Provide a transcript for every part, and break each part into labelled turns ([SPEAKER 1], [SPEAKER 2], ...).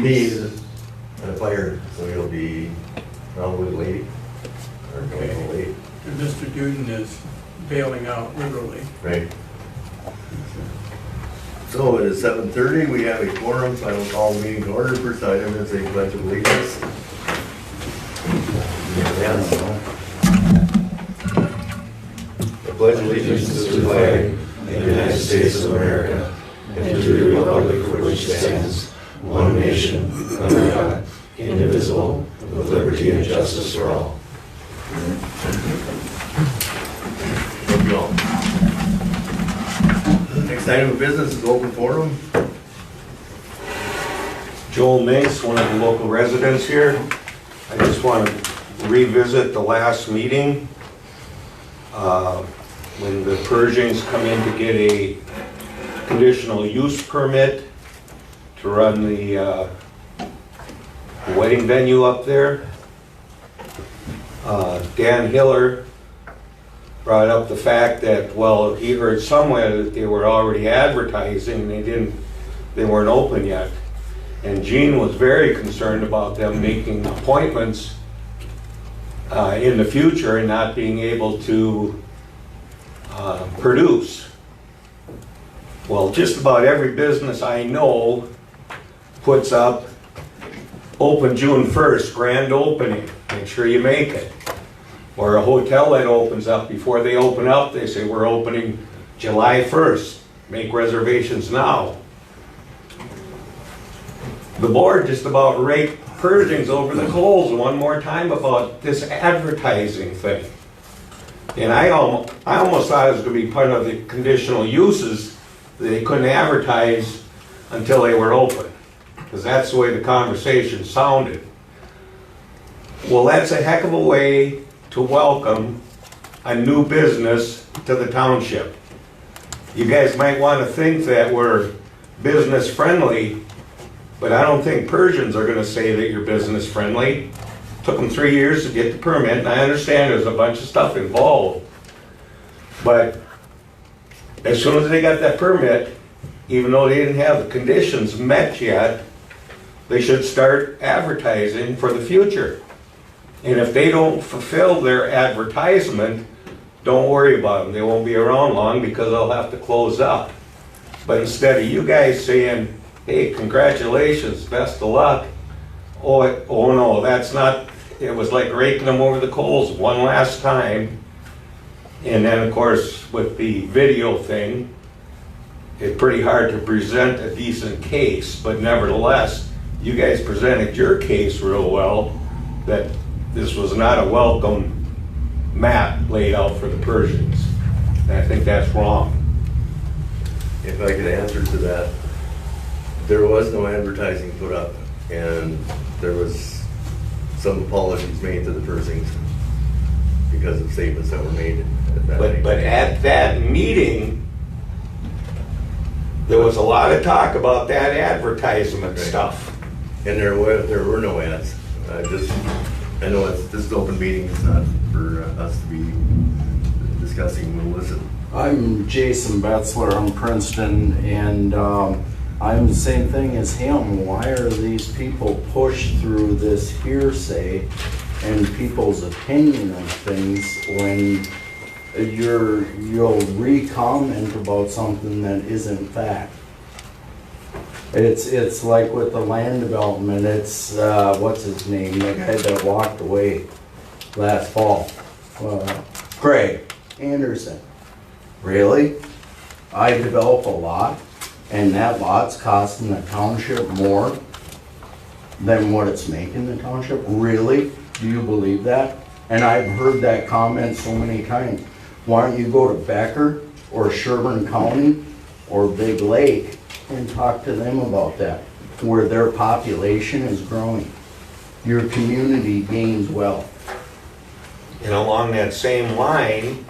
[SPEAKER 1] He's a fire, so he'll be probably late, or going a little late.
[SPEAKER 2] And Mr. Duden is bailing out literally.
[SPEAKER 1] Right. So it is 7:30, we have a quorum, so I will call the meeting to order. First item is a pledge of allegiance. Yes. I pledge allegiance to the flag of the United States of America and to the republic for which it stands, one nation, under God, indivisible, with liberty and justice for all. Thank you all. Next item of business is open forum.
[SPEAKER 3] Joel Mace, one of the local residents here. I just want to revisit the last meeting when the Pershings come in to get a conditional use permit to run the wedding venue up there. Dan Hiller brought up the fact that, well, he heard somewhere that they were already advertising, they weren't open yet. And Gene was very concerned about them making appointments in the future and not being able to produce. Well, just about every business I know puts up open June 1st, grand opening, make sure you make it. Or a hotel that opens up, before they open up, they say we're opening July 1st, make reservations now. The board just about raked Pershings over the coals one more time about this advertising thing. And I almost thought it was going to be part of the conditional uses that they couldn't advertise until they were open, because that's the way the conversation sounded. Well, that's a heck of a way to welcome a new business to the township. You guys might want to think that we're business friendly, but I don't think Persians are going to say that you're business friendly. Took them 3 years to get the permit, and I understand there's a bunch of stuff involved. But as soon as they got that permit, even though they didn't have the conditions met yet, they should start advertising for the future. And if they don't fulfill their advertisement, don't worry about them. They won't be around long because they'll have to close up. But instead of you guys saying, hey, congratulations, best of luck, oh no, that's not, it was like raking them over the coals one last time. And then, of course, with the video thing, it's pretty hard to present a decent case, but nevertheless, you guys presented your case real well, that this was not a welcome map laid out for the Persians. And I think that's wrong.
[SPEAKER 1] If I could answer to that, there was no advertising put up, and there was some apologies made to the Pershings because of statements that were made at that meeting.
[SPEAKER 3] But at that meeting, there was a lot of talk about that advertisement stuff.
[SPEAKER 1] And there were no ads. I know this is an open meeting, it's not for us to be discussing, we'll listen.
[SPEAKER 4] I'm Jason Betzler, I'm Princeton, and I'm the same thing as him. Why are these people pushed through this hearsay and people's opinion of things when you'll re-comment about something that isn't fact? It's like with the land development, it's, what's his name, the guy that walked away last fall, Craig Anderson. Really? I develop a lot, and that lot's costing the township more than what it's making the township? Really? Do you believe that? And I've heard that comment so many times. Why don't you go to Becker or Sherburne County or Big Lake and talk to them about that, where their population is growing? Your community gains wealth.
[SPEAKER 3] And along that same line,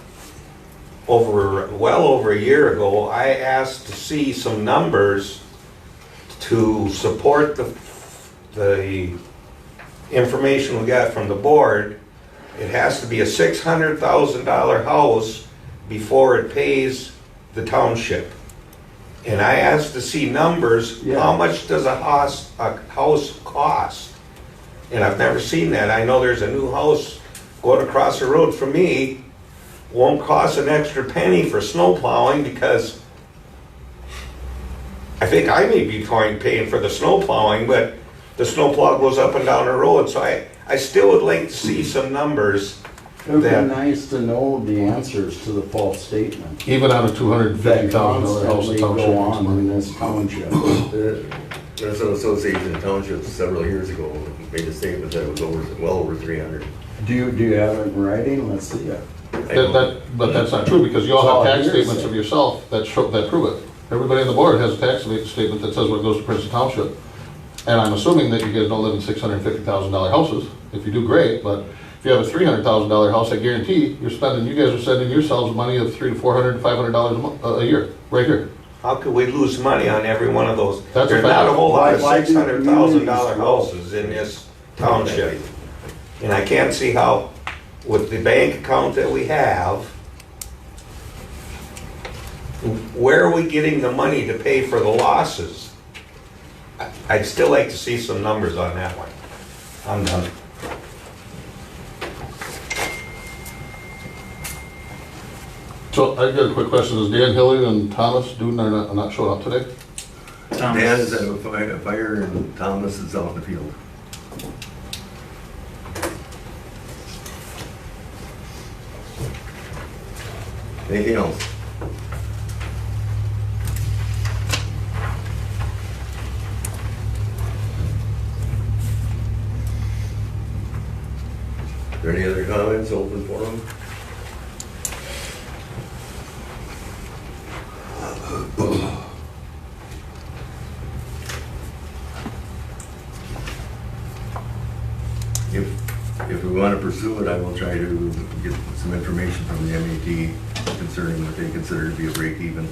[SPEAKER 3] well over a year ago, I asked to see some numbers to support the information we got from the board. It has to be a $600,000 house before it pays the township. And I asked to see numbers,
[SPEAKER 4] Yeah.
[SPEAKER 3] how much does a house cost? And I've never seen that. I know there's a new house going across the road from me, won't cost an extra penny for snow plowing because I think I may be paying for the snow plowing, but the snow plow goes up and down the road, so I still would like to see some numbers.
[SPEAKER 4] It would be
[SPEAKER 3] That-
[SPEAKER 4] nice to know the answers to the false statement
[SPEAKER 5] Even on a $250,000
[SPEAKER 4] that
[SPEAKER 5] house
[SPEAKER 4] constantly
[SPEAKER 5] in
[SPEAKER 4] go
[SPEAKER 5] township.
[SPEAKER 4] on in this township.
[SPEAKER 1] The Minnesota Association of Townships several years ago made a statement that it was well over 300.
[SPEAKER 4] Do you have it in writing? Let's see it.
[SPEAKER 5] But that's not true, because you all
[SPEAKER 4] It's all
[SPEAKER 5] have tax
[SPEAKER 4] hearsay.
[SPEAKER 5] statements of yourself that prove it. Everybody on the board has a tax statement that says what goes to Princeton Township. And I'm assuming that you guys don't live in $650,000 houses. If you do, great, but if you have a $300,000 house, I guarantee you guys are sending yourselves money of $300 to $400 to $500 a year, right here.
[SPEAKER 3] How could we lose money on every one of those?
[SPEAKER 5] That's a
[SPEAKER 3] There's not a
[SPEAKER 5] fact.
[SPEAKER 3] whole lot of
[SPEAKER 4] Why do
[SPEAKER 3] $600,000
[SPEAKER 4] communities
[SPEAKER 3] houses in this township. And I can't see how, with the bank account that we have, where are we getting the money to pay for the losses? I'd still like to see some numbers on that one. I'm done.
[SPEAKER 5] So I got a quick question. Is Dan Hilliard and Thomas Duden are not showing up today?
[SPEAKER 1] Dan is at a fire and Thomas is out in the field. Anything else? Are there any other comments, open forum? If we want to pursue it, I will try to get some information from the MAT concerning what they consider to be a break even.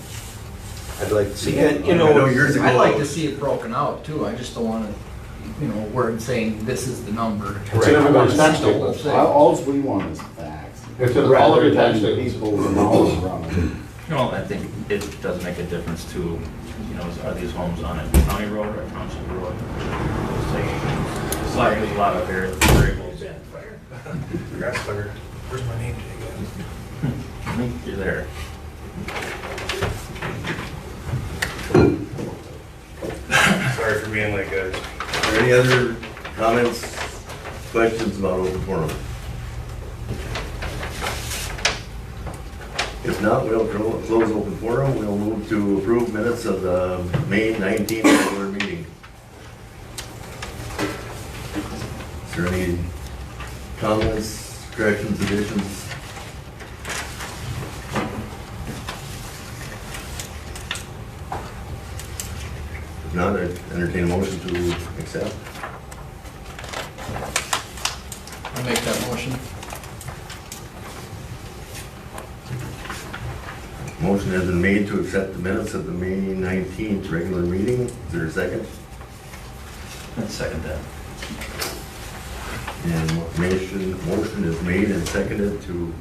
[SPEAKER 3] I'd like to see, and
[SPEAKER 1] I know years ago.
[SPEAKER 6] I'd like to see it broken out too, I just don't wanna, word saying this is the number.
[SPEAKER 5] It's in everybody's tax
[SPEAKER 6] The whole
[SPEAKER 5] statements.
[SPEAKER 6] thing.
[SPEAKER 4] All we want is facts.
[SPEAKER 5] It's in all of your tax
[SPEAKER 4] Rather than
[SPEAKER 5] statements.
[SPEAKER 4] people knowledge from
[SPEAKER 7] No, I think it does make a difference too, are these homes on a county road or a township road? It's like there's a lot of variables in fire.
[SPEAKER 8] Grass fire. Where's my name tag at?
[SPEAKER 7] You're there.
[SPEAKER 8] Sorry for being late, guys.
[SPEAKER 1] Are there any other comments, questions about open forum? If not, we'll close open forum. We'll move to approve minutes of the May 19th regular meeting. Is there any comments, corrections, additions? If not, I'd entertain a motion to accept.
[SPEAKER 6] I'll make that motion.
[SPEAKER 1] Motion has been made to accept the minutes of the May 19th regular meeting. Is there a second?
[SPEAKER 7] Let's second that.
[SPEAKER 1] And motion is made and seconded to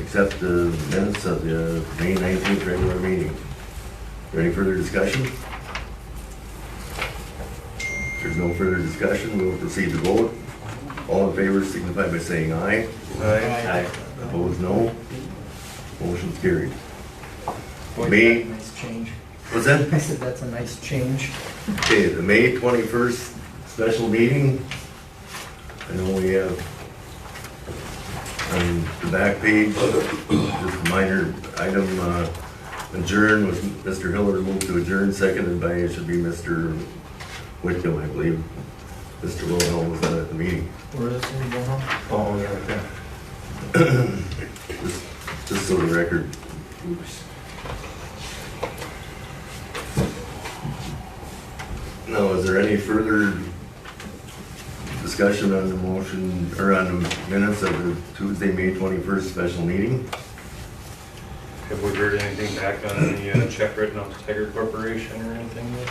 [SPEAKER 1] accept the minutes of the May 19th regular meeting. Is there any further discussion? If there's no further discussion, we will proceed to vote. All in favor signify by saying aye.
[SPEAKER 7] Aye.
[SPEAKER 1] Opposed, no. Motion's carried.
[SPEAKER 6] Boy,
[SPEAKER 1] Me.
[SPEAKER 6] that's a nice change.
[SPEAKER 1] What's that?
[SPEAKER 6] I said that's a nice change.
[SPEAKER 1] Okay, the May 21st special meeting. I know we have on the back page, just a minor item, adjourn was Mr. Hiller moved to adjourn, seconded by, it should be Mr. Whitcomb, I believe. Mr. Wilhelm was not at the meeting.
[SPEAKER 6] Where is it going on?
[SPEAKER 7] Oh, yeah, right there.
[SPEAKER 1] Just so the record.
[SPEAKER 6] Oops.
[SPEAKER 1] Now, is there any further discussion on the motion, or on the minutes of the Tuesday, May 21st special meeting?
[SPEAKER 8] Have we heard anything back on the check written out to Tiger Corporation or anything yet?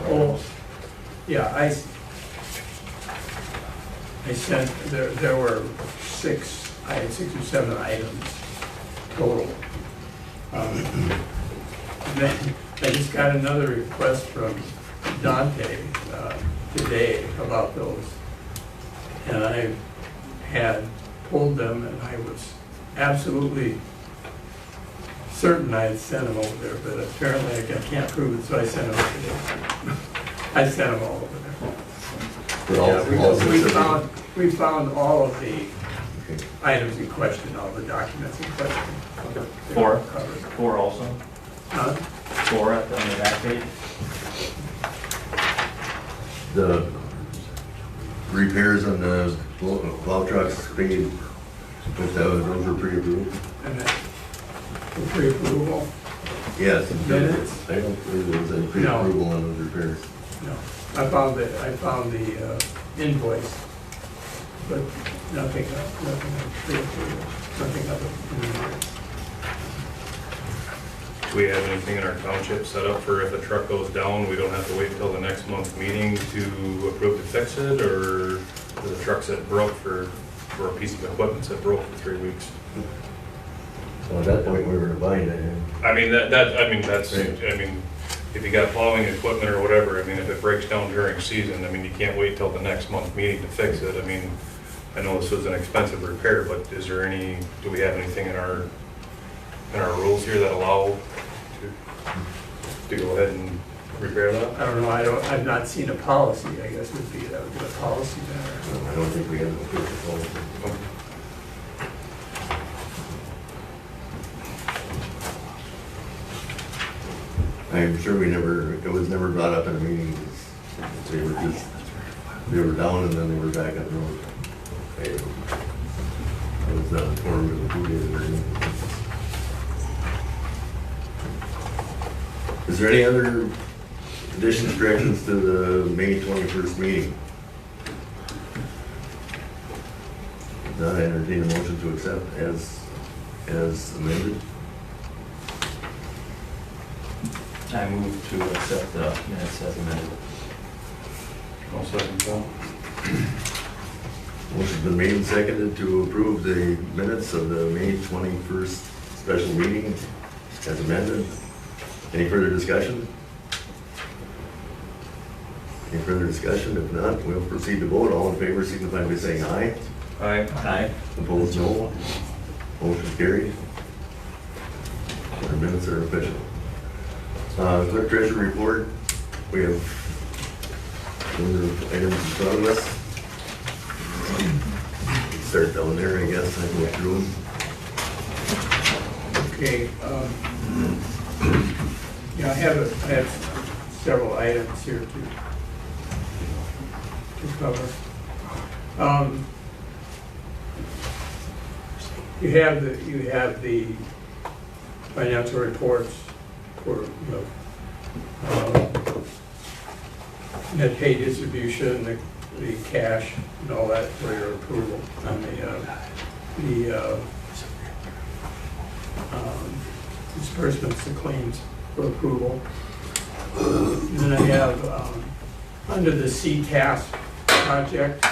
[SPEAKER 2] Oh, yeah, I sent, there were I had 6 or 7 items total. Then I just got another request from Dante today about those. And I had pulled them and I was absolutely certain I had sent them over there, but apparently I can't prove it, so I sent them over there. I sent them all over there.
[SPEAKER 1] For all-
[SPEAKER 2] Yeah,
[SPEAKER 1] all
[SPEAKER 2] we
[SPEAKER 1] six of them?
[SPEAKER 2] we found all of the
[SPEAKER 1] Okay.
[SPEAKER 2] items in question, all the documents in question. They
[SPEAKER 7] Four?
[SPEAKER 2] were covered.
[SPEAKER 7] 4 also?
[SPEAKER 2] Huh?
[SPEAKER 7] 4 on the back page?
[SPEAKER 1] The repairs on the plow trucks paid, if those were pre-approved?
[SPEAKER 2] And that, for pre-approval?
[SPEAKER 1] Yes.
[SPEAKER 2] Minutes?
[SPEAKER 1] I don't believe there was any pre-approval on those repairs.
[SPEAKER 2] No. I found the invoice, but nothing of pre-approval, nothing of it.
[SPEAKER 8] Do we have anything in our township set up for if a truck goes down, we don't have to wait until the next month's meeting to approve to fix it? Or the trucks that broke for a piece of equipment that broke for 3 weeks?
[SPEAKER 1] So at that point, we were in a bind, I think.
[SPEAKER 8] I mean, if you got plowing equipment or whatever, I mean, if it breaks down during season, I mean, you can't wait till the next month's meeting to fix it. I mean, I know this was an expensive repair, but is there do we have anything in our rules here that allow to go ahead and repair that?
[SPEAKER 2] I don't know, I've not seen a policy, I guess that would be a policy matter.
[SPEAKER 1] I don't think we have no official policy. I'm sure it was never brought up in a meeting. They were down and then they were back on the road. I was not informed of who did it or anything. Is there any other additions, corrections to the May 21st meeting? If not, I entertain a motion to accept as amended.
[SPEAKER 7] I move to accept the minutes as amended.
[SPEAKER 8] I'll second that.
[SPEAKER 1] Motion's been made and seconded to approve the minutes of the May 21st special meeting as amended. Any further discussion? Any further discussion? If not, we'll proceed to vote. All in favor signify by saying aye.
[SPEAKER 8] Aye.
[SPEAKER 7] Aye.
[SPEAKER 1] Opposed, no. Motion carried. Our minutes are official. Clerk treasurer report. We have a number of items in front of us. Start down there, I guess. I go through them.
[SPEAKER 2] Okay, yeah, I have several items here to cover. You have the financial reports for, net pay distribution, the cash and all that for your approval on the disbursements to claims for approval. And then I have, under the CTAS project,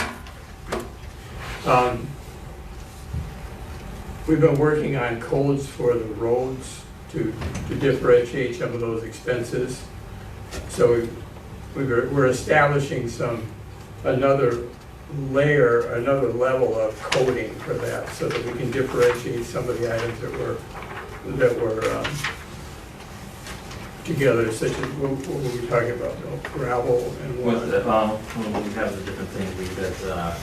[SPEAKER 2] we've been working on codes for the roads to differentiate some of those expenses. So we're establishing another level of coding for that, so that we can differentiate some of the items that were together, such as, what were we talking about, Bill? Gravel and
[SPEAKER 7] With
[SPEAKER 2] what?
[SPEAKER 7] the, when we have the different things, we've got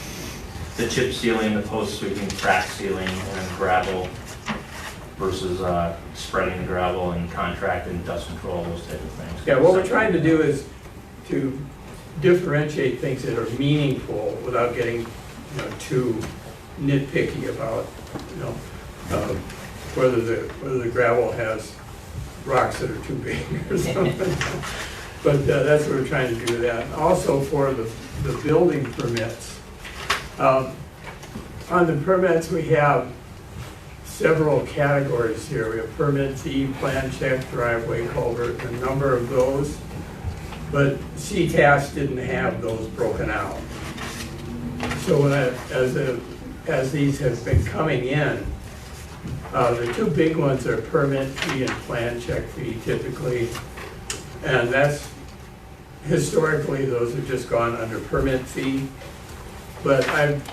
[SPEAKER 7] the chip sealing, the post sweeping, crack sealing, and gravel versus spreading the gravel and contract and dust control, those type of things.
[SPEAKER 2] Yeah, what we're trying to do is to differentiate things that are meaningful without getting, too nitpicky about, whether the gravel has rocks that are too big or something. But that's what we're trying to do that. Also for the building permits. On the permits, we have several categories here. We have permit fee, plan check, driveway, culvert, a number of those. But CTAS didn't have those broken out. So as these have been coming in, The two big ones are permit fee and plan check fee typically. And that's, historically, those have just gone under permit fee. But I've,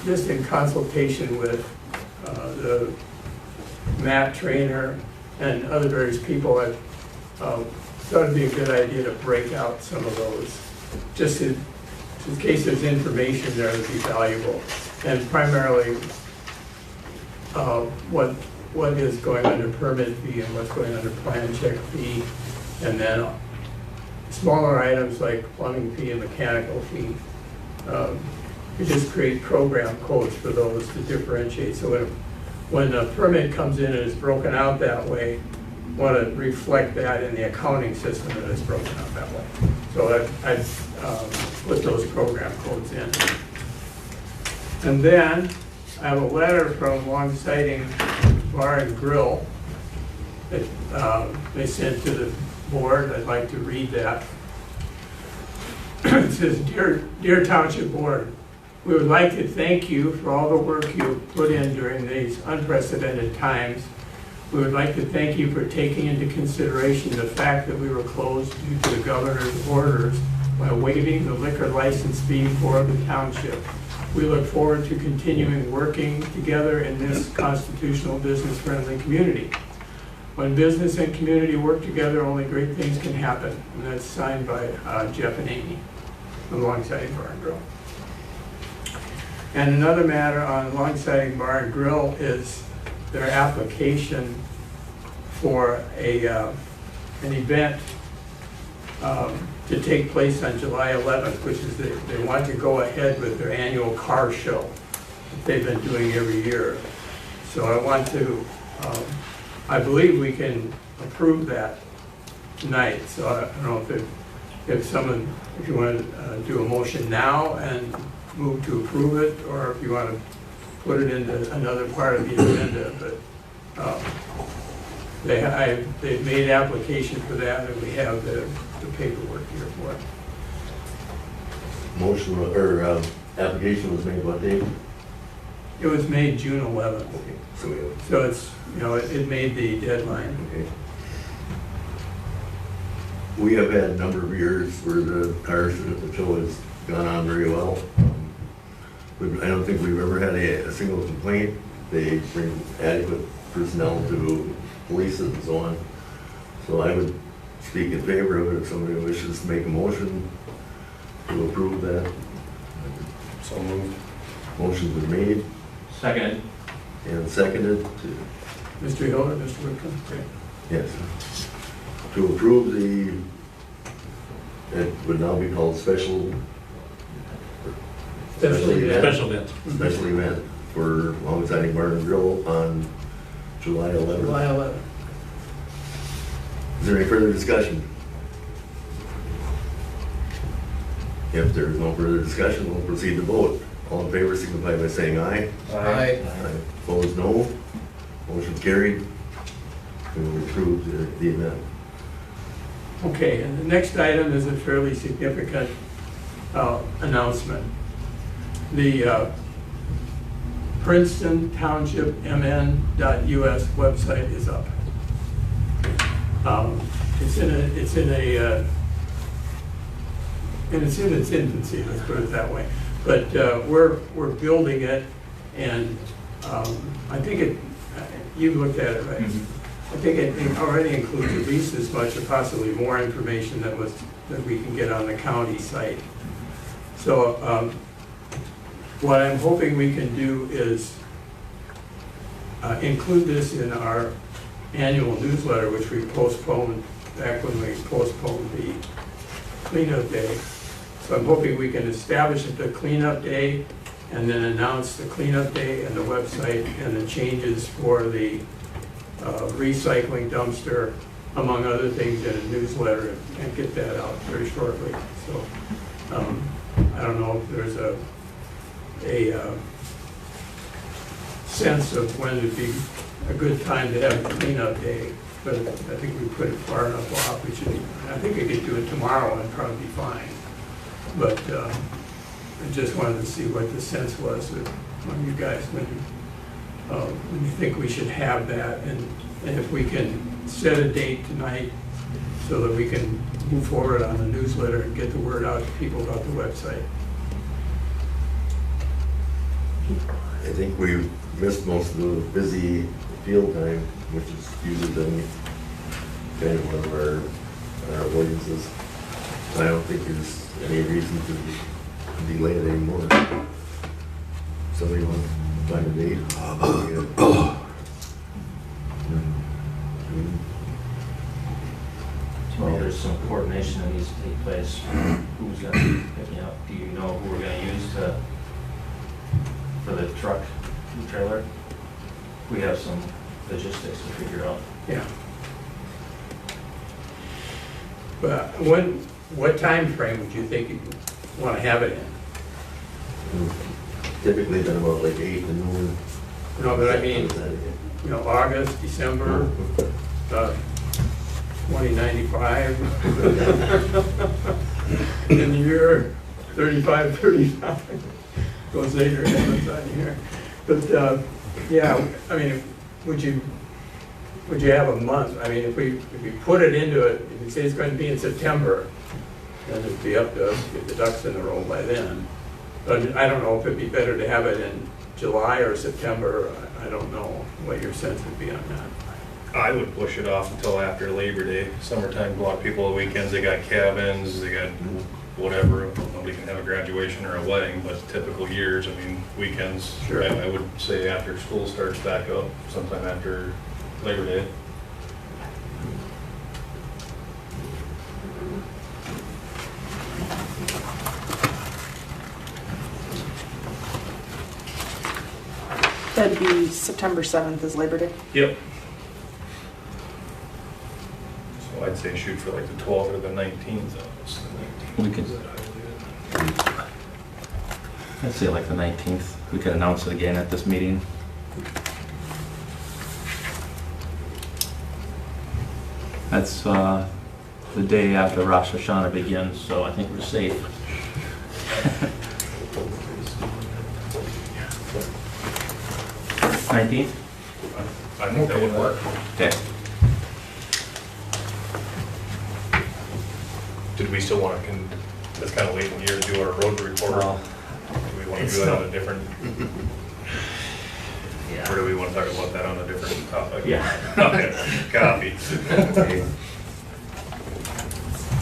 [SPEAKER 2] just in consultation with the Matt Trainer and other various people, I thought it'd be a good idea to break out some of those, just in case there's information there that'd be valuable. And primarily, what is going under permit fee and what's going under plan check fee, and then smaller items like plumbing fee and mechanical fee. We just create program codes for those to differentiate. So when a permit comes in and is broken out that way, want to reflect that in the accounting system that it's broken out that way. So I've put those program codes in. And then I have a letter from Long Siding Bar and Grill that they sent to the board. I'd like to read that. It says, Dear Township Board, we would like to thank you for all the work you put in during these unprecedented times. We would like to thank you for taking into consideration the fact that we were closed due to the governor's orders by waiving the liquor license fee for the township. We look forward to continuing working together in this constitutional, business-friendly community. When business and community work together, only great things can happen. And that's signed by Jeff and Amy from Long Siding Bar and Grill. And another matter on Long Siding Bar and Grill is their application for an event to take place on July 11th, which is they want to go ahead with their annual car show that they've been doing every year. So I want to, I believe we can approve that tonight. So I don't know if you want to do a motion now and move to approve it, or if you want to put it into another part of the agenda, but they've made application for that, and we have the paperwork here for it.
[SPEAKER 1] Motion, or application was made what date?
[SPEAKER 2] It was made June 11th,
[SPEAKER 1] Okay, so we have,
[SPEAKER 2] so it's, it made the deadline.
[SPEAKER 1] okay. We have had a number of years where the car show has gone on very well. I don't think we've ever had a single complaint. They bring adequate personnel to police it and so on. So I would speak in favor of it if somebody wishes to make a motion to approve that.
[SPEAKER 8] So moved.
[SPEAKER 1] Motion's been made
[SPEAKER 7] Second.
[SPEAKER 1] and seconded to,
[SPEAKER 2] Mr. Hill or Mr. Whitcomb? Okay.
[SPEAKER 1] yes, to approve it would now be called special event.
[SPEAKER 8] Special event.
[SPEAKER 1] Special event for Long Siding Bar and Grill on July 11th.
[SPEAKER 2] July 11th.
[SPEAKER 1] Is there any further discussion? If there is no further discussion, we'll proceed to vote. All in favor signify by saying aye.
[SPEAKER 6] Aye.
[SPEAKER 1] Opposed, no. Motion carried. We will approve the event.
[SPEAKER 2] Okay, and the next item is a fairly significant announcement. The Princeton Township MN.US website is up. It's in its infancy, let's put it that way. But we're building it, and I think you looked at it, right? I think it already includes at least as much or possibly more information that we can get on the county site. So what I'm hoping we can do is include this in our annual newsletter, which we postponed back when we postponed the cleanup day. So I'm hoping we can establish the cleanup day and then announce the cleanup day and the website and the changes for the recycling dumpster, among other things, in a newsletter, and get that out very shortly. So I don't know if there's a sense of when it'd be a good time to have a cleanup day, but I think we put it far enough off. I think we could do it tomorrow and probably be fine. But I just wanted to see what the sense was among you guys when we think we should have that, and if we can set a date tonight so that we can move forward on the newsletter and get the word out to people about the website.
[SPEAKER 1] I think we've missed most of the busy field time, which is usually been kind of one of our avoidances. I don't think there's any reason to delay it anymore. Somebody want to find a date?
[SPEAKER 7] Well, there's some coordination that needs to take place. Who's gonna be picking up? Do you know who we're gonna use for the truck and trailer? We have some logistics to figure out.
[SPEAKER 2] Yeah. But what time frame would you think you want to have it in?
[SPEAKER 1] Typically been about like 8 to noon.
[SPEAKER 2] No, but I mean, August, December, 2095, in the year 35, 35. Go say your heavens on here. But, yeah, I mean, would you have a month? I mean, if we put it into it, if you say it's going to be in September, then it'd be up to us to get the ducks in a row by then. But I don't know if it'd be better to have it in July or September. I don't know what your sense would be on that.
[SPEAKER 8] I would push it off until after Labor Day. Summertime, a lot of people on weekends, they got cabins, they got whatever. Nobody can have a graduation or a wedding, but typical years, I mean, weekends.
[SPEAKER 2] Sure.
[SPEAKER 8] I would say after school starts back up, sometime after Labor Day.
[SPEAKER 9] That'd be September 7th is Labor Day.
[SPEAKER 8] Yep. So I'd say shoot for like the 12th or the 19th.
[SPEAKER 7] We could, I'd say like the 19th. We could announce it again at this meeting. That's the day after Rosh Hashanah begins, so I think we're safe. 19th?
[SPEAKER 8] I think that would work.
[SPEAKER 7] Okay.
[SPEAKER 8] Did we still want to, it's kind of late in the year to do our road report.
[SPEAKER 7] Well,
[SPEAKER 8] Do we want to
[SPEAKER 7] it's
[SPEAKER 8] do that on
[SPEAKER 7] still-
[SPEAKER 8] a different,
[SPEAKER 7] Yeah.
[SPEAKER 8] or do we want to talk about that on a different topic?
[SPEAKER 7] Yeah.
[SPEAKER 8] Okay, copy.
[SPEAKER 1] Okay.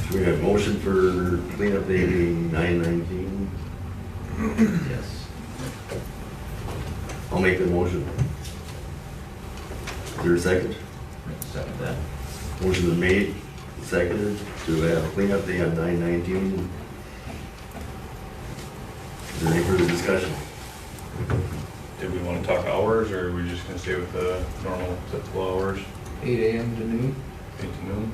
[SPEAKER 1] Should we have motion for cleanup day being 9/19?
[SPEAKER 7] Yes.
[SPEAKER 1] I'll make the motion. Is there a second?
[SPEAKER 7] Second that.
[SPEAKER 1] Motion is made, seconded, to have cleanup day on 9/19. Is there any further discussion?
[SPEAKER 8] Did we want to talk hours, or are we just going to stay with the normal typical hours,
[SPEAKER 6] 8 AM to noon.
[SPEAKER 8] 8 to noon?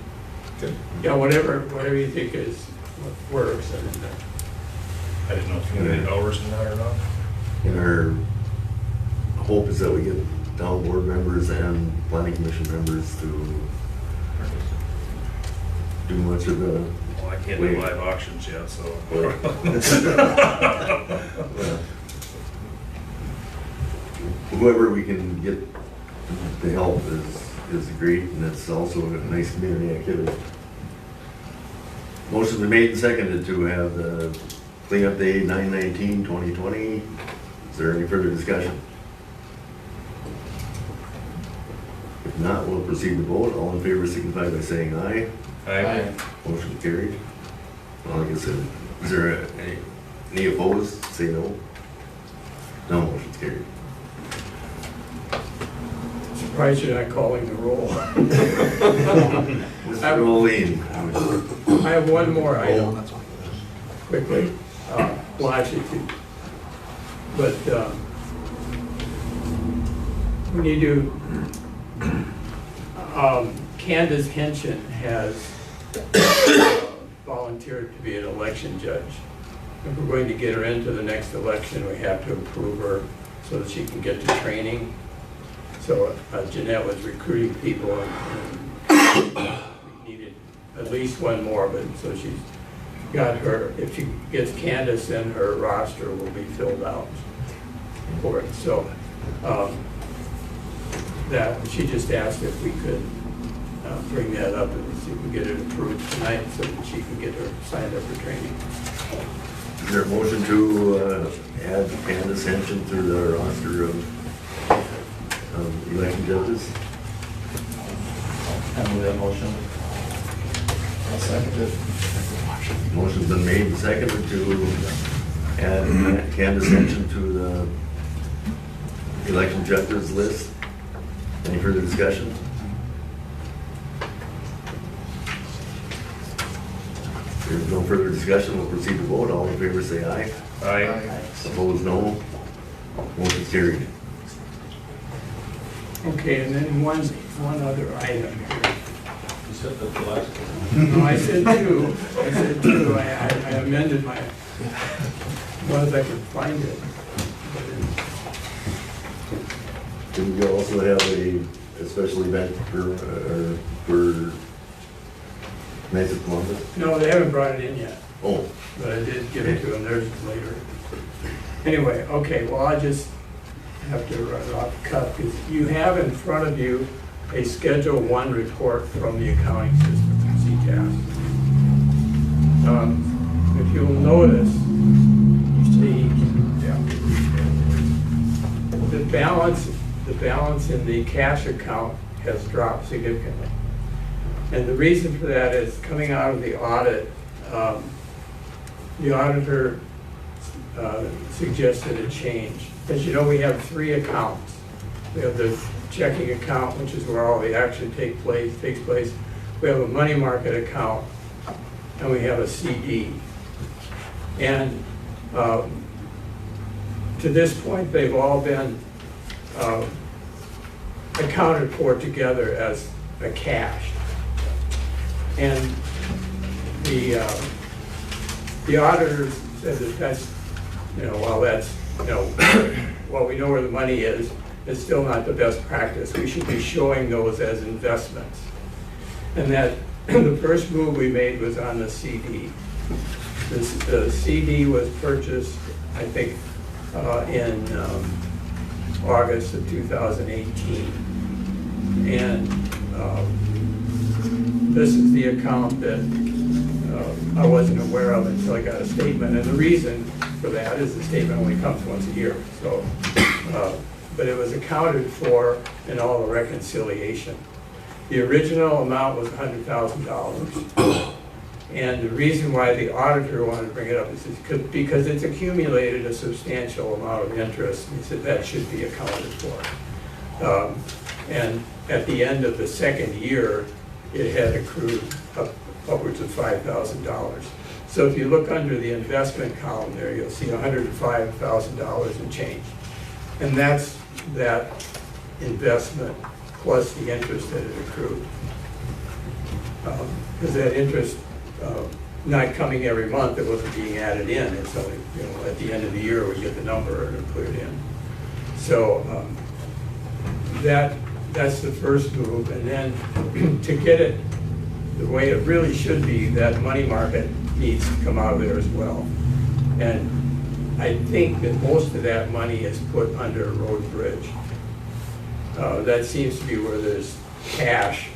[SPEAKER 2] Yeah, whatever you think is, what works. And,
[SPEAKER 8] I didn't know if you needed hours in that or not.
[SPEAKER 1] And our hope is that we get town board members and planning commission members to do much of the,
[SPEAKER 8] Well, I can't
[SPEAKER 1] Wait.
[SPEAKER 8] do live auctions yet, so.
[SPEAKER 1] whoever we can get to help is great, and it's also a nice community activity. Motion been made and seconded to have the cleanup day 9/19/2020. Is there any further discussion? If not, we'll proceed to vote. All in favor signify by saying aye.
[SPEAKER 8] Aye.
[SPEAKER 1] Motion carried. Well, like I said, is there any opposed? Say no. No, motion's carried.
[SPEAKER 2] surprised you're not calling the roll.
[SPEAKER 1] Mr. Rolling.
[SPEAKER 2] I have one more item, quickly, well, actually two. But we need to, Candace Henshin has volunteered to be an election judge. If we're going to get her into the next election, we have to approve her so that she can get to training. So Jeanette was recruiting people and we needed at least one more, but so she's got her, if she gets Candace, then her roster will be filled out for it. So that, she just asked if we could bring that up and see if we can get it approved tonight so that she can get her signed up for training.
[SPEAKER 1] Is there a motion to add Candace Henson to the roster of election judges?
[SPEAKER 6] I move that motion. I'll second it.
[SPEAKER 1] Motion's been made and seconded to add Candace Henson to the election judges list. Any further discussion? If there's no further discussion, we'll proceed to vote. All in favor say aye.
[SPEAKER 8] Aye.
[SPEAKER 1] Opposed, no. Motion carried.
[SPEAKER 2] Okay, and then one other item here.
[SPEAKER 5] You said that the last one.
[SPEAKER 2] No, I said two. I amended my, as long as I could find it.
[SPEAKER 1] Didn't we also have a special event for Knights of Columbus?
[SPEAKER 2] No, they haven't brought it in yet,
[SPEAKER 1] Oh,
[SPEAKER 2] but I did give it to them, theirs is later. Anyway, okay, well, I just have to run it off the cuff, because you have in front of you a Schedule 1 report from the accounting system, CTAS. If you'll notice, the balance in the cash account has dropped significantly. And the reason for that is coming out of the audit, the auditor suggested a change. As you know, we have 3 accounts. We have the checking account, which is where all the action takes place. We have a money market account, and we have a CD. And to this point, they've all been accounted for together as a cash. And the auditors said that that's, while we know where the money is, it's still not the best practice. We should be showing those as investments. And that the first move we made was on the CD. The CD was purchased, I think, in August of 2018. And this is the account that I wasn't aware of until I got a statement. And the reason for that is the statement only comes once a year. So, but it was accounted for in all the reconciliation. The original amount was $100,000. And the reason why the auditor wanted to bring it up is because it's accumulated a substantial amount of interest. He said that should be accounted for. And at the end of the second year, it had accrued upwards of $5,000. So if you look under the investment column there, you'll see $105,000 and change. And that's that investment plus the interest that it accrued. Because that interest, not coming every month, it wasn't being added in. It's only, at the end of the year, we get the number and put it in. So that's the first move. And then to get it the way it really should be, that money market needs to come out of there as well. And I think that most of that money is put under a road bridge. That seems to be where there's cash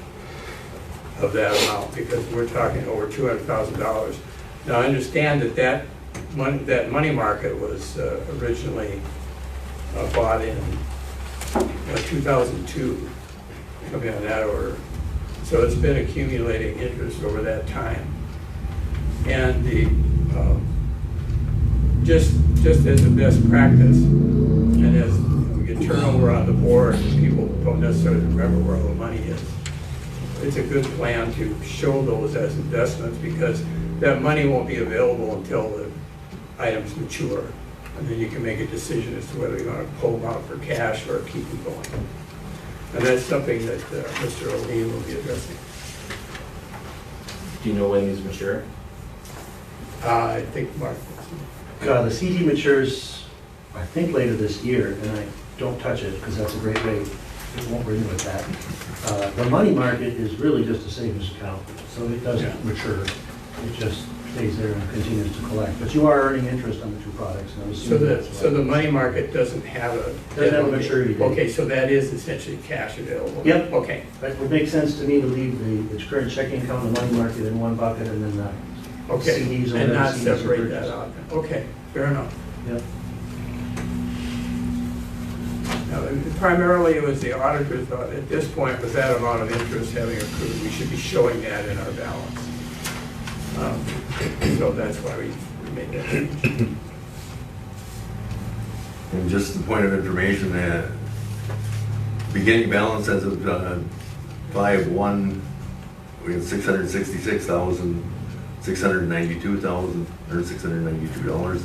[SPEAKER 2] of that amount, because we're talking over $200,000. Now, I understand that money market was originally bought in 2002, coming on that order. So it's been accumulating interest over that time. And the just as a best practice, and as we get turnover on the board, people don't necessarily remember where all the money is. It's a good plan to show those as investments, because that money won't be available until the items mature. And then you can make a decision as to whether you want to pull them out for cash or keep them going. And that's something that Mr. O'Neill will be addressing.
[SPEAKER 7] Do you know when these mature?
[SPEAKER 2] I think Mark.
[SPEAKER 10] The CD matures, I think, later this year, and I don't touch it because that's a great rate. It won't renew at that. The money market is really just a savings account, so it doesn't mature. It just stays there and continues to collect. But you are earning interest on the two products. And I'm
[SPEAKER 2] So
[SPEAKER 10] assuming
[SPEAKER 2] the,
[SPEAKER 10] that's
[SPEAKER 2] so
[SPEAKER 10] why.
[SPEAKER 2] the money market doesn't have a.
[SPEAKER 10] Doesn't have a maturity date.
[SPEAKER 2] Okay, so that is essentially cash available?
[SPEAKER 10] Yep.
[SPEAKER 2] Okay,
[SPEAKER 10] It would make sense to me to leave the current checking account and the money market in one bucket and then the
[SPEAKER 2] okay,
[SPEAKER 10] CDs or
[SPEAKER 2] and
[SPEAKER 10] whatever
[SPEAKER 2] not
[SPEAKER 10] CDs you
[SPEAKER 2] separate that
[SPEAKER 10] purchase.
[SPEAKER 2] out. Okay, fair enough.
[SPEAKER 10] Yep.
[SPEAKER 2] Now, primarily, it was the auditor thought at this point, with that amount of interest having accrued, we should be showing that in our balance. So that's why we made that change.
[SPEAKER 1] And just a point of information, that beginning balance as of 5/1, we had $666,692 or $692.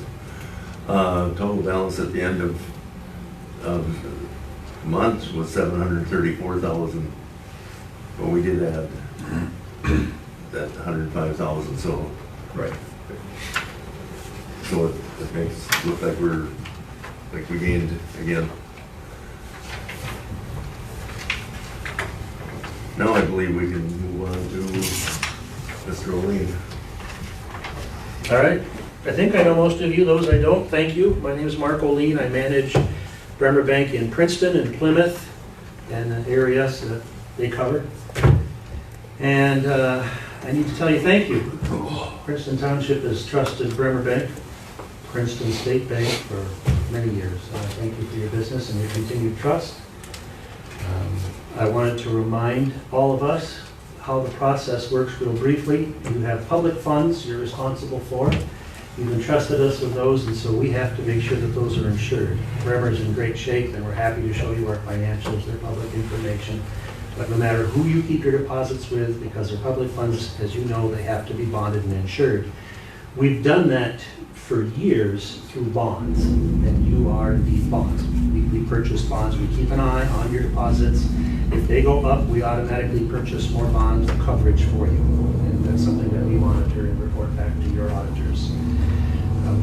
[SPEAKER 1] Total balance at the end of month was $734,000. But we did add that $105,000, so
[SPEAKER 2] Right.
[SPEAKER 1] it makes it look like we gained again. Now I believe we can move on to Mr. O'Lean.
[SPEAKER 10] All right. I think I know most of you. Those I don't, thank you. My name is Mark O'Lean. I manage Bremer Bank in Princeton and Plymouth and the areas that they cover. And I need to tell you thank you. Princeton Township has trusted Bremer Bank, Princeton State Bank, for many years. Thank you for your business and your continued trust. I wanted to remind all of us how the process works real briefly. You have public funds you're responsible for. You've entrusted us with those, and so we have to make sure that those are insured. Bremer's in great shape, and we're happy to show you our financials. They're public information. But no matter who you keep your deposits with, because they're public funds, as you know, they have to be bonded and insured. We've done that for years through bonds, and you are the bonds. We purchase bonds. We keep an eye on your deposits. If they go up, we automatically purchase more bond coverage for you. And that's something that we monitor and report back to your auditors.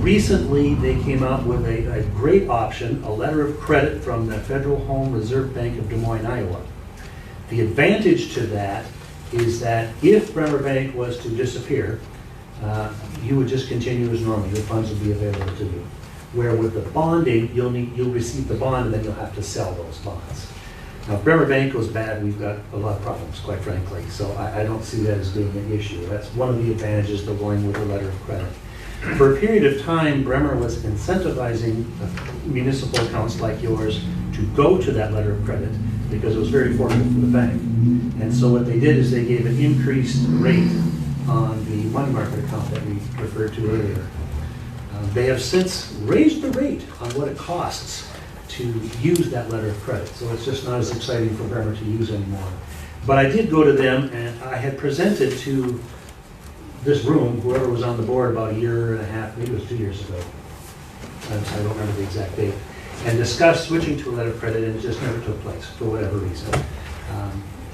[SPEAKER 10] Recently, they came out with a great option, a letter of credit from the Federal Home Reserve Bank of Des Moines, Iowa. The advantage to that is that if Bremer Bank was to disappear, you would just continue as normal. Your funds would be available to you. Where with the bonding, you'll receive the bond and then you'll have to sell those bonds. Now, if Bremer Bank goes bad, we've got a lot of problems, quite frankly. So I don't see that as being an issue. That's one of the advantages of going with a letter of credit. For a period of time, Bremer was incentivizing municipal accounts like yours to go to that letter of credit because it was very affordable for the bank. And so what they did is they gave an increased rate on the money market account that we referred to earlier. They have since raised the rate on what it costs to use that letter of credit. So it's just not as exciting for Bremer to use anymore. But I did go to them and I had presented to this room, whoever was on the board about a year and a half, maybe it was 2 years ago. I don't remember the exact date. And discussed switching to a letter of credit, and it just never took place for whatever reason.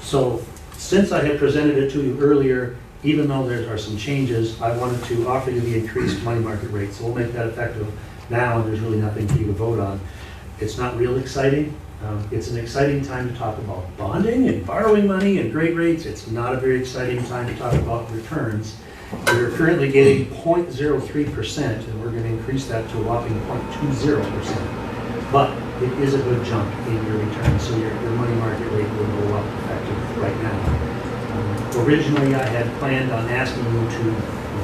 [SPEAKER 10] So since I had presented it to you earlier, even though there are some changes, I wanted to offer you the increased money market rate. So we'll make that effective now, and there's really nothing for you to vote on. It's not real exciting. It's an exciting time to talk about bonding and borrowing money and great rates. It's not a very exciting time to talk about returns. We're currently getting 0.03%, and we're going to increase that to a whopping 0.20%. But it is a good jump in your return, so your money market rate will go up effective right now. Originally, I had planned on asking you to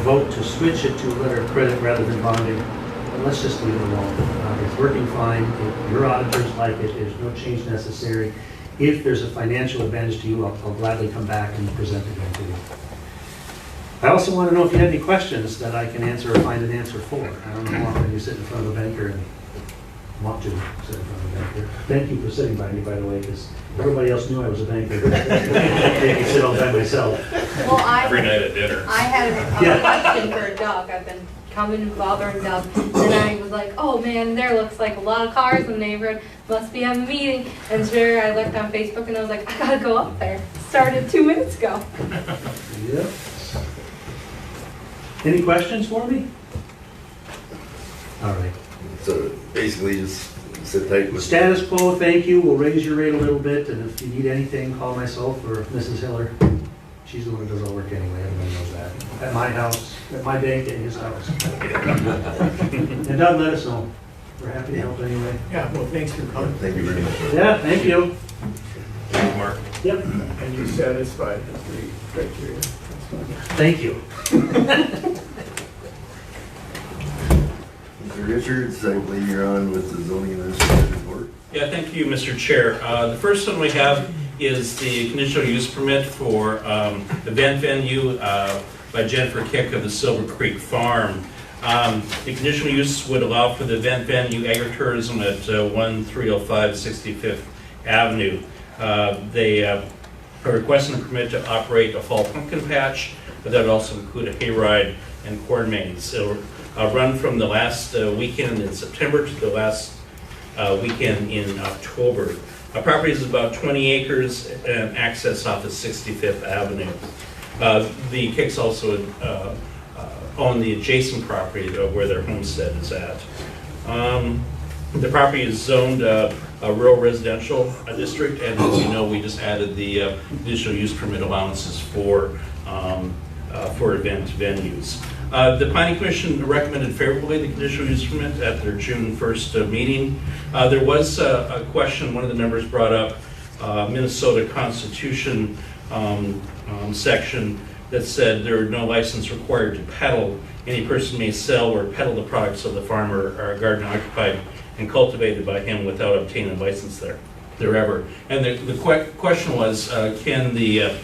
[SPEAKER 10] vote to switch it to a letter of credit rather than bonding, but let's just leave it alone. It's working fine. If your auditors like it, there's no change necessary. If there's a financial advantage to you, I'll gladly come back and present it again to you. I also want to know if you have any questions that I can answer or find an answer for. I don't know how often you sit in front of a banker and want to sit in front of a banker. Thank you for sitting by me, by the way, because everybody else knew I was a banker. Made me sit all by myself.
[SPEAKER 11] Well,
[SPEAKER 8] Every night at dinner.
[SPEAKER 11] I had a question for Doug. I've been coming and bothering Doug. And I was like, oh man, there looks like a lot of cars in the neighborhood. Must be having a meeting. And sure, I looked on Facebook and I was like, I gotta go up there. Started 2 minutes ago.
[SPEAKER 10] Yep. Any questions for me? All right.
[SPEAKER 1] So basically just sit tight with.
[SPEAKER 10] Status quo, thank you. We'll raise your rate a little bit, and if you need anything, call myself or Mrs. Hiller. She's the one who does all the work anyway, everybody knows that. At my house, at my bank, at his house. And Doug, let us know. We're happy to help anyway.
[SPEAKER 2] Yeah, well, thanks for coming.
[SPEAKER 1] Thank you very much.
[SPEAKER 10] Yeah, thank you.
[SPEAKER 8] Thank you, Mark.
[SPEAKER 10] Yep,
[SPEAKER 2] And you satisfied the three criteria. That's fine.
[SPEAKER 10] thank you.
[SPEAKER 1] Mr. Richards, I believe you're on with the zoning administrator's report.
[SPEAKER 12] Yeah, thank you, Mr. Chair. The first one we have is the conditional use permit for event venue by Jennifer Kick of the Silver Creek Farm. The conditional use would allow for the event venue agritourism at 1305 65th Avenue. They are requesting a permit to operate a fall pumpkin patch, but that would also include a hayride and corn maze. It'll run from the last weekend in September to the last weekend in October. Our property is about 20 acres and access off of 65th Avenue. The Kicks also own the adjacent property where their homestead is at. The property is zoned a rural residential district, and as you know, we just added the conditional use permit allowances for event venues. The Planning Commission recommended favorably the conditional use permit at their June 1st meeting. There was a question one of the members brought up, Minnesota Constitution section that said there are no license required to peddle. Any person may sell or peddle the products of the farmer or garden occupied and cultivated by him without obtaining a license therever. And the question was, can the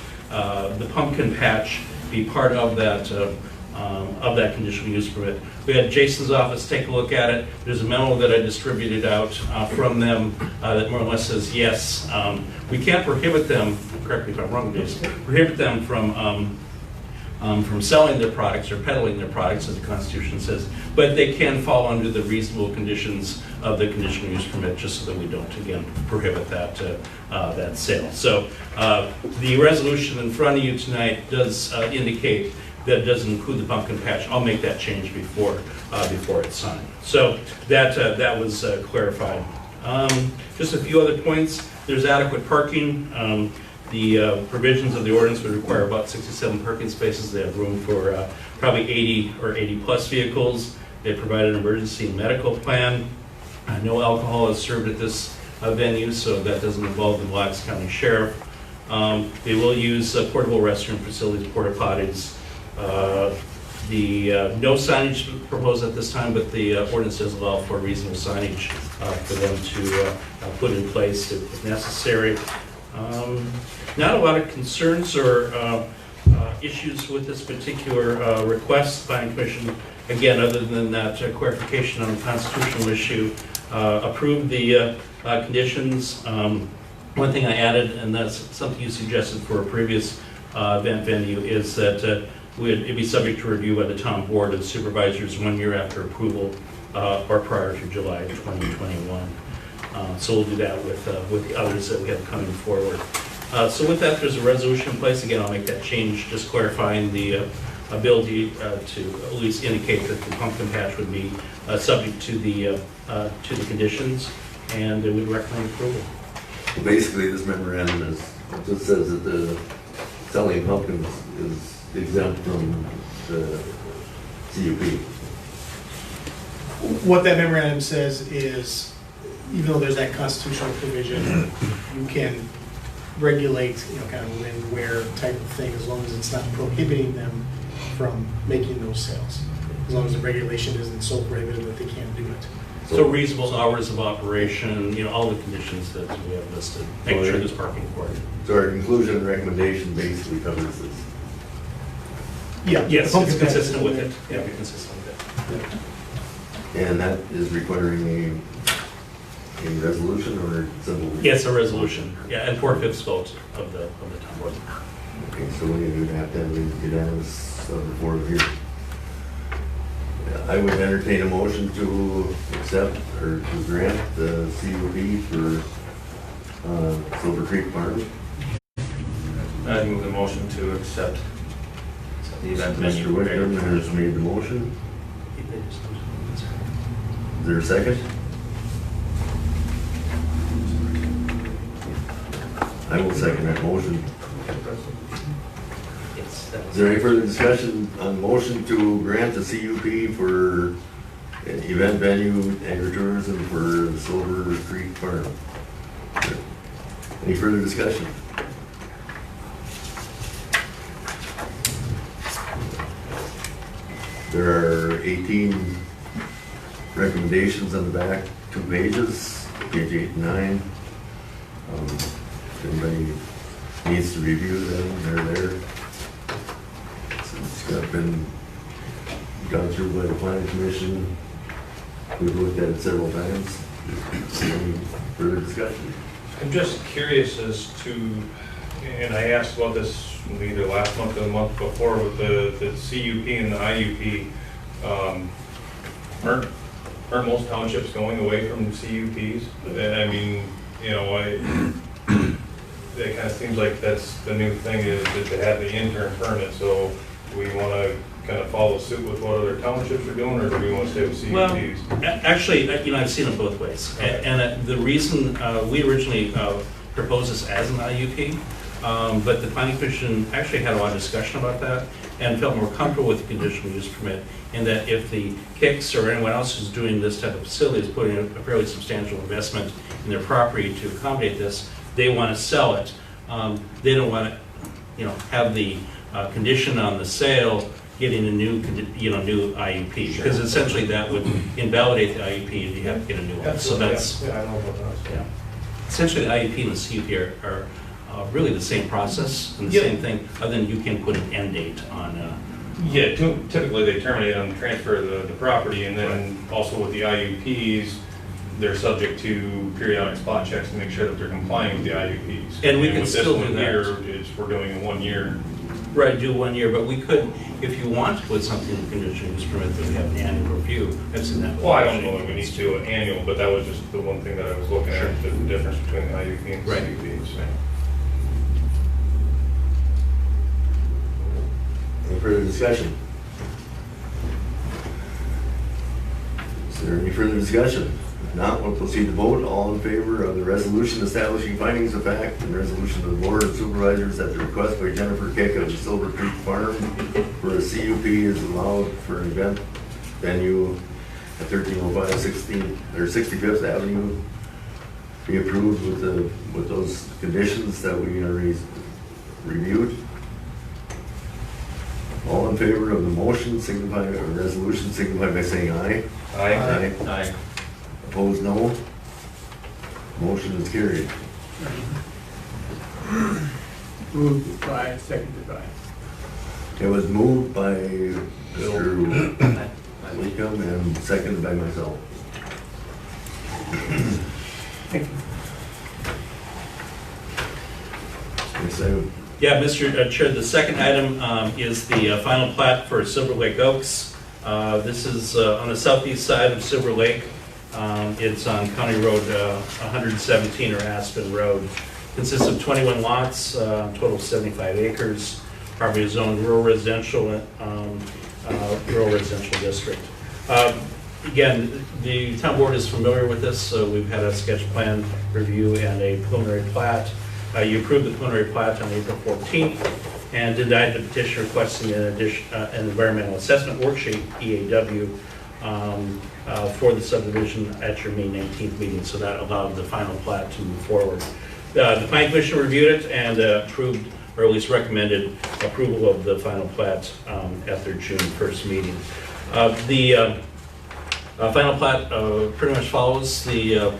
[SPEAKER 12] pumpkin patch be part of that conditional use permit? We had Jason's office take a look at it. There's a memo that I distributed out from them that more or less says yes. We can't prohibit them, correct me if I'm wrong, Jason, prohibit them from selling their products or peddling their products, as the Constitution says, but they can fall under the reasonable conditions of the conditional use permit, just so that we don't, again, prohibit that sale. So the resolution in front of you tonight does indicate that it doesn't include the pumpkin patch. I'll make that change before it's signed. So that was clarified. Just a few other points. There's adequate parking. The provisions of the ordinance would require about 67 parking spaces. They have room for probably 80 or 80 plus vehicles. They provide an emergency medical plan. No alcohol is served at this venue, so that doesn't involve the Black's County Sheriff. They will use portable restroom facilities, porta potties. No signage proposed at this time, but the ordinance does allow for reasonable signage for them to put in place if necessary. Not a lot of concerns or issues with this particular request. Planning Commission, again, other than that clarification on the constitutional issue, approved the conditions. One thing I added, and that's something you suggested for a previous event venue, is that it'd be subject to review by the town board of supervisors 1 year after approval or prior to July 2021. So we'll do that with the others that we have coming forward. So with that, there's a resolution in place. Again, I'll make that change, just clarifying the ability to at least indicate that the pumpkin patch would be subject to the conditions, and we would recommend approval.
[SPEAKER 1] Basically, this memorandum just says that the selling pumpkins is exempt from the CUP.
[SPEAKER 13] What that memorandum says is, even though there's that constitutional provision, you can regulate, kind of when, where type of thing, as long as it's not prohibiting them from making those sales. As long as the regulation isn't so prohibitive that they can't do it.
[SPEAKER 12] So reasonable hours of operation, all the conditions that we have listed. Make sure there's parking for it.
[SPEAKER 1] So our conclusion and recommendation basically covers this.
[SPEAKER 13] Yeah.
[SPEAKER 12] Yes, it's consistent with it. Yeah, be consistent with it.
[SPEAKER 1] And that is requiring a resolution or simple?
[SPEAKER 12] Yes, a resolution. Yeah, and 4/5 vote of the town board.
[SPEAKER 1] Okay, so we would have to have a unanimous of the board here. I would entertain a motion to accept or to grant the CUP for Silver Creek Farm.
[SPEAKER 7] I move the motion to accept the event venue.
[SPEAKER 1] Mr. Whitcomb has made the motion. Is there a second? I will second that motion. Is there any further discussion on motion to grant the CUP for an event venue, agritourism for the Silver Creek Farm? Any further discussion? There are 18 recommendations on the back, 2 pages, page 8 and 9. If anybody needs to review them, they're there. It's been gone through by the planning commission. We've looked at it several times. Any further discussion?
[SPEAKER 8] I'm just curious as to, and I asked about this either last month or the month before with the CUP and the IUP. Aren't most townships going away from CUPs? I mean, you know, it kind of seems like that's the new thing is to have the interim permit. So do we want to kind of follow suit with what other townships are doing, or do we want to stay with CUPs?
[SPEAKER 12] Well, actually, you know, I've seen it both ways. And the reason we originally proposed this as an IUP, but the planning commission actually had a lot of discussion about that and felt more comfortable with the conditional use permit, in that if the Kicks or anyone else who's doing this type of facility is putting a fairly substantial investment in their property to accommodate this, they want to sell it. They don't want to, you know, have the condition on the sale getting a new, new IUP, because essentially that would invalidate the IUP and you have to get a new one. So that's,
[SPEAKER 8] yeah, I know about that.
[SPEAKER 12] yeah. Essentially the IUP and the CUP are really the same process and the same thing, other than you can put an end date on.
[SPEAKER 8] Yeah, typically they terminate on the transfer of the property, and then also with the IUPs, they're subject to periodic spot checks to make sure that they're complying with the IUPs.
[SPEAKER 12] And we can
[SPEAKER 8] with
[SPEAKER 12] still
[SPEAKER 8] this
[SPEAKER 12] do
[SPEAKER 8] one
[SPEAKER 12] that.
[SPEAKER 8] here, we're doing a 1 year.
[SPEAKER 12] Right, do 1 year, but we could, if you want to put something in the conditional use permit, that we have an annual review. I've seen that.
[SPEAKER 8] Well, I don't know that we need to do an annual, but that was just the one thing that I was looking at, the difference between the IUP and the
[SPEAKER 12] Right.
[SPEAKER 8] CUPs.
[SPEAKER 1] Any further discussion? Is there any further discussion? If not, we'll proceed to vote. All in favor of the resolution establishing findings of fact and resolution of the Board of Supervisors at the request by Jennifer Kick of the Silver Creek Farm for a CUP is allowed for an event venue at 1305 65th Avenue be approved with those conditions that we already reviewed. All in favor of the motion signify, or resolution signify by saying aye.
[SPEAKER 8] Aye.
[SPEAKER 1] Aye. Opposed, no. Motion is carried.
[SPEAKER 2] Moved by, seconded by.
[SPEAKER 1] It was moved by Mr. Leacom and seconded by myself. Next item.
[SPEAKER 12] Yeah, Mr. Chair, the second item is the final plat for Silver Lake Oaks. This is on the southeast side of Silver Lake. It's on County Road 117 or Aspen Road. Consists of 21 lots, total of 75 acres. Property is zoned rural residential district. Again, the town board is familiar with this, so we've had a sketch plan review and a preliminary plat. You approved the preliminary plat on April 14th and denied the petition requesting an environmental assessment worksheet, EAW, for the subdivision at your May 19th meeting, so that allowed the final plat to move forward. The planning commission reviewed it and approved, or at least recommended approval of the final plat at their June 1st meeting. The final plat pretty much follows the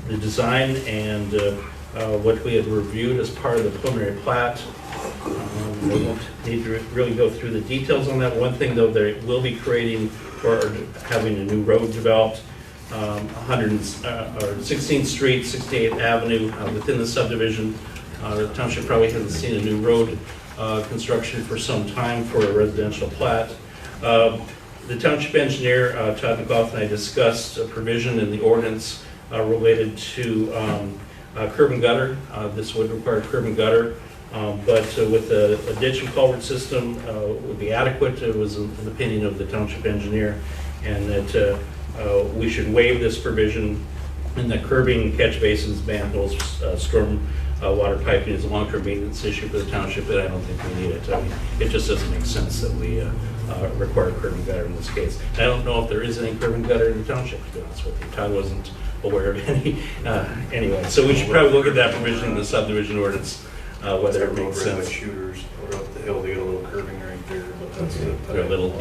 [SPEAKER 12] design and what we had reviewed as part of the preliminary plat. We won't need to really go through the details on that. One thing though, they will be creating or having a new road developed, 16th Street, 68th Avenue within the subdivision. The township probably hasn't seen a new road construction for some time for a residential plat. The township engineer, Todd McGough, and I discussed a provision in the ordinance related to curb and gutter. This would require curb and gutter, but with a ditch and culvert system would be adequate. It was an opinion of the township engineer, and that we should waive this provision in the curbing, catch basins, manholes, storm water piping is a long-term maintenance issue for the township, and I don't think we need it. I mean, it just doesn't make sense that we require curb and gutter in this case. I don't know if there is any curb and gutter in the township, to be honest with you. Todd wasn't aware of any. Anyway, so we should probably look at that provision in the subdivision ordinance, whether it makes sense.
[SPEAKER 8] Shooters, or up the hill, they got a little curving right there, but that's it.
[SPEAKER 12] They're a little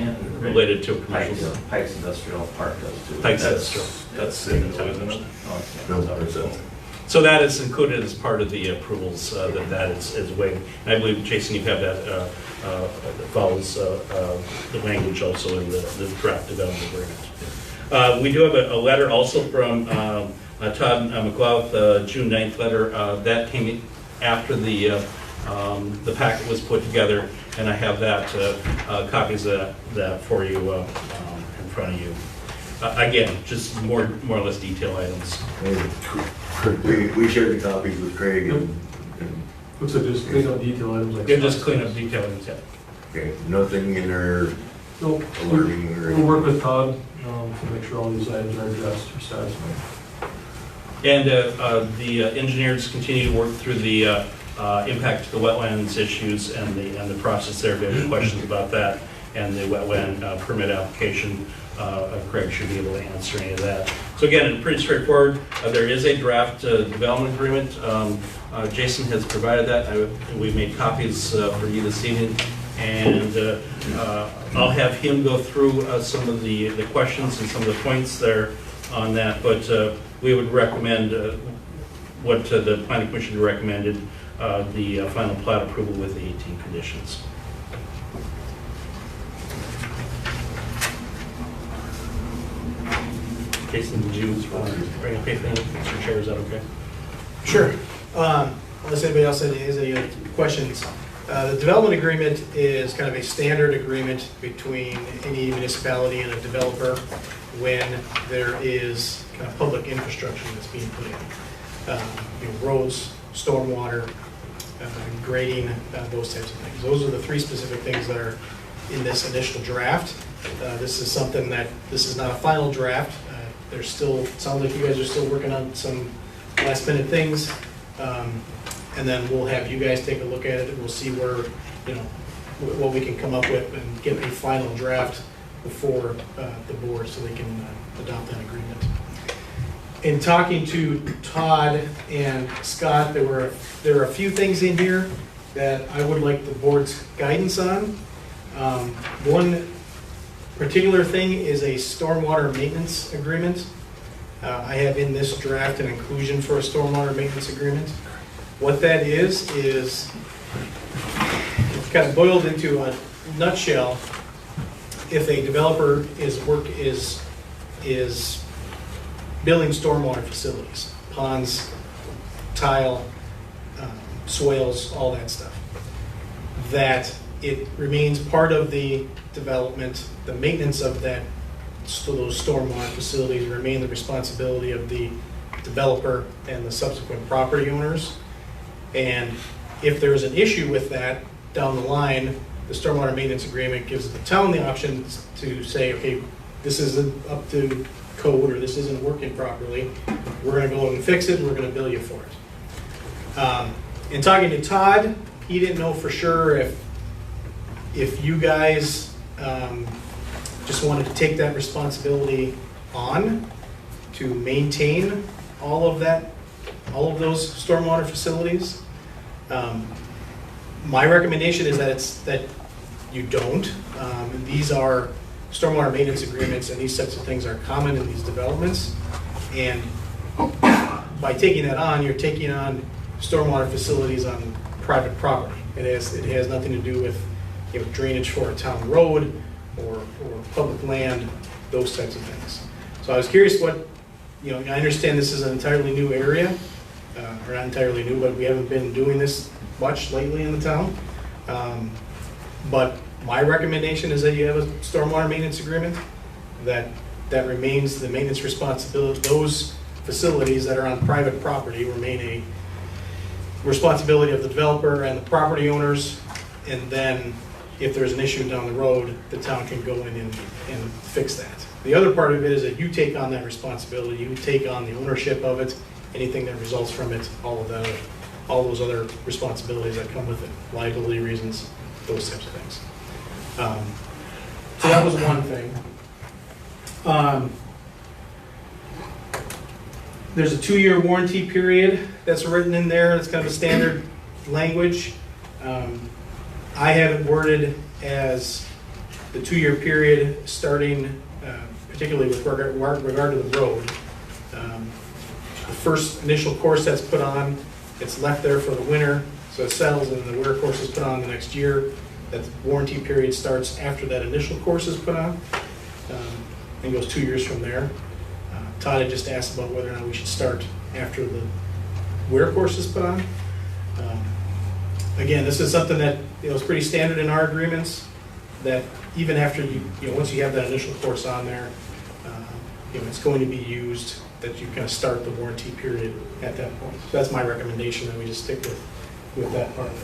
[SPEAKER 12] related to commercial.
[SPEAKER 6] Pikes Industrial Park does too.
[SPEAKER 12] Pikes Industrial.
[SPEAKER 8] That's it, isn't it?
[SPEAKER 1] No, that's it.
[SPEAKER 12] So that is included as part of the approvals, that is waived. And I believe, Jason, you have that, that follows the language also in the draft development agreement. We do have a letter also from Todd McLeod, June 9th letter. That came after the packet was put together, and I have that, copies of that for you in front of you. Again, just more or less detail items.
[SPEAKER 1] We shared the copies with Craig and,
[SPEAKER 14] Looks like just clean up detail items like.
[SPEAKER 12] Yeah, just clean up detail items, yeah.
[SPEAKER 1] okay, nothing in there
[SPEAKER 14] Nope.
[SPEAKER 1] alerting or.
[SPEAKER 14] We'll work with Todd to make sure all these items are addressed or satisfied.
[SPEAKER 12] And the engineers continue to work through the impact to the wetlands issues and the process there. If you have any questions about that and the wetland permit application, Craig should be able to answer any of that. So again, pretty straightforward. There is a draft development agreement. Jason has provided that. We made copies for you this evening. And I'll have him go through some of the questions and some of the points there on that. But we would recommend what the Planning Commission recommended, the final plat approval with the 18 conditions. Jason, did you bring up anything? Mr. Chair, is that okay?
[SPEAKER 13] Sure. Unless anybody else has any other questions. The development agreement is kind of a standard agreement between any municipality and a developer when there is kind of public infrastructure that's being put in. Roads, stormwater, grading, those types of things. Those are the three specific things that are in this initial draft. This is something that, this is not a final draft. There's still, sounds like you guys are still working on some last minute things. And then we'll have you guys take a look at it and we'll see where, what we can come up with and get a final draft before the board so they can adopt that agreement. In talking to Todd and Scott, there are a few things in here that I would like the board's guidance on. One particular thing is a stormwater maintenance agreement. I have in this draft an inclusion for a stormwater maintenance agreement. What that is kind of boiled into a nutshell. If a developer is building stormwater facilities, ponds, tile, swales, all that stuff, that it remains part of the development, the maintenance of that, so those stormwater facilities remain the responsibility of the developer and the subsequent property owners. And if there's an issue with that down the line, the stormwater maintenance agreement gives the town the option to say, okay, this isn't up to code or this isn't working properly. We're gonna go and fix it and we're gonna bill you for it. In talking to Todd, he didn't know for sure if you guys just wanted to take that responsibility on to maintain all of those stormwater facilities. My recommendation is that you don't. These are stormwater maintenance agreements and these types of things are common in these developments. And by taking that on, you're taking on stormwater facilities on private property. It has nothing to do with drainage for a town road or public land, those types of things. So I was curious what, I understand this is an entirely new area, or not entirely new, but we haven't been doing this much lately in the town. But my recommendation is that you have a stormwater maintenance agreement, that remains the maintenance responsibility. Those facilities that are on private property remain a responsibility of the developer and the property owners, and then if there's an issue down the road, the town can go in and fix that. The other part of it is that you take on that responsibility, you take on the ownership of it, anything that results from it, all all those other responsibilities that come with it, liability reasons, those types of things. So that was one thing. There's a 2-year warranty period that's written in there. It's kind of a standard language. I have it worded as the 2-year period starting, particularly with regard to the road. The first initial course that's put on, it's left there for the winter, so it settles, and the winter course is put on the next year. That warranty period starts after that initial course is put on, and goes 2 years from there. Todd had just asked about whether or not we should start after the wear course is put on. Again, this is something that is pretty standard in our agreements, that even after once you have that initial course on there, it's going to be used, that you kind of start the warranty period at that point. So that's my recommendation, that we just stick with that part of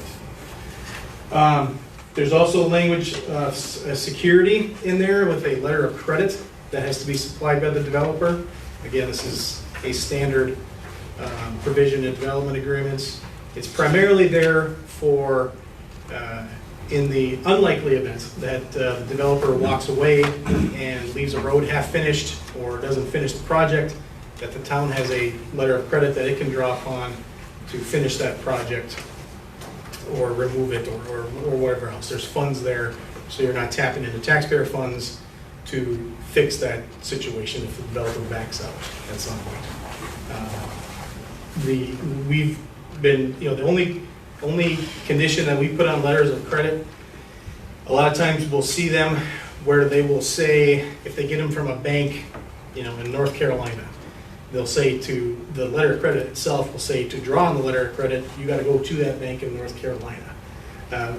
[SPEAKER 13] it. There's also language of security in there with a letter of credit that has to be supplied by the developer. Again, this is a standard provision in development agreements. It's primarily there for, in the unlikely event that the developer walks away and leaves a road half finished or doesn't finish the project, that the town has a letter of credit that it can draw upon to finish that project or remove it or whatever else. There's funds there, so you're not tapping into taxpayer funds to fix that situation if the developer backs out at some point. We've been, the only condition that we put on letters of credit, a lot of times we'll see them where they will say, if they get them from a bank, in North Carolina, they'll say to, the letter of credit itself will say, to draw on the letter of credit, you gotta go to that bank in North Carolina.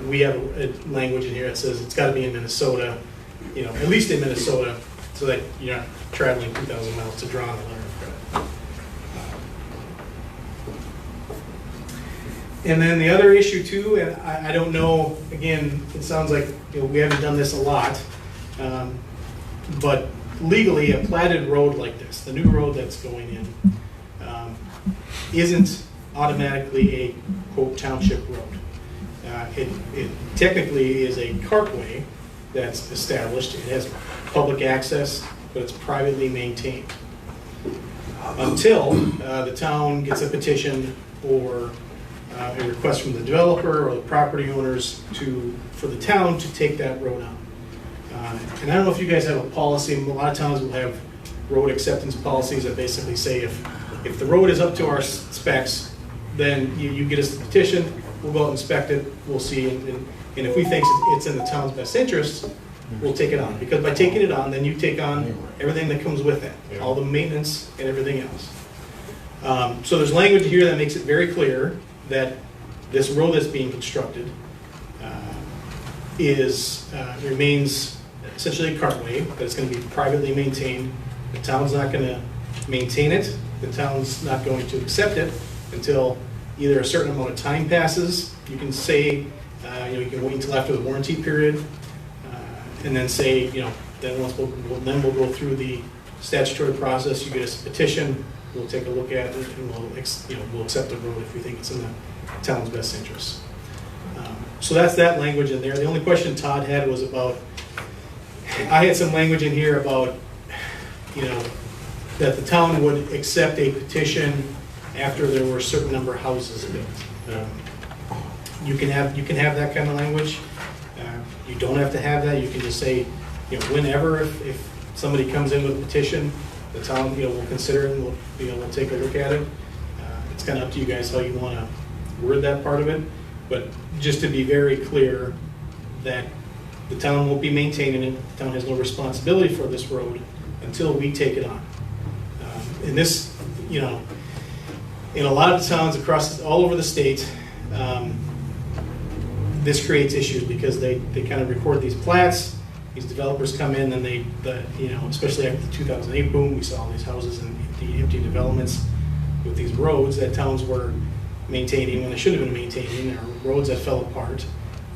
[SPEAKER 13] We have a language in here that says it's gotta be in Minnesota, at least in Minnesota, so that you're not traveling 2,000 miles to draw on the letter of credit. And then the other issue too, and I don't know, again, it sounds like we haven't done this a lot, but legally, a platted road like this, the new road that's going in, isn't automatically a, quote, township road. It technically is a cartway that's established. It has public access, but it's privately maintained. Until the town gets a petition or a request from the developer or the property owners for the town to take that road on. And I don't know if you guys have a policy. A lot of towns will have road acceptance policies that basically say if the road is up to our specs, then you get us the petition, we'll go out and inspect it, we'll see, and if we think it's in the town's best interest, we'll take it on. Because by taking it on, then you take on everything that comes with it, all the maintenance and everything else. So there's language here that makes it very clear that this road that's being constructed remains essentially a cartway, that it's going to be privately maintained. The town's not going to maintain it. The town's not going to accept it until either a certain amount of time passes. You can say, you can wait until after the warranty period, and then say, then we'll go through the statutory process. You get us a petition. We'll take a look at it, and we'll accept the road if we think it's in the town's best interest. So that's that language in there. The only question Todd had was about, I had some language in here about, that the town would accept a petition after there were a certain number of houses built. You can have that kind of language. You don't have to have that. You can just say, whenever, if somebody comes in with a petition, the town, will consider it, and we'll take a look at it. It's kind of up to you guys how you want to word that part of it. But just to be very clear that the town won't be maintaining it. The town has no responsibility for this road until we take it on. And this, in a lot of towns all over the state, this creates issues because they kind of record these plats. These developers come in and especially after the 2008 boom, we saw all these houses and the empty developments with these roads that towns were maintaining when they should have been maintaining, or roads that fell apart,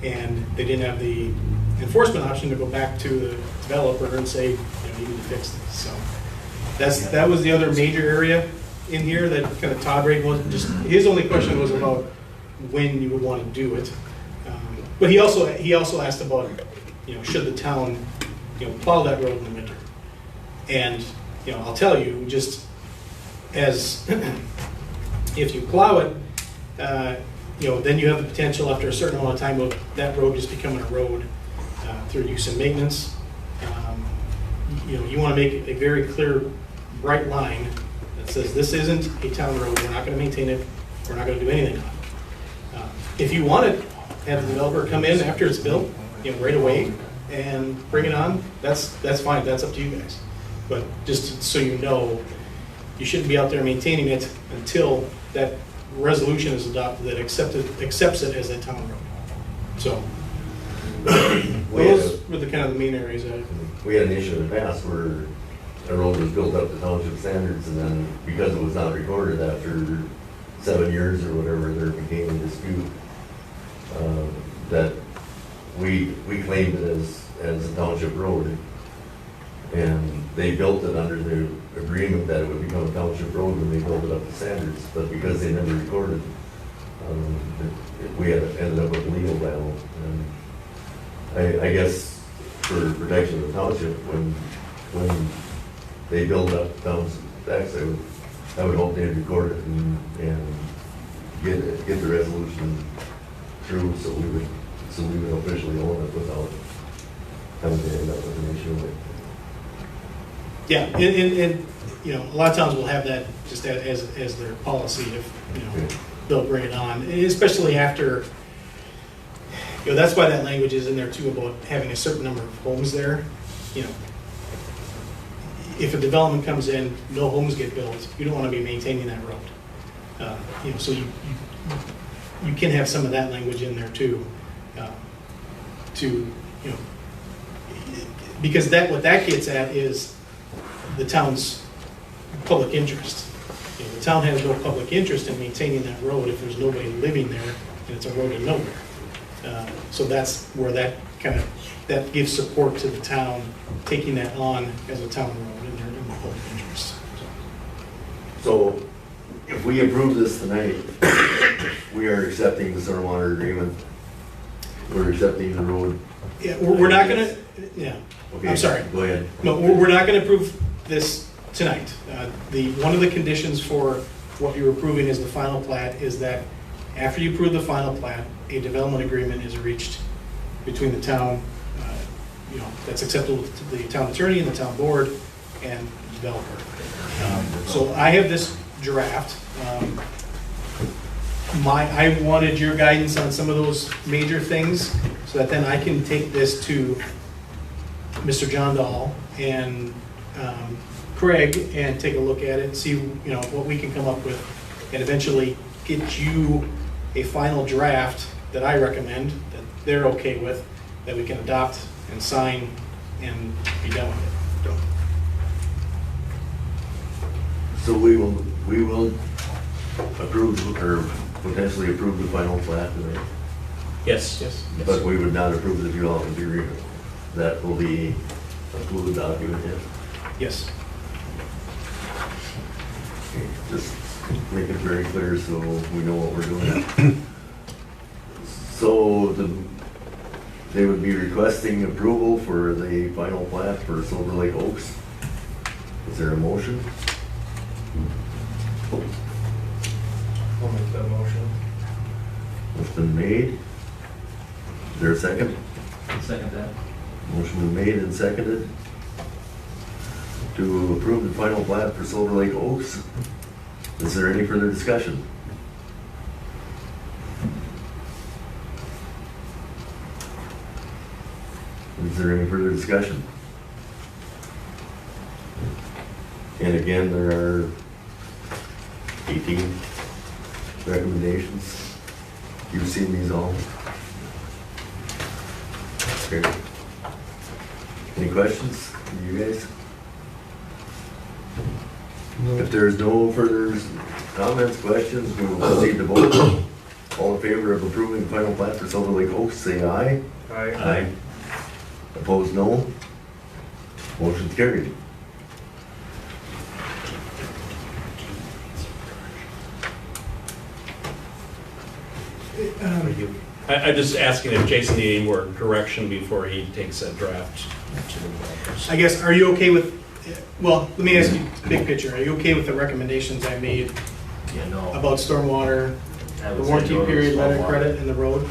[SPEAKER 13] and they didn't have the enforcement option to go back to the developer and say, you need to fix this. So that was the other major area in here that kind of Todd Reagan was just, his only question was about when you would want to do it. But he also asked about, should the town, plow that road in the winter? And, I'll tell you, just as, if you plow it, then you have the potential after a certain amount of time of that road just becoming a road through use and maintenance. You want to make a very clear, bright line that says this isn't a town road, we're not going to maintain it, we're not going to do anything on it. If you want it, have the developer come in after it's built, right away and bring it on, that's fine, that's up to you guys. But just so you know, you shouldn't be out there maintaining it until that resolution is adopted that accepts it as a town road. So, those were the kind of the main areas.
[SPEAKER 1] We had an issue in the past where a road was built up to township standards, and then because it was not recorded after 7 years or whatever, there became a dispute that we claimed it as a township road. And they built it under the agreement that it would become a township road when they built it up to standards, but because they never recorded, we ended up with a legal battle. And I guess for protection of the township, when they build up township specs, I would hope they'd record it and get the resolution through, so we would officially own it without having to end up with an issue with it.
[SPEAKER 13] Yeah, and a lot of towns will have that just as their policy if, they'll bring it on, especially after, that's why that language is in there too about having a certain number of homes there. If a development comes in, no homes get built, you don't want to be maintaining that road. So you can have some of that language in there too, because what that gets at is the town's public interest. The town has no public interest in maintaining that road if there's nobody living there and it's a road of nowhere. So that's where that gives support to the town taking that on as a town road in their public interest.
[SPEAKER 1] So if we approve this tonight, we are accepting the stormwater agreement. We're accepting the road.
[SPEAKER 13] Yeah, we're not gonna, yeah.
[SPEAKER 1] Okay,
[SPEAKER 13] I'm sorry.
[SPEAKER 1] Go ahead.
[SPEAKER 13] No, we're not gonna approve this tonight. One of the conditions for what you're approving as the final plat is that after you approve the final plat, a development agreement is reached between the town, that's acceptable to the town attorney and the town board and the developer. So I have this draft. I wanted your guidance on some of those major things so that then I can take this to Mr. John Dahl and Craig and take a look at it and see what we can come up with and eventually get you a final draft that I recommend, that they're okay with, that we can adopt and sign and be done with it.
[SPEAKER 1] So we will approve or potentially approve the final plat tonight,
[SPEAKER 12] Yes.
[SPEAKER 13] Yes.
[SPEAKER 1] but we would not approve the development agreement. That will be a fluid document, yes.
[SPEAKER 13] Yes.
[SPEAKER 1] Okay, just make it very clear so we know what we're doing. So they would be requesting approval for the final plat for Silver Lake Oaks. Is there a motion?
[SPEAKER 8] I'll make that motion.
[SPEAKER 1] It's been made. Is there a second?
[SPEAKER 6] Second that.
[SPEAKER 1] Motion been made and seconded to approve the final plat for Silver Lake Oaks. Is there any further discussion? Is there any further discussion? And again, there are 18 recommendations. You've seen these all? Okay. Any questions from you guys? If there's no further comments, questions, we will proceed to vote. All in favor of approving the final plat for Silver Lake Oaks, say aye.
[SPEAKER 8] Aye.
[SPEAKER 1] Opposed, no. Motion's carried.
[SPEAKER 12] for you. I'm just asking if Jason needed any more direction before he takes that draft to the developers.
[SPEAKER 13] I guess, are you okay with, well, let me ask you, big picture, are you okay with the recommendations I made
[SPEAKER 7] Yeah, no.
[SPEAKER 13] about stormwater,
[SPEAKER 7] I
[SPEAKER 13] the
[SPEAKER 7] would say
[SPEAKER 13] warranty
[SPEAKER 7] no to
[SPEAKER 13] period, letter of
[SPEAKER 7] stormwater.
[SPEAKER 13] credit, and the road?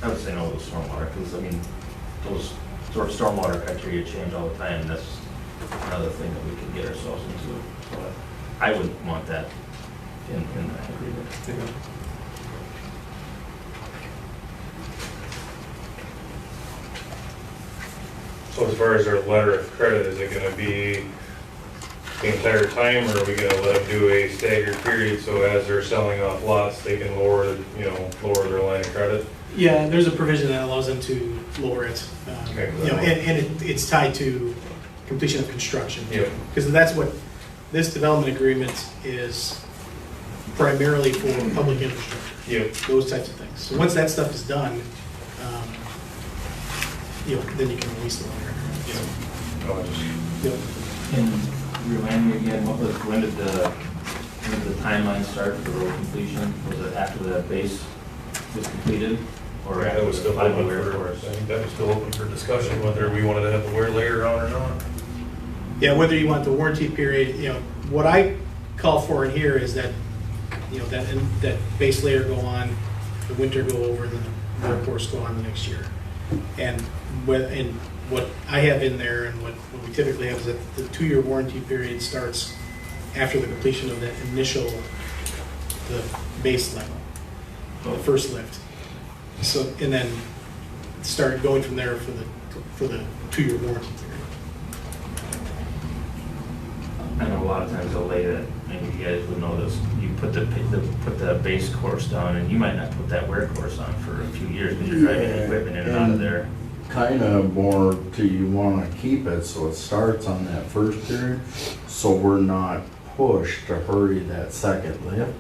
[SPEAKER 7] I would say no to stormwater, because, I mean, those sort of stormwater criteria change all the time, and that's another thing that we could get ourselves into. So I would want that in that agreement.
[SPEAKER 8] So as far as our letter of credit, is it gonna be the entire time, or are we gonna let them do a staggered period, so as they're selling off lots, they can lower their line of credit?
[SPEAKER 13] Yeah, there's a provision that allows them to lower it.
[SPEAKER 8] Okay.
[SPEAKER 13] And it's tied to completion of construction.
[SPEAKER 8] Yep.
[SPEAKER 13] Because that's what, this development agreement is primarily for public infrastructure.
[SPEAKER 8] Yep.
[SPEAKER 13] Those types of things. So once that stuff is done, then you can release the letter.
[SPEAKER 8] Oh, just-
[SPEAKER 13] Yep.
[SPEAKER 7] And remind me again, when did the timeline start for road completion? Was it after the base was completed? Or
[SPEAKER 8] That
[SPEAKER 7] after
[SPEAKER 8] was
[SPEAKER 7] the
[SPEAKER 8] still
[SPEAKER 7] final
[SPEAKER 8] open
[SPEAKER 7] wear
[SPEAKER 8] for,
[SPEAKER 7] course?
[SPEAKER 8] I think that was still open for discussion, whether we wanted to have the wear later on or not.
[SPEAKER 13] Yeah, whether you want the warranty period, what I call for in here is that, that base layer go on, the winter go over, and then the wear course go on the next year. And what I have in there and what we typically have is that the 2-year warranty period starts after the completion of that initial, the base level, the first lift. So, and then start going from there for the 2-year warranty period.
[SPEAKER 7] I know a lot of times they'll lay that, maybe you guys would know this, you put the base course down, and you might not put that wear course on for a few years, because you're driving equipment in and out of there.
[SPEAKER 4] Kind of more to you want to keep it so it starts on that first period, so we're not pushed to hurry that second lift.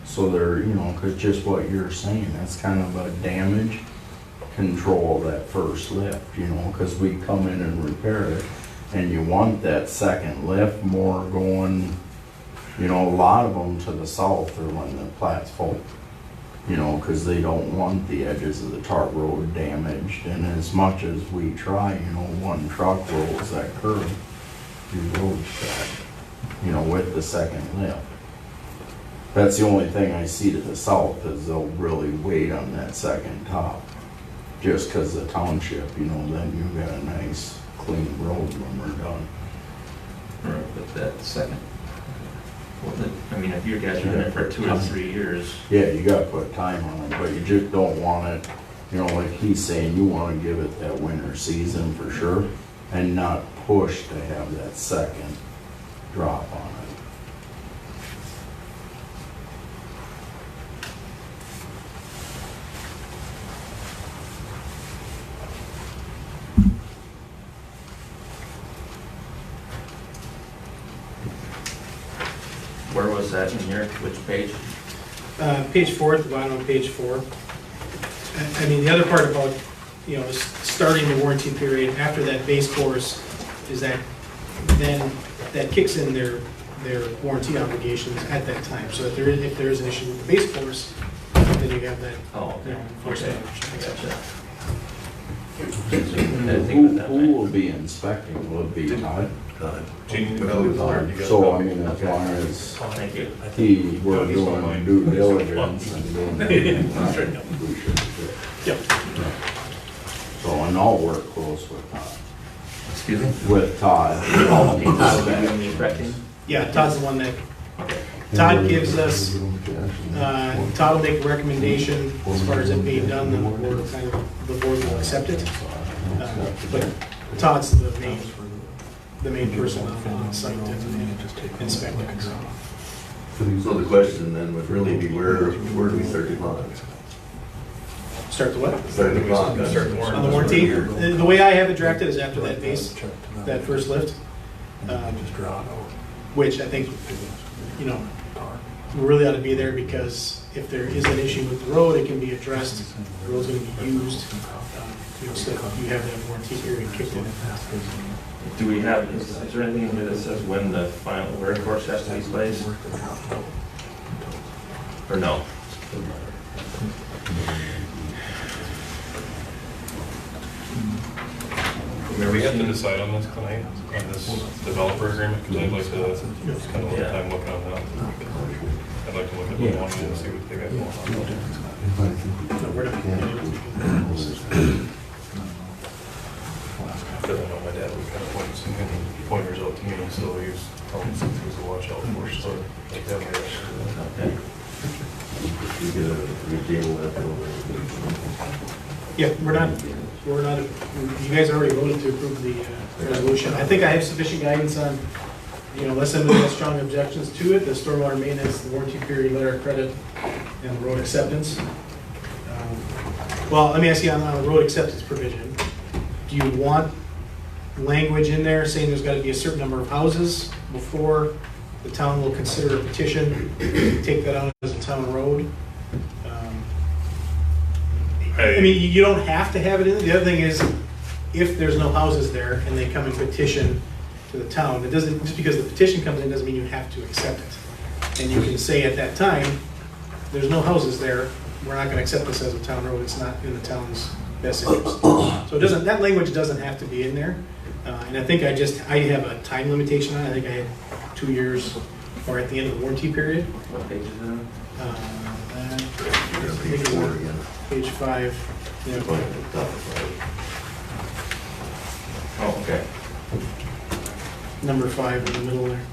[SPEAKER 4] So they're, because just what you're saying, that's kind of a damage control of that first lift, because we come in and repair it, and you want that second lift more going, a lot of them to the south are when the plat's full. Because they don't want the edges of the tar road damaged, and as much as we try, one truck rolls that curve, your road's cracked, with the second lift. That's the only thing I see to the south, is they'll really wait on that second top. Just because the township, then you've got a nice clean road when we're done.
[SPEAKER 7] Right, but that second, if you guys are doing it for 2 or 3 years.
[SPEAKER 4] Yeah, you gotta put time on it, but you just don't want it, like he's saying, you wanna give it that winter season for sure, and not push to have that second drop on it.
[SPEAKER 7] Where was that in your, which page?
[SPEAKER 13] Page 4, at the bottom of page 4. The other part about, starting the warranty period after that base course is that then that kicks in their warranty obligations at that time. So if there is an issue with the base course, then you have that.
[SPEAKER 7] Oh, okay.
[SPEAKER 13] First
[SPEAKER 7] Okay.
[SPEAKER 13] time.
[SPEAKER 4] Who will be inspecting? Will it be Todd?
[SPEAKER 8] Gene,
[SPEAKER 4] So, as long as
[SPEAKER 7] Thank you.
[SPEAKER 4] we're doing due diligence and doing everything right, we should do it.
[SPEAKER 13] Yep.
[SPEAKER 4] So, and I'll work close with Todd.
[SPEAKER 7] Excuse me?
[SPEAKER 4] With Todd.
[SPEAKER 7] Okay, Todd will be doing the inspecting?
[SPEAKER 13] Yeah, Todd's the one that,
[SPEAKER 7] Okay.
[SPEAKER 13] Todd gives us, Todd will make a recommendation as far as it being done, then the board will accept it. But Todd's the main person on site to inspect it.
[SPEAKER 1] So the question then would really be, where do we start the clock?
[SPEAKER 13] Start the what?
[SPEAKER 1] Start the clock.
[SPEAKER 8] Start the warranty.
[SPEAKER 13] On the warranty, the way I have it drafted is after that base, that first lift, which I think, we really ought to be there, because if there is an issue with the road, it can be addressed, the road's gonna be used, so you have that warranty period kicked in.
[SPEAKER 7] Do we have, is there anything in here that says when the final wear course has to be placed? Or no?
[SPEAKER 8] We have to decide on this tonight, on this developer agreement, because I'd like to spend a little time looking on that. I'd like to look at the one and see what they got going on.
[SPEAKER 13] No, we're not.
[SPEAKER 8] Because I know my dad was kind of pointing some pointers out to me, so he was telling me some things to watch out for, so like that way.
[SPEAKER 1] You get a table that over.
[SPEAKER 13] Yeah, we're not, you guys already voted to approve the resolution. I think I have sufficient guidance on, unless somebody has strong objections to it, the stormwater maintenance, the warranty period, letter of credit, and the road acceptance. Well, let me ask you on the road acceptance provision. Do you want language in there saying there's got to be a certain number of houses before the town will consider a petition to take that out as a town road? I mean, you don't have to have it in there. The other thing is, if there's no houses there and they come and petition to the town, it doesn't, just because the petition comes in doesn't mean you have to accept it. And you can say at that time, there's no houses there, we're not gonna accept this as a town road, it's not in the town's best interest. So it doesn't, that language doesn't have to be in there. And I think I have a time limitation on it. I think I had 2 years, or at the end of the warranty period.
[SPEAKER 7] What page is it on?
[SPEAKER 1] Page 4 again.
[SPEAKER 13] Page 5. Yeah.
[SPEAKER 7] Oh, okay.
[SPEAKER 13] Number 5 in the middle there.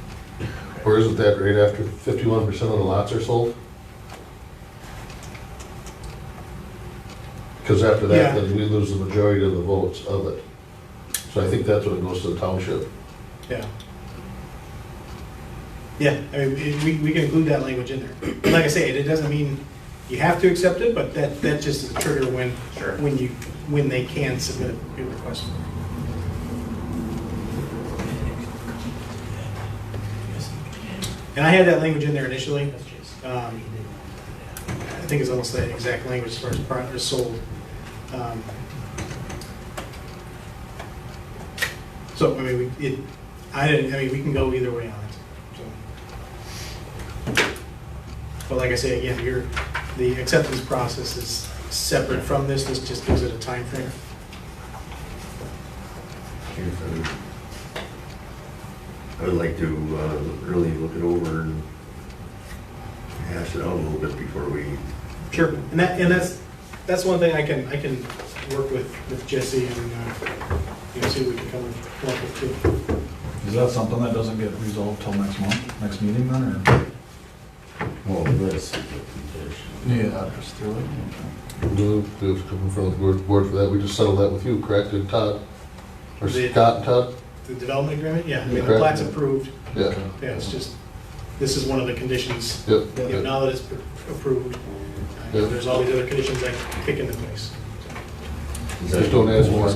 [SPEAKER 5] Or isn't that right after 51% of the lots are sold? Because after that,
[SPEAKER 13] Yeah.
[SPEAKER 5] then we lose the majority of the votes of it. So I think that's when it goes to the township.
[SPEAKER 13] Yeah. Yeah, I mean, we can include that language in there. But like I say, it doesn't mean you have to accept it, but that just is a trigger when they can submit a request. And I had that language in there initially. I think it's almost the exact language as far as product is sold. So, I mean, we can go either way on it. So. But like I say, again, the acceptance process is separate from this. This just gives it a time frame.
[SPEAKER 1] I would like to really look it over and hash it out a little bit before we.
[SPEAKER 13] Sure, and that's one thing I can work with Jesse and see what we can come up with too.
[SPEAKER 14] Is that something that doesn't get resolved till next month, next meeting then, or?
[SPEAKER 4] Well, this.
[SPEAKER 14] Yeah, just through it.
[SPEAKER 5] We have to come in front of the board for that. We just settled that with you, correct, and Todd? Or Scott and Todd?
[SPEAKER 13] The development agreement, yeah, I mean, the
[SPEAKER 5] Correct.
[SPEAKER 13] plat's approved.
[SPEAKER 5] Yeah.
[SPEAKER 13] Yeah, it's just, this is one of the conditions.
[SPEAKER 5] Yep.
[SPEAKER 13] Now that it's approved,
[SPEAKER 5] Yep.
[SPEAKER 13] there's all these other conditions that kick into place.
[SPEAKER 5] Just don't ask more.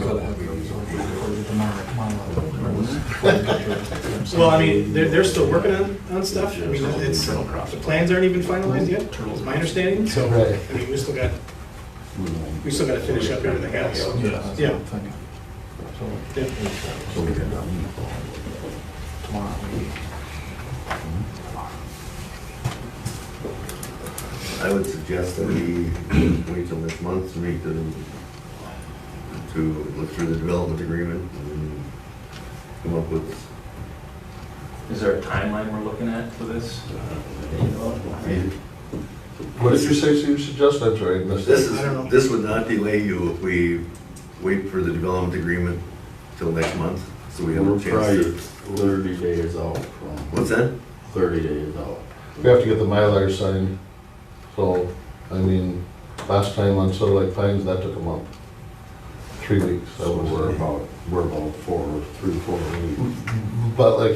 [SPEAKER 13] Well, I mean, they're still working on stuff. I mean, the plans aren't even finalized yet, is my understanding, so,
[SPEAKER 5] Right.
[SPEAKER 13] I mean, we still got to finish up everything else.
[SPEAKER 14] Yeah, that's what
[SPEAKER 13] Yeah.
[SPEAKER 14] I'm thinking.
[SPEAKER 13] Yeah.
[SPEAKER 14] Tomorrow.
[SPEAKER 1] I would suggest that we wait till next month to look through the development agreement and come up with.
[SPEAKER 7] Is there a timeline we're looking at for this?
[SPEAKER 5] What did you say, so you suggest? I'm sorry, I missed
[SPEAKER 1] This
[SPEAKER 5] that.
[SPEAKER 1] this would not delay you if we wait for the development agreement till next month, so we have a
[SPEAKER 4] We're
[SPEAKER 1] chance
[SPEAKER 4] probably
[SPEAKER 1] to.
[SPEAKER 4] 30 days out from.
[SPEAKER 1] What's that?
[SPEAKER 4] 30 days out.
[SPEAKER 5] We have to get the Mylar signed, so, I mean, last time on Silver Lake Pines, that took a month. 3 weeks, I
[SPEAKER 4] So
[SPEAKER 5] would
[SPEAKER 4] we're
[SPEAKER 5] say.
[SPEAKER 4] about 3-4 weeks.
[SPEAKER 5] But like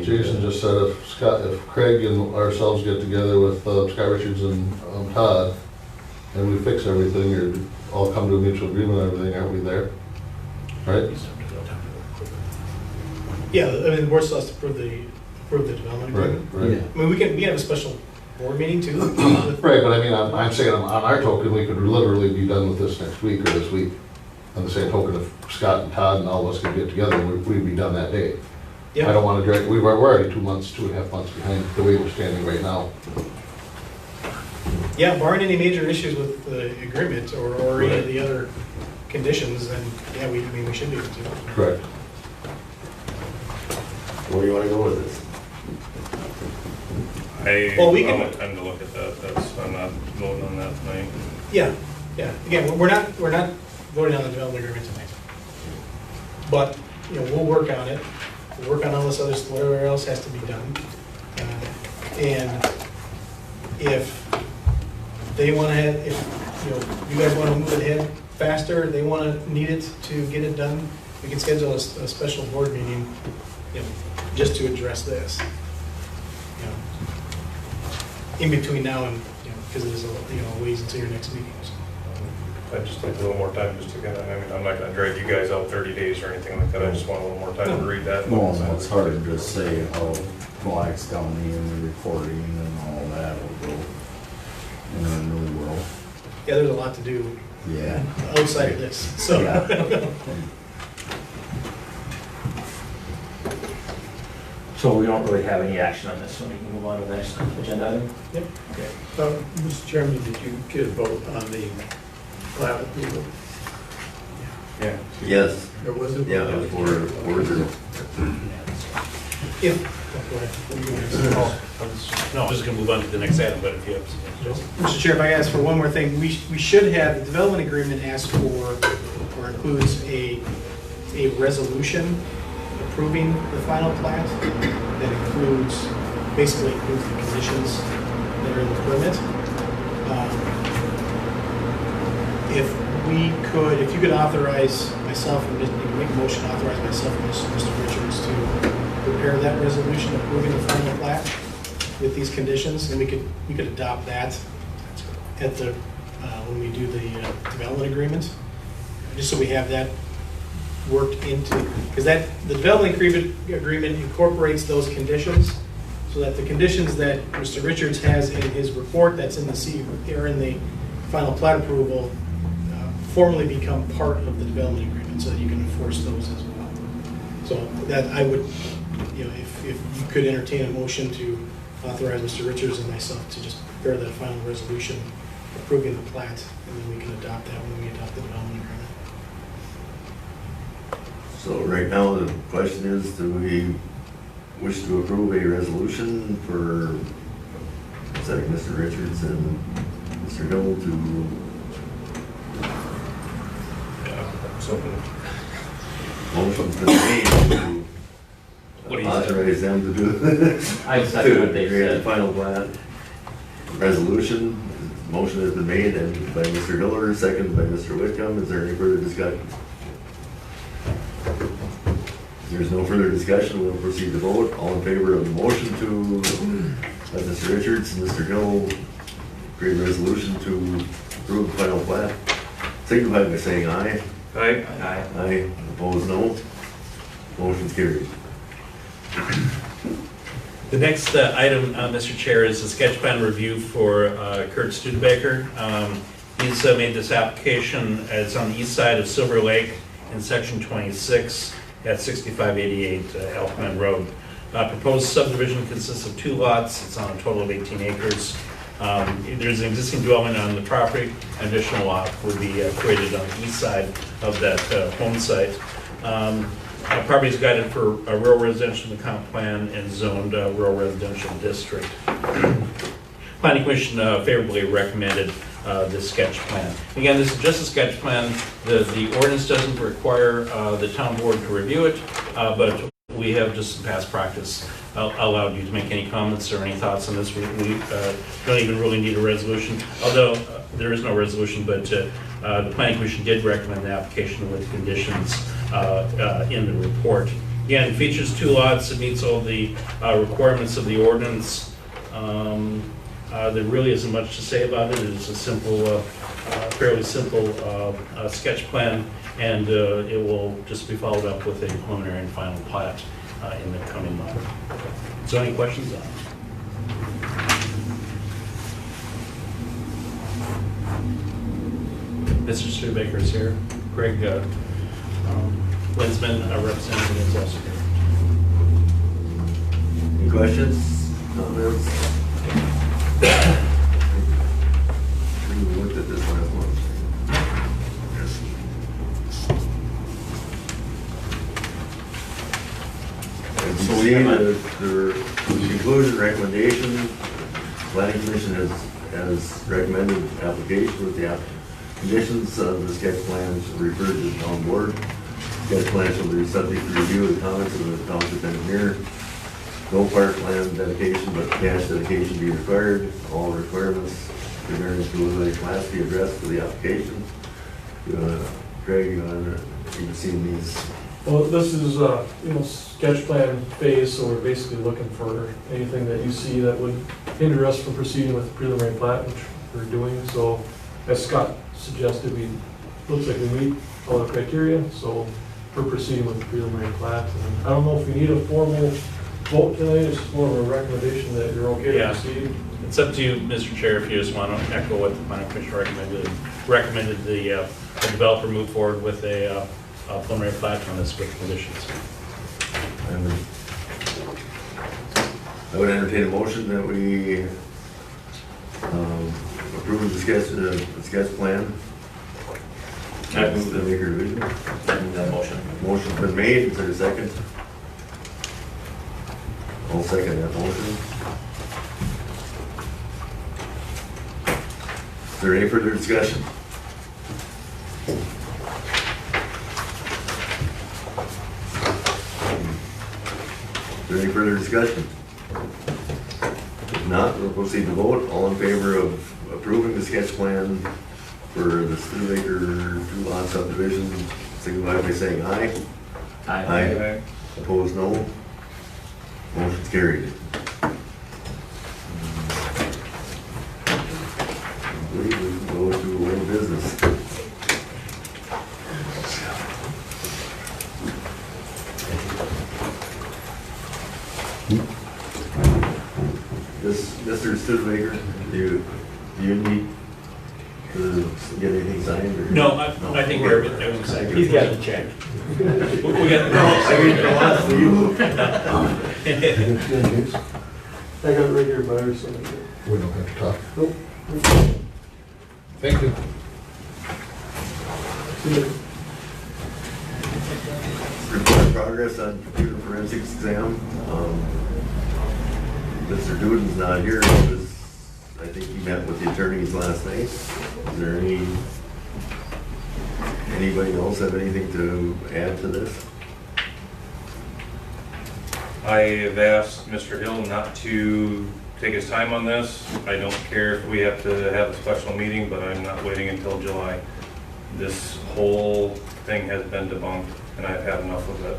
[SPEAKER 5] Jason just said, if Craig and ourselves get together with Scott Richards and Todd, and we fix everything, or all come to a mutual agreement on everything, aren't we there? Right?
[SPEAKER 13] Yeah, I mean, the board still has to approve the development
[SPEAKER 5] Right,
[SPEAKER 13] agreement.
[SPEAKER 5] right.
[SPEAKER 13] I mean, we can have a special board meeting too.
[SPEAKER 5] Right, but I mean, I'm saying on our token, we could literally be done with this next week or this week. On the same token, if Scott and Todd and all of us could get together, we'd be done that day.
[SPEAKER 13] Yeah.
[SPEAKER 5] I don't want to drag, we're already 2.5 months behind the way we're standing right now.
[SPEAKER 13] Yeah, barring any major issues with the agreement or any of the other conditions, then, yeah, I mean, we should be able to.
[SPEAKER 3] Correct.
[SPEAKER 1] Where do you wanna go with this?
[SPEAKER 13] Well, we
[SPEAKER 8] I'll
[SPEAKER 13] can-
[SPEAKER 8] have time to look at that, I'm not voting on that tonight.
[SPEAKER 13] Yeah, yeah, again, we're not voting on the development agreement tonight. But, you know, we'll work on it, we'll work on all this other, whatever else has to be done. And if they wanna have, if, you know, you guys wanna move it ahead faster, they need it to get it done, we can schedule a special board meeting, you know, just to address this. You know, in between now and, you know, because it is, you know, ways until your next meeting, so.
[SPEAKER 8] I just need a little more time just to get, I mean, I'm not gonna drag you guys out 30 days or anything like that, I just want a little more time to read that.
[SPEAKER 4] Well, it's hard to just say how Black's County and the recording and all that will go in a new world.
[SPEAKER 13] Yeah, there's a lot to do
[SPEAKER 4] Yeah.
[SPEAKER 13] outside of this, so.
[SPEAKER 4] Yeah.
[SPEAKER 7] So we don't really have any action on this, so we can move on to the next agenda item?
[SPEAKER 13] Yep.
[SPEAKER 7] Okay.
[SPEAKER 2] Mr. Chairman, did you get a vote on the plat approval?
[SPEAKER 8] Yeah.
[SPEAKER 1] Yes,
[SPEAKER 2] Or was it?
[SPEAKER 1] yeah, for 4-0.
[SPEAKER 13] Go ahead. What do you want to say?
[SPEAKER 12] No, I was just gonna move on to the next item, but if you have suggestions.
[SPEAKER 13] Mr. Chair, if I ask for one more thing, we should have, the development agreement asks for, or includes a resolution approving the final plat that includes, basically includes the conditions that are in the permit. If you could authorize myself, and make a motion to authorize myself and Mr. Richards to prepare that resolution approving the final plat with these conditions, and we could adopt that at the, when we do the development agreement, just so we have that worked into, because the development agreement incorporates those conditions, so that the conditions that Mr. Richards has in his report that's in the final plat approval formally become part of the development agreement, so that you can enforce those as well. So that I would, you know, if you could entertain a motion to authorize Mr. Richards and myself to just prepare that final resolution approving the plat, and then we can adopt that when we adopt the development agreement.
[SPEAKER 1] So right now, the question is, do we wish to approve a resolution for, setting Mr. Richards and Mr. Hill to motion's been made to
[SPEAKER 12] What do you say?
[SPEAKER 1] authorize them to do
[SPEAKER 7] I second what they
[SPEAKER 1] create the
[SPEAKER 7] said.
[SPEAKER 1] final plat. Resolution, motion has been made and by Mr. Hiller, seconded by Mr. Whitcomb. Is there any further discussion? If there's no further discussion, we'll proceed to vote. All in favor of the motion to let Mr. Richards and Mr. Hill create a resolution to approve the final plat, signify by saying aye.
[SPEAKER 8] Aye.
[SPEAKER 7] Aye.
[SPEAKER 1] Aye, opposed no. Motion's carried.
[SPEAKER 12] The next item, Mr. Chair, is a sketch plan review for Kurt Studebaker. He's made this application, it's on the east side of Silver Lake in section 26 at 6588 Elkman Road. Proposed subdivision consists of 2 lots. It's on a total of 18 acres. There's an existing dwelling on the property. An additional lot would be created on the east side of that home site. Property is guided for a rural residential in the comp plan and zoned rural residential district. Planning Commission favorably recommended this sketch plan. Again, this is just a sketch plan. The ordinance doesn't require the town board to review it, but we have just in past practice allowed you to make any comments or any thoughts on this. We don't even really need a resolution, although there is no resolution, but the Planning Commission did recommend the application with conditions in the report. Again, it features 2 lots. It meets all the requirements of the ordinance. There really isn't much to say about it. It's a simple, fairly simple sketch plan, and it will just be followed up with a preliminary and final plat in the coming month. So any questions on it? Mr. Studebaker is here. Greg Linsman, a representative, is also here.
[SPEAKER 1] Any questions, comments? We looked at this last month. Z, the conclusion recommendation, planning commission has recommended application with the conditions of the sketch plans referred to the town board. Sketch plans will be subject to review of the comments of the township engineer. No parkland dedication, but cash dedication be required. All requirements regarding to the class be addressed for the application. Craig, you've seen these.
[SPEAKER 14] Well, this is, sketch plan phase, so we're basically looking for anything that you see that would hinder us from proceeding with the preliminary plat, which we're doing. So as Scott suggested, looks like we meet all the criteria, so we're proceeding with the preliminary plat. And I don't know if we need a formal vote tonight, it's just more of a recommendation that you're okay to proceed.
[SPEAKER 12] It's up to you, Mr. Chair, if you just want to echo what the planning commission recommended the developer move forward with a preliminary plat on this with conditions.
[SPEAKER 1] I would entertain a motion that we approve the sketch plan.
[SPEAKER 7] I move
[SPEAKER 1] the Maker Division.
[SPEAKER 7] I move that motion.
[SPEAKER 1] Motion's been made, is there a second? I'll second that motion. Is there any further discussion? Is there any further discussion? If not, we'll proceed to vote. All in favor of approving the sketch plan for the Studebaker 2-lot subdivision, signify by saying aye.
[SPEAKER 7] Aye.
[SPEAKER 1] Opposed, no. Motion's carried. I believe we can go to old business. Mr. Studebaker, do you need to get anything signed? Or?
[SPEAKER 12] No, I think everything's signed.
[SPEAKER 10] He's got the check.
[SPEAKER 12] We got
[SPEAKER 1] I mean, the last for you.
[SPEAKER 14] I got it right here, but I was saying.
[SPEAKER 5] We don't have to talk.
[SPEAKER 14] Nope.
[SPEAKER 5] Thank you.
[SPEAKER 1] Report of progress on computer forensics exam. Mr. Duden's not here because I think he met with the attorneys last night. Is there anybody else have anything to add to this?
[SPEAKER 8] I have asked Mr. Hill not to take his time on this. I don't care if we have to have a special meeting, but I'm not waiting until July. This whole thing has been debunked, and I've had enough of it.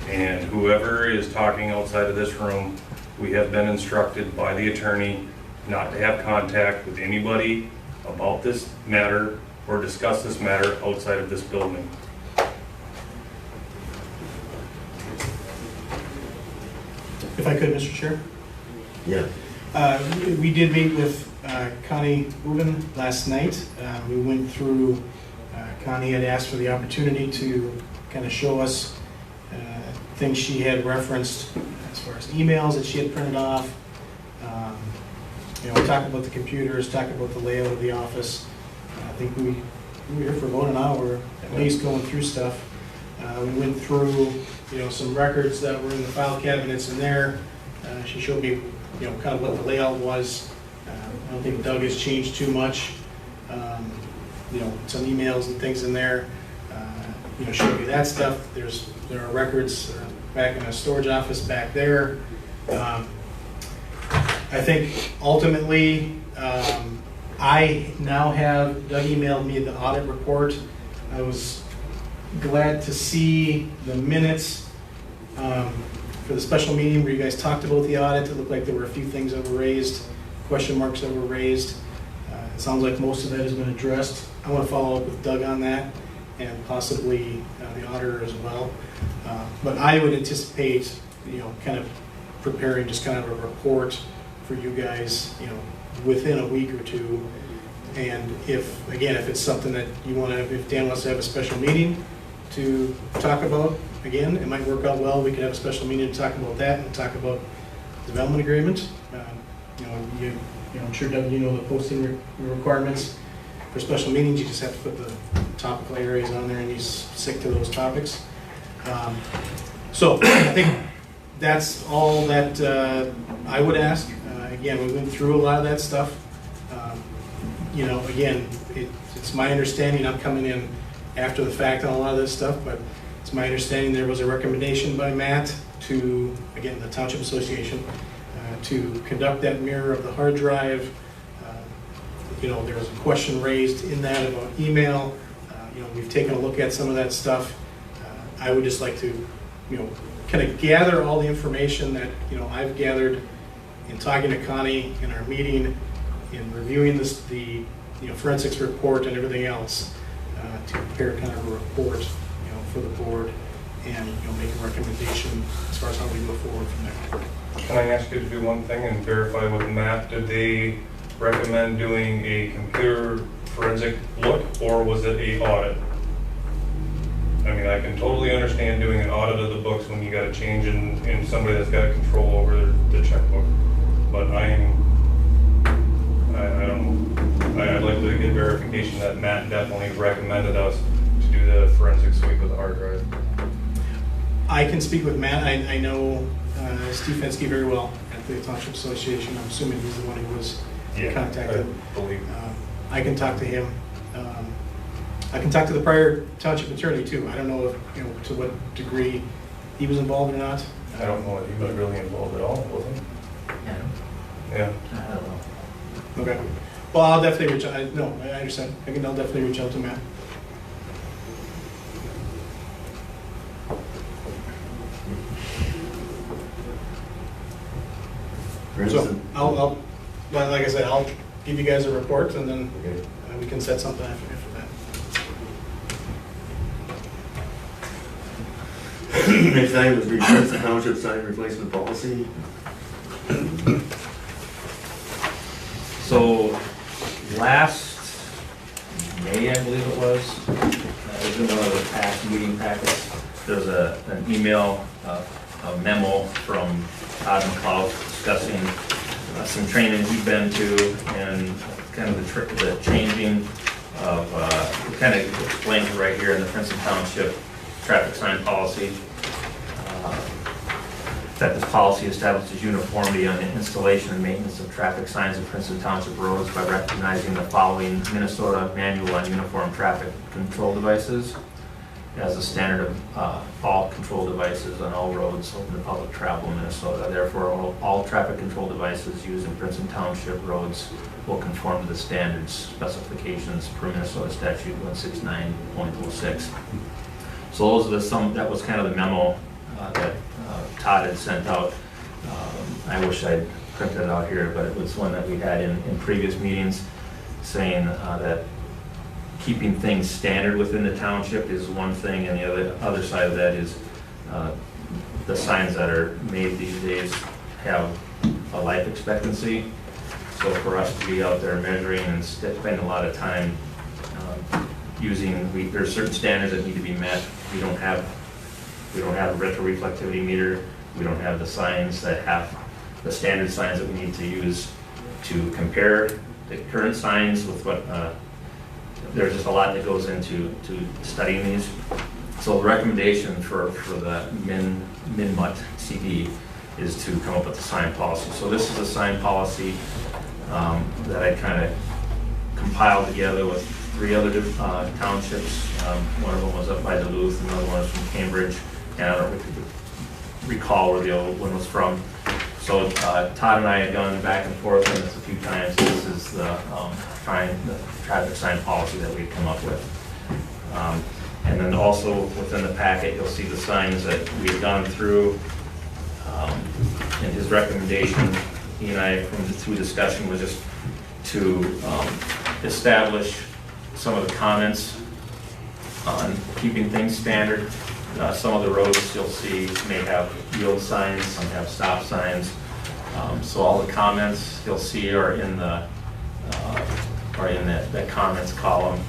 [SPEAKER 8] And whoever is talking outside of this room, we have been instructed by the attorney not to have contact with anybody about this matter or discuss this matter outside of this building.
[SPEAKER 13] If I could, Mr. Chair?
[SPEAKER 1] Yeah.
[SPEAKER 13] We did meet with Connie Uben last night. We went through, Connie had asked for the opportunity to kind of show us things she had referenced as far as emails that she had printed off. Talk about the computers, talk about the layout of the office. I think we were here for about an hour at least going through stuff. We went through, some records that were in the file cabinets in there. She showed me, kind of what the layout was. I don't think Doug has changed too much. Some emails and things in there. Showed me that stuff. There are records back in a storage office back there. I think ultimately, I now have, Doug emailed me the audit report. I was glad to see the minutes for the special meeting where you guys talked about the audit. It looked like there were a few things that were raised, question marks that were raised. It sounds like most of that has been addressed. I want to follow up with Doug on that and possibly the auditor as well. But I would anticipate, kind of preparing just kind of a report for you guys, within a week or two. And if it's something that you want to, if Dan wants to have a special meeting to talk about, again, it might work out well. We could have a special meeting to talk about that and talk about development agreement. I'm sure, Doug, the posting requirements for special meetings. You just have to put the topical areas on there and you stick to those topics. So I think that's all that I would ask. Again, we went through a lot of that stuff. You know, again, it's my understanding, I'm coming in after the fact on a lot of this stuff, but it's my understanding there was a recommendation by Matt to, again, the Township Association, to conduct that mirror of the hard drive. You know, there was a question raised in that about email. You know, we've taken a look at some of that stuff. I would just like to, you know, kind of gather all the information that, you know, I've gathered in talking to Connie in our meeting, in reviewing this, the, you know, forensics report and everything else, to prepare kind of a report, you know, for the board, and, you know, make a recommendation as far as how we move forward from there.
[SPEAKER 8] Can I ask you to do one thing and verify with Matt? Did they recommend doing a computer forensic look, or was it a audit? I mean, I can totally understand doing an audit of the books when you got a change in somebody that's got control over the checkbook, but I don't know. I'd like to get verification that Matt definitely recommended us to do the forensic sweep with the hard drive.
[SPEAKER 13] I can speak with Matt. I know Steve Fensky very well at the Township Association. I'm assuming he's the one who was contacted.
[SPEAKER 8] I believe.
[SPEAKER 13] I can talk to him. I can talk to the prior township attorney too. I don't know if, you know, to what degree he was involved or not.
[SPEAKER 8] I don't know if he was really involved at all, was he? Yeah.
[SPEAKER 6] I don't know.
[SPEAKER 13] Okay. Well, I'll definitely reach out. No, I understand. I'll definitely reach out to Matt. So I'll, well, like I said, I'll give you guys a report, and then we can set something after that.
[SPEAKER 1] Next item is Princeton Township sign replacement policy.
[SPEAKER 7] So last May, I believe it was in one of the past meeting packets, there's an email, a memo from Todd McLeod discussing some training he'd been to, and kind of the changing of, kind of explains it right here in the Princeton Township traffic sign policy. That this policy establishes uniformity on the installation and maintenance of traffic signs in Princeton Township roads by recognizing the following Minnesota Manual on Uniform Traffic Control Devices as a standard of all control devices on all roads open to public travel in Minnesota. Therefore, all traffic control devices used in Princeton Township roads will conform to the standards specifications per Minnesota Statute 169.06. So those are that was kind of the memo that Todd had sent out. I wish I'd printed it out here, but it was one that we had in previous meetings, saying that keeping things standard within the township is one thing, and the other side of that is the signs that are made these days have a life expectancy. So for us to be out there measuring and spend a lot of time there's certain standards that need to be met. We don't have a retroreflectivity meter. We don't have the signs that have the standard signs that we need to use to compare the current signs with what, there's just a lot that goes into studying these. So the recommendation for the MinMut CD is to come up with a sign policy. So this is a sign policy that I kind of compiled together with 3 other townships. One of them was up by Duluth, another one was from Cambridge, and I don't recall where the other one was from. So Todd and I had gone back and forth on this a few times. This is the traffic sign policy that we've come up with. And then also within the packet, you'll see the signs that we've gone through. And his recommendation, he and I, through discussion, was just to establish some of the comments on keeping things standard. Some of the roads you'll see may have yield signs, some have stop signs. So all the comments you'll see are in that comments column.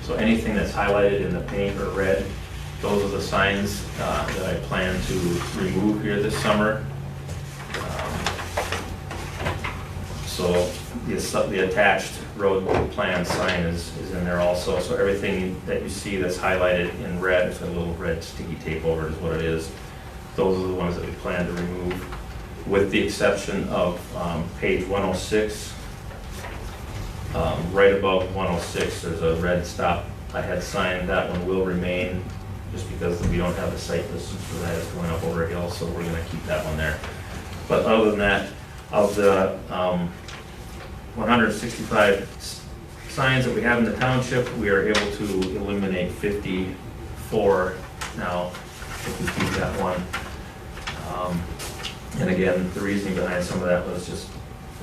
[SPEAKER 7] So anything that's highlighted in the pink or red, those are the signs that I plan to remove here this summer. So the attached road plan sign is in there also. So everything that you see that's highlighted in red, it's got a little red sticky tape over it is what it is. those are the ones that we plan to remove, with the exception of page 106. Right above 106, there's a red stop ahead sign. That one will remain, just because we don't have a site distance for that. It's going up over a hill, so we're going to keep that one there. But other than that, of the 165 signs that we have in the township, we are able to eliminate 54 now, if we keep that one. And again, the reasoning behind some of that was just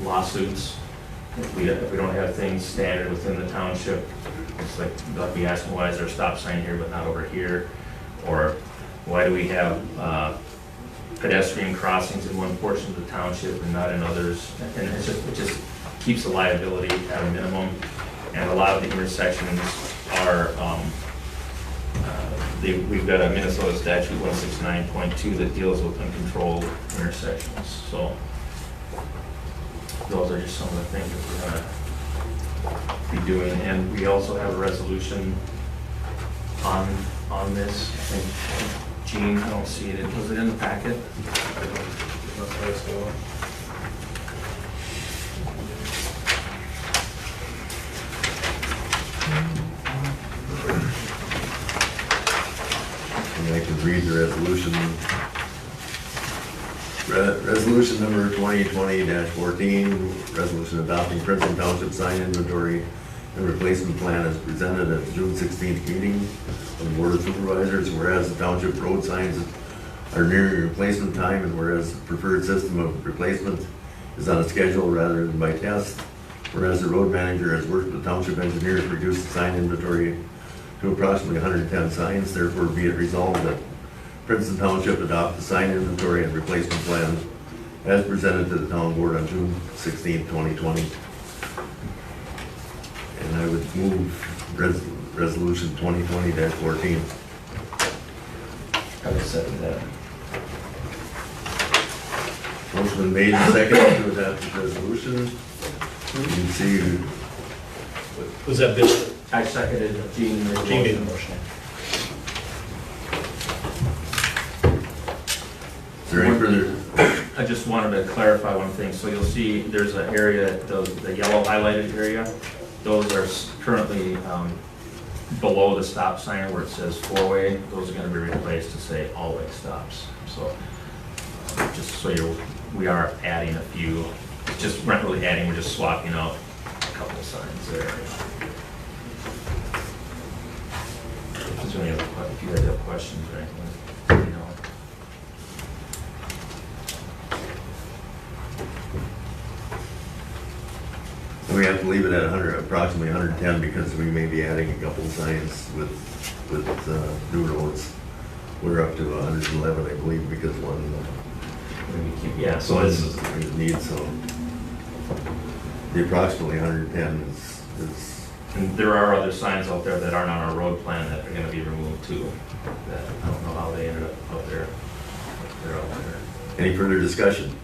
[SPEAKER 7] lawsuits. If we don't have things standard within the township, it's like they'll be asking, why is there a stop sign here but not over here? Or why do we have pedestrian crossings in one portion of the township and not in others? And it just keeps the liability at a minimum. And a lot of the intersections are, we've got a Minnesota statute 169.2 that deals with uncontrolled intersections. So those are just some of the things that we're gonna be doing. And we also have a resolution on this. I think, Gene, I don't see it. Was it in the packet?
[SPEAKER 1] And I can read the resolution. Resolution number 2020-14, resolution adopting Princeton Township sign inventory and replacement plan as presented at the June 16th meeting of the Board of Supervisors. Whereas the township road signs are nearing replacement time, and whereas the preferred system of replacement is on a schedule rather than by test. Whereas the road manager has worked with township engineers to reduce the sign inventory to approximately 110 signs, therefore be it resolved that Princeton Township adopt the sign inventory and replacement plan as presented to the town board on June 16, 2020. And I would move resolution 2020-14.
[SPEAKER 7] I would second that.
[SPEAKER 1] Motion been made and seconded to adopt the resolution. You can see
[SPEAKER 10] Was that Bishop?
[SPEAKER 7] I seconded Gene.
[SPEAKER 10] Gene made the motion.
[SPEAKER 1] is there any further?
[SPEAKER 7] I just wanted to clarify one thing. So you'll see there's an area, the yellow highlighted area, those are currently below the stop sign where it says four-way. Those are going to be replaced to say all-way stops. So just so we are adding a few, just we're not really adding, we're just swapping out a couple of signs there. If you guys have questions or anything, you know.
[SPEAKER 1] We have to leave it at 100, approximately 110, because we may be adding a couple of signs with new roads. We're up to 111, I believe, because one.
[SPEAKER 7] Yeah, so
[SPEAKER 1] One
[SPEAKER 7] it's,
[SPEAKER 1] is need, so the approximately 110 is.
[SPEAKER 7] and there are other signs out there that aren't on our road plan that are going to be removed too. That I don't know how they ended up out there. They're out there.
[SPEAKER 1] Any further discussion?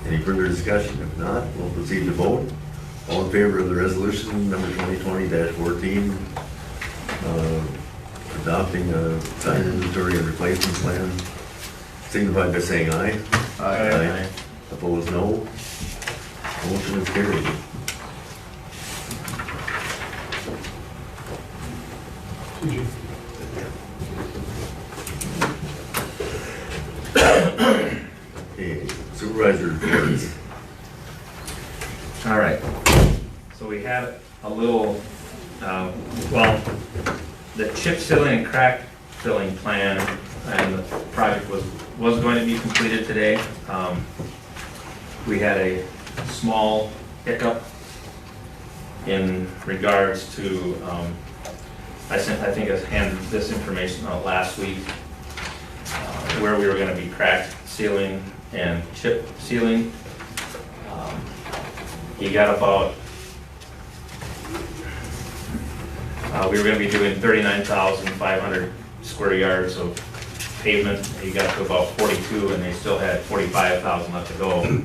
[SPEAKER 1] Any further discussion? If not, we'll proceed to vote. All in favor of the resolution number 2020-14, adopting a sign inventory and replacement plan, signify by saying aye.
[SPEAKER 7] Aye.
[SPEAKER 1] Opposed, no. Motion is carried.
[SPEAKER 14] TG.
[SPEAKER 1] Okay, supervisor reports.
[SPEAKER 7] All right. So we had a little, well, the chip sealing and crack filling plan and the project was going to be completed today. We had a small hiccup in regards to, I think I handed this information out last week, where we were going to be crack sealing and chip sealing. He got about, we were going to be doing 39,500 square yards of pavement. He got to about 42 and they still had 45,000 left to go.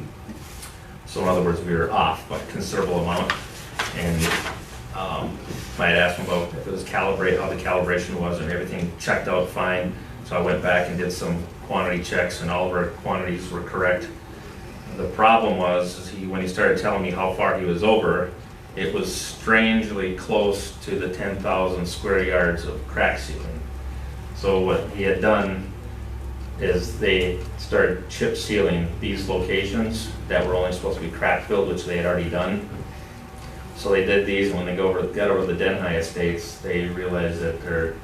[SPEAKER 7] So in other words, we were off by a considerable amount. And I had asked him about if it was calibrate, how the calibration was, and everything checked out fine. So I went back and did some quantity checks, and all of our quantities were correct. The problem was, when he started telling me how far he was over, it was strangely close to the 10,000 square yards of crack sealing. So what he had done is they started chip sealing these locations that were only supposed to be crack filled, which they had already done. So they did these, and when they got over the Denhigh estates, they realized that they're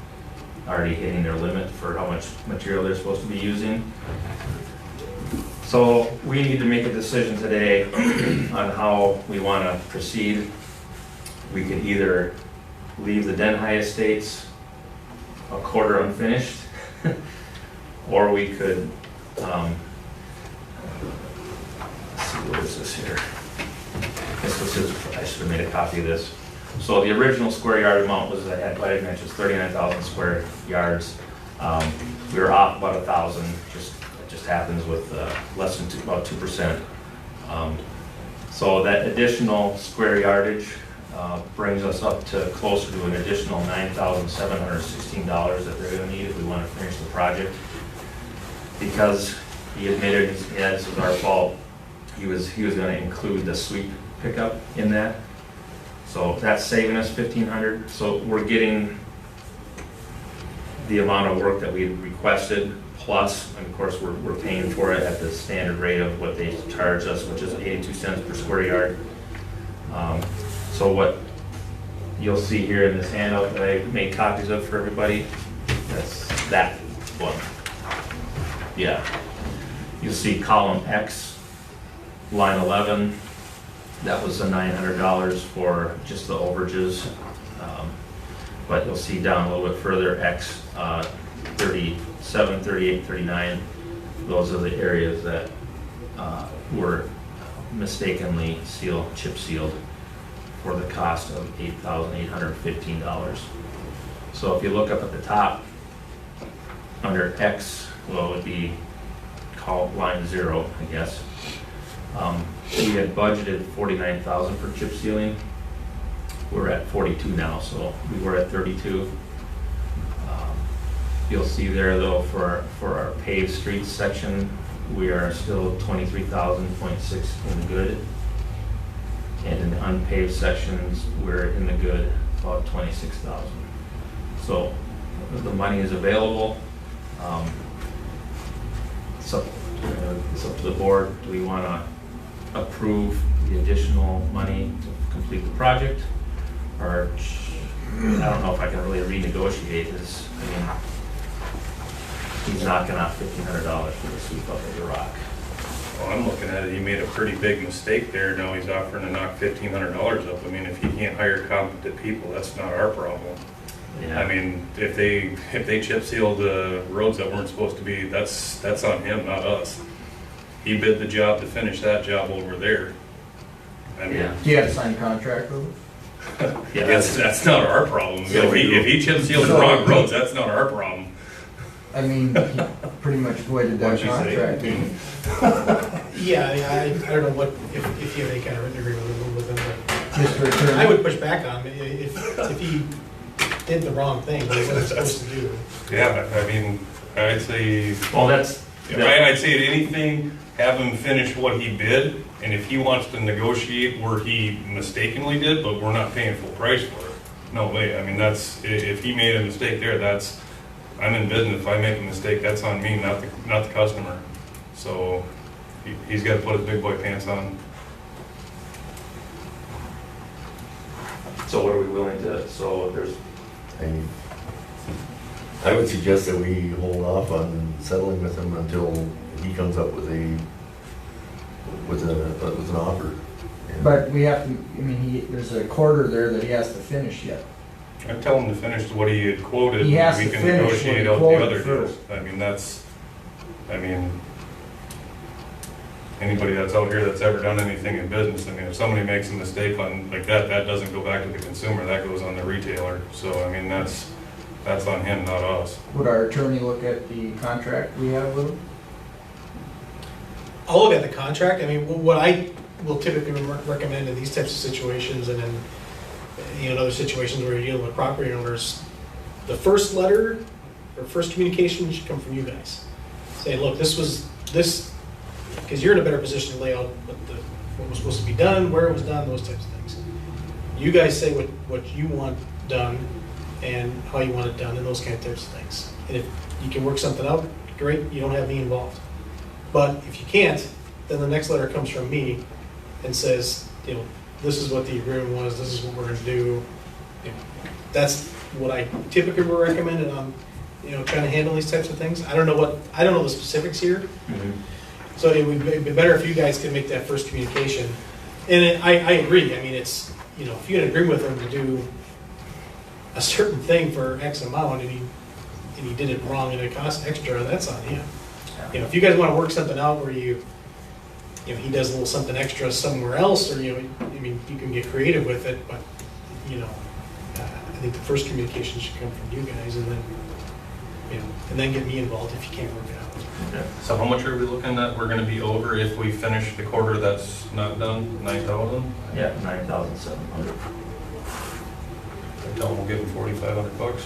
[SPEAKER 7] already hitting their limit for how much material they're supposed to be using. So we need to make a decision today on how we want to proceed. We could either leave the Denhigh estates a quarter unfinished, or we could, let's see, what is this here? This was his, I should have made a copy of this. So the original square yard amount was, I had mentioned, 39,000 square yards. We were off about 1,000, it just happens with less than about 2%. So that additional square yardage brings us up to closer to an additional $9,716 that they're gonna need if we wanna finish the project. Because he admitted, this was our fault, he was gonna include the sweep pickup in that. So that's saving us $1,500. So we're getting the amount of work that we requested, plus, and of course, we're paying for it at the standard rate of what they charge us, which is 82 cents per square yard. So what you'll see here in this handout that I made copies of for everybody, that's that one. Yeah. You'll see column X, line 11. That was the $900 for just the overages. But you'll see down a little bit further, X 37, 38, 39. Those are the areas that were mistakenly chip sealed for the cost of $8,815. So if you look up at the top, under X, well, it would be called line 0, I guess. We had budgeted $49,000 for chip sealing. We're at 42 now, so we were at 32. You'll see there though, for our paved streets section, we are still 23,000.6 in the good. And in the unpaved sections, we're in the good, about 26,000. So the money is available. It's up to the board. Do we want to approve the additional money to complete the project? Or, I don't know if I can really renegotiate this. I mean, he's knocking out $1,500 for the sweep up of the rock.
[SPEAKER 8] Well, I'm looking at it, he made a pretty big mistake there. Now he's offering to knock $1,500 up. I mean, if he can't hire competent people, that's not our problem.
[SPEAKER 7] Yeah.
[SPEAKER 8] I mean, if they chip sealed the roads that weren't supposed to be, that's on him, not us. He bid the job to finish that job over there. I mean,
[SPEAKER 7] Yeah.
[SPEAKER 6] Do you have to sign a contract with them?
[SPEAKER 7] Yeah,
[SPEAKER 8] that's not our problem.
[SPEAKER 7] So
[SPEAKER 8] If he chip sealed the wrong roads, that's not our problem.
[SPEAKER 6] I mean, he pretty much voided that
[SPEAKER 8] What'd you say?
[SPEAKER 6] contract.
[SPEAKER 13] Yeah, I don't know if you have any kind of written agreement with them,
[SPEAKER 6] Mr.
[SPEAKER 13] but
[SPEAKER 6] Attorney.
[SPEAKER 13] I would push back on him if he did the wrong thing, what he was supposed to do.
[SPEAKER 8] Yeah, I mean, I'd say,
[SPEAKER 7] well, that's,
[SPEAKER 8] I'd say anything, have him finish what he bid, and if he wants to negotiate where he mistakenly did, but we're not paying full price for it, no way. I mean, if he made a mistake there, I'm in business. If I make a mistake, that's on me, not the customer. So he's got to put his big boy pants on.
[SPEAKER 7] so what are we willing to, so there's,
[SPEAKER 1] I would suggest that we hold off on settling with him until he comes up with an offer. And-
[SPEAKER 6] But we have to, I mean, there's a quarter there that he has to finish yet.
[SPEAKER 8] I tell him to finish what he had quoted.
[SPEAKER 6] He has
[SPEAKER 8] we
[SPEAKER 6] to
[SPEAKER 8] can
[SPEAKER 6] finish what
[SPEAKER 8] negotiate
[SPEAKER 6] he
[SPEAKER 8] out the
[SPEAKER 6] quoted
[SPEAKER 8] other deals.
[SPEAKER 6] first.
[SPEAKER 8] Anybody that's out here that's ever done anything in business, I mean, if somebody makes a mistake on like that doesn't go back to the consumer, that goes on the retailer. So, I mean, that's on him, not us.
[SPEAKER 6] Would our attorney look at the contract we have with him?
[SPEAKER 13] I'll look at the contract. I mean, what I will typically recommend in these types of situations, and then in other situations where you're dealing with property owners, the first letter or first communication should come from you guys. Say, look, this, because you're in a better position to lay out what was supposed to be done, where it was done, those types of things. You guys say what you want done and how you want it done and those kind of types of things. And if you can work something out, great, you don't have me involved. But if you can't, then the next letter comes from me and says, this is what the agreement was, this is what we're gonna do. That's what I typically would recommend, and I'm, trying to handle these types of things. I don't know the specifics here.
[SPEAKER 7] Mm-hmm.
[SPEAKER 13] So it would be better if you guys could make that first communication. And I agree, I mean, it's, if you had agreed with him to do a certain thing for X amount and he did it wrong and it cost extra, that's on him. If you guys want to work something out where he does a little something extra somewhere else, or, I mean, you can get creative with it, but, I think the first communication should come from you guys, and then get me involved if you can't work it out.
[SPEAKER 8] Okay. So how much are we looking at we're gonna be over if we finish the quarter that's not done, 9,000?
[SPEAKER 7] Yeah, 9,700.
[SPEAKER 8] I tell them we'll give them $4,500.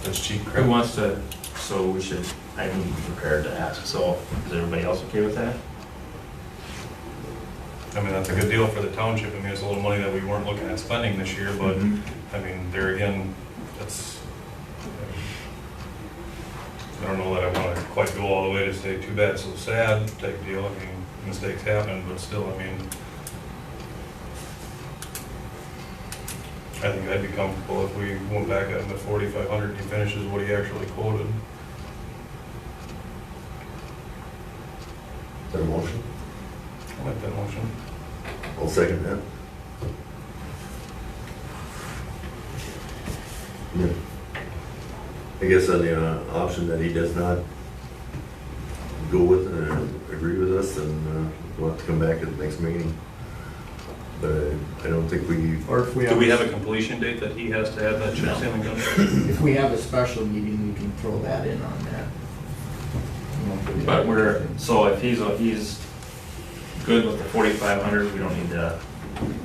[SPEAKER 8] That's cheap crap.
[SPEAKER 7] Who wants to, I need to be prepared to ask, so is everybody else okay with that?
[SPEAKER 8] I mean, that's a good deal for the township. I mean, it's a little money that we weren't looking at spending this year, but, I mean, there again, that's, I don't know that I want to quite go all the way to say too bad, so sad type deal. I mean, mistakes happen, but still, I mean, I think I'd be comfortable if we went back at the 4,500, he finishes what he actually quoted.
[SPEAKER 1] Is that a motion?
[SPEAKER 8] I'll make that motion.
[SPEAKER 1] I'll second that. Yeah. I guess on the option that he does not go with and agree with us, then we'll have to come back at the next meeting. But I don't think we...
[SPEAKER 6] Or if we
[SPEAKER 8] Do we have a completion date that he has to have that chip sealing done?
[SPEAKER 6] If we have a special meeting, we can throw that in on that.
[SPEAKER 7] But if he's good with the 4,500, we don't need to,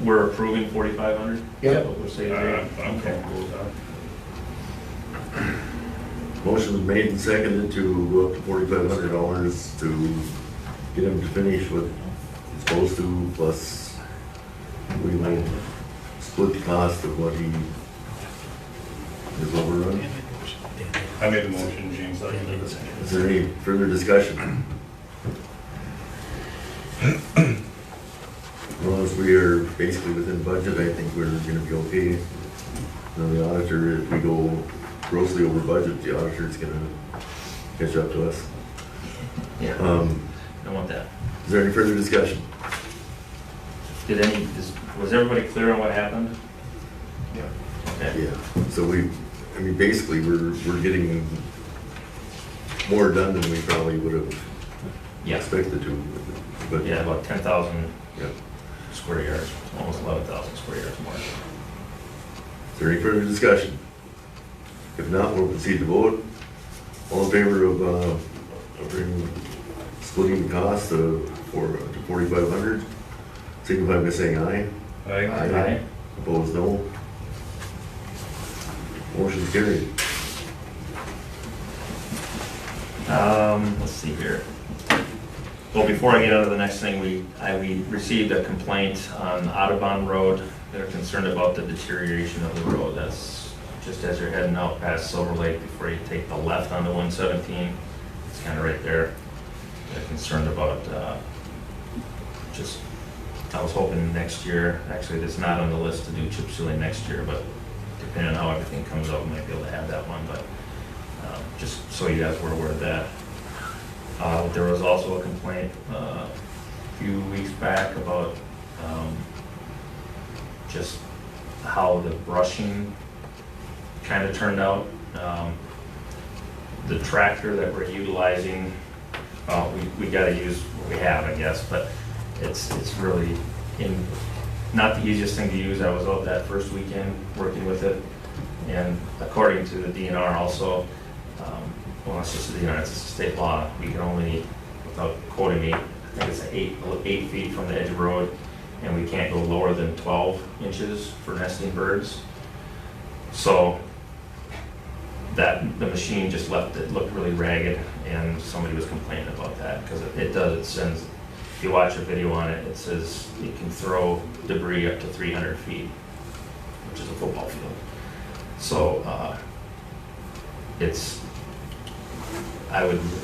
[SPEAKER 7] we're approving 4,500?
[SPEAKER 6] Yep.
[SPEAKER 7] What we're saying
[SPEAKER 8] I'm
[SPEAKER 7] today?
[SPEAKER 8] comfortable with that.
[SPEAKER 1] Motion was made and seconded to go up to $4,500 to get him to finish what he's supposed to, plus we might split the cost of what he is overrun.
[SPEAKER 8] I made the motion, Gene seconded it.
[SPEAKER 1] Is there any further discussion? Well, as we are basically within budget, I think we're gonna be okay. Now, the auditor, if we go grossly over budget, the auditor's gonna catch up to us.
[SPEAKER 7] Yeah, don't want that.
[SPEAKER 1] Is there any further discussion?
[SPEAKER 7] Was everybody clear on what happened?
[SPEAKER 13] Yeah.
[SPEAKER 7] Okay.
[SPEAKER 1] Yeah, so basically, we're getting more done than we probably would have
[SPEAKER 7] Yeah.
[SPEAKER 1] expected to. But
[SPEAKER 7] Yeah, about 10,000
[SPEAKER 1] yeah.
[SPEAKER 7] square yards, almost 11,000 square yards more.
[SPEAKER 1] Is there any further discussion? If not, we'll proceed to vote. All in favor of splitting the cost to 4,500, signify by saying aye.
[SPEAKER 7] Aye.
[SPEAKER 1] Opposed, no. Motion's carried.
[SPEAKER 7] Let's see here. Well, before I get on to the next thing, we received a complaint on Audubon Road. They're concerned about the deterioration of the road. That's just as you're heading out past Silver Lake before you take the left onto 117. It's kind of right there. They're concerned about I was hoping next year, actually it's not on the list to do chip sealing next year, but depending on how everything comes out, we might be able to have that one, but just so you guys were aware of that. There was also a complaint a few weeks back about just how the brushing kind of turned out. The tractor that we're utilizing, we got to use what we have, I guess, but it's really not the easiest thing to use. I was out that first weekend working with it, and according to the DNR also, well, it's just the DNR, it's a state law. We can only, without quoting me, I think it's 8 feet from the edge of the road, and we can't go lower than 12 inches for nesting birds. So that, the machine just left it, looked really ragged, and somebody was complaining about that, because it sends, if you watch a video on it, it says it can throw debris up to 300 feet, which is a football field. So,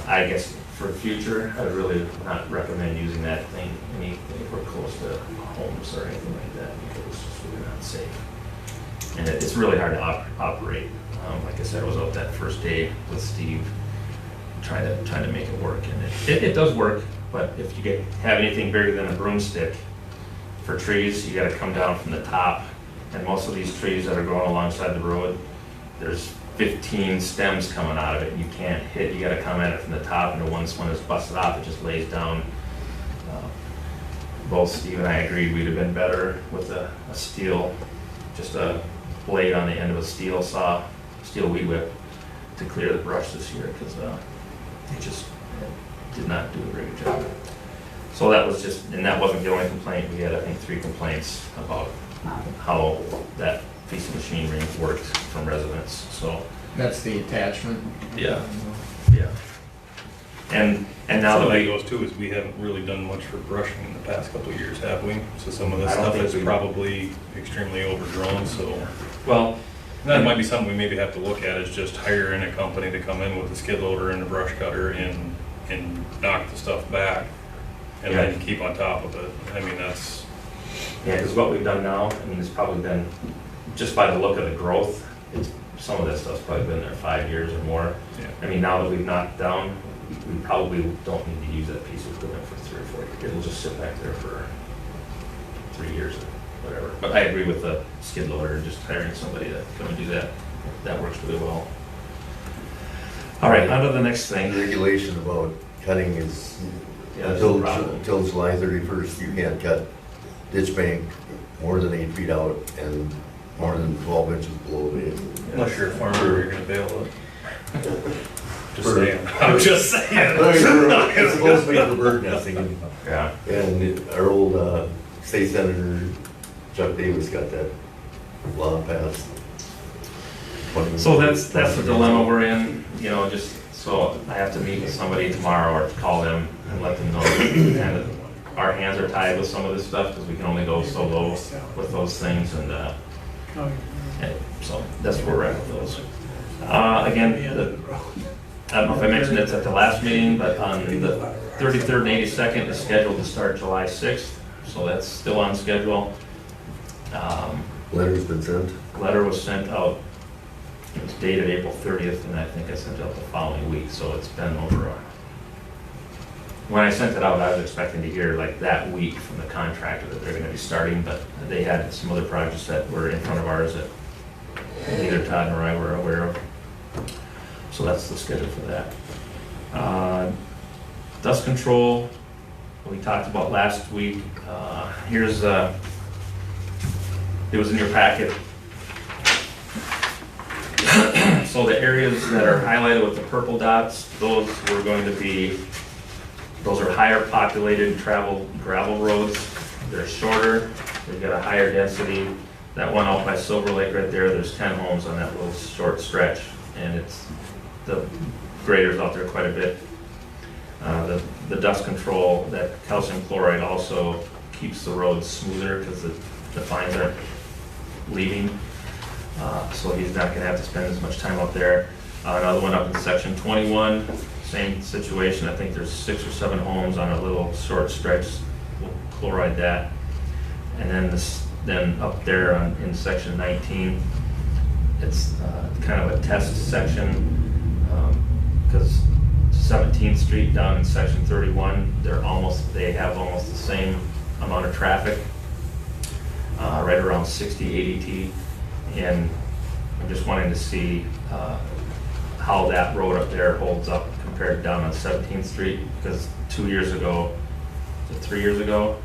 [SPEAKER 7] I guess for the future, I would really not recommend using that thing if we're close to homes or anything like that, because it's just really not safe. And it's really hard to operate. Like I said, I was out that first day with Steve, trying to make it work, and it does work, but if you have anything bigger than a broomstick for trees, you gotta come down from the top, and most of these trees that are growing alongside the road, there's 15 stems coming out of it, and you can't hit, you gotta come at it from the top, and once one is busted off, it just lays down. Both Steve and I agreed we'd have been better with a steel, just a blade on the end of a steel weed whip to clear the brush this year, because it just did not do a very good job. So that was just, and that wasn't the only complaint. We had, I think, 3 complaints about how that piece of machinery worked from residents, so.
[SPEAKER 6] That's the attachment?
[SPEAKER 7] Yeah, yeah. And now
[SPEAKER 8] Some
[SPEAKER 7] that
[SPEAKER 8] of that goes too is we haven't really done much for brushing in the past couple of years, have we? So some of this
[SPEAKER 7] I don't
[SPEAKER 8] stuff
[SPEAKER 7] think
[SPEAKER 8] is
[SPEAKER 7] we-
[SPEAKER 8] probably extremely overgrown, so.
[SPEAKER 7] well,
[SPEAKER 8] That might be something we maybe have to look at, is just hiring a company to come in with a skid loader and a brush cutter and knock the stuff back, and then keep on top of it. I mean, that's.
[SPEAKER 7] yeah, because what we've done now, I mean, it's probably been, just by the look of the growth, some of that stuff's probably been there 5 years or more.
[SPEAKER 8] Yeah.
[SPEAKER 7] I mean, now that we've knocked down, we probably don't need to use that piece of equipment for 3 or 4 years. It'll just sit back there for 3 years or whatever. But I agree with the skid loader, just hiring somebody to come and do that. That works really well. All right, on to the next thing.
[SPEAKER 1] Regulation about cutting is,
[SPEAKER 7] Yeah, that's no
[SPEAKER 1] until
[SPEAKER 7] problem.
[SPEAKER 1] July 31st, you can't cut ditch bank more than 8 feet out and more than 12 inches below the.
[SPEAKER 8] Unless you're a farmer, you're gonna bail it. Just
[SPEAKER 1] For-
[SPEAKER 8] saying. I'm just saying.
[SPEAKER 1] It's supposed to be for bird nesting,
[SPEAKER 7] Yeah.
[SPEAKER 1] and our old state senator Chuck Davis got that law passed.
[SPEAKER 7] So that's the dilemma we're in, you know, just, so I have to meet with somebody tomorrow or call them and let them know. And our hands are tied with some of this stuff because we can only go so low with those things, and so that's where we're at with those. Again, I don't know if I mentioned it at the last meeting, but on the 33rd and 82nd is scheduled to start July 6th, so that's still on schedule.
[SPEAKER 1] Letter's been sent.
[SPEAKER 7] Letter was sent out, it was dated April 30th, and I think I sent it out the following week, so it's been over. When I sent it out, I was expecting to hear like that week from the contractor that they're gonna be starting, but they had some other projects that were in front of ours that neither Todd nor I were aware of. So that's the schedule for that. Dust control, we talked about last week. Here's, it was in your packet. So the areas that are highlighted with the purple dots, those are higher populated gravel roads. They're shorter, they've got a higher density. That one out by Silver Lake right there, there's 10 homes on that little short stretch, and the grader's out there quite a bit. The dust control, that calcium chloride also keeps the roads smoother because the fines aren't leaving. So he's not gonna have to spend as much time up there. Another one up in section 21, same situation. I think there's 6 or 7 homes on a little short stretch. We'll chloride that. And then up there in section 19, it's kind of a test section because 17th Street down in section 31, they have almost the same amount of traffic, right around 60, 80 T. And I'm just wanting to see how that road up there holds up compared to down on 17th Street, because 2 years ago, 3 years ago,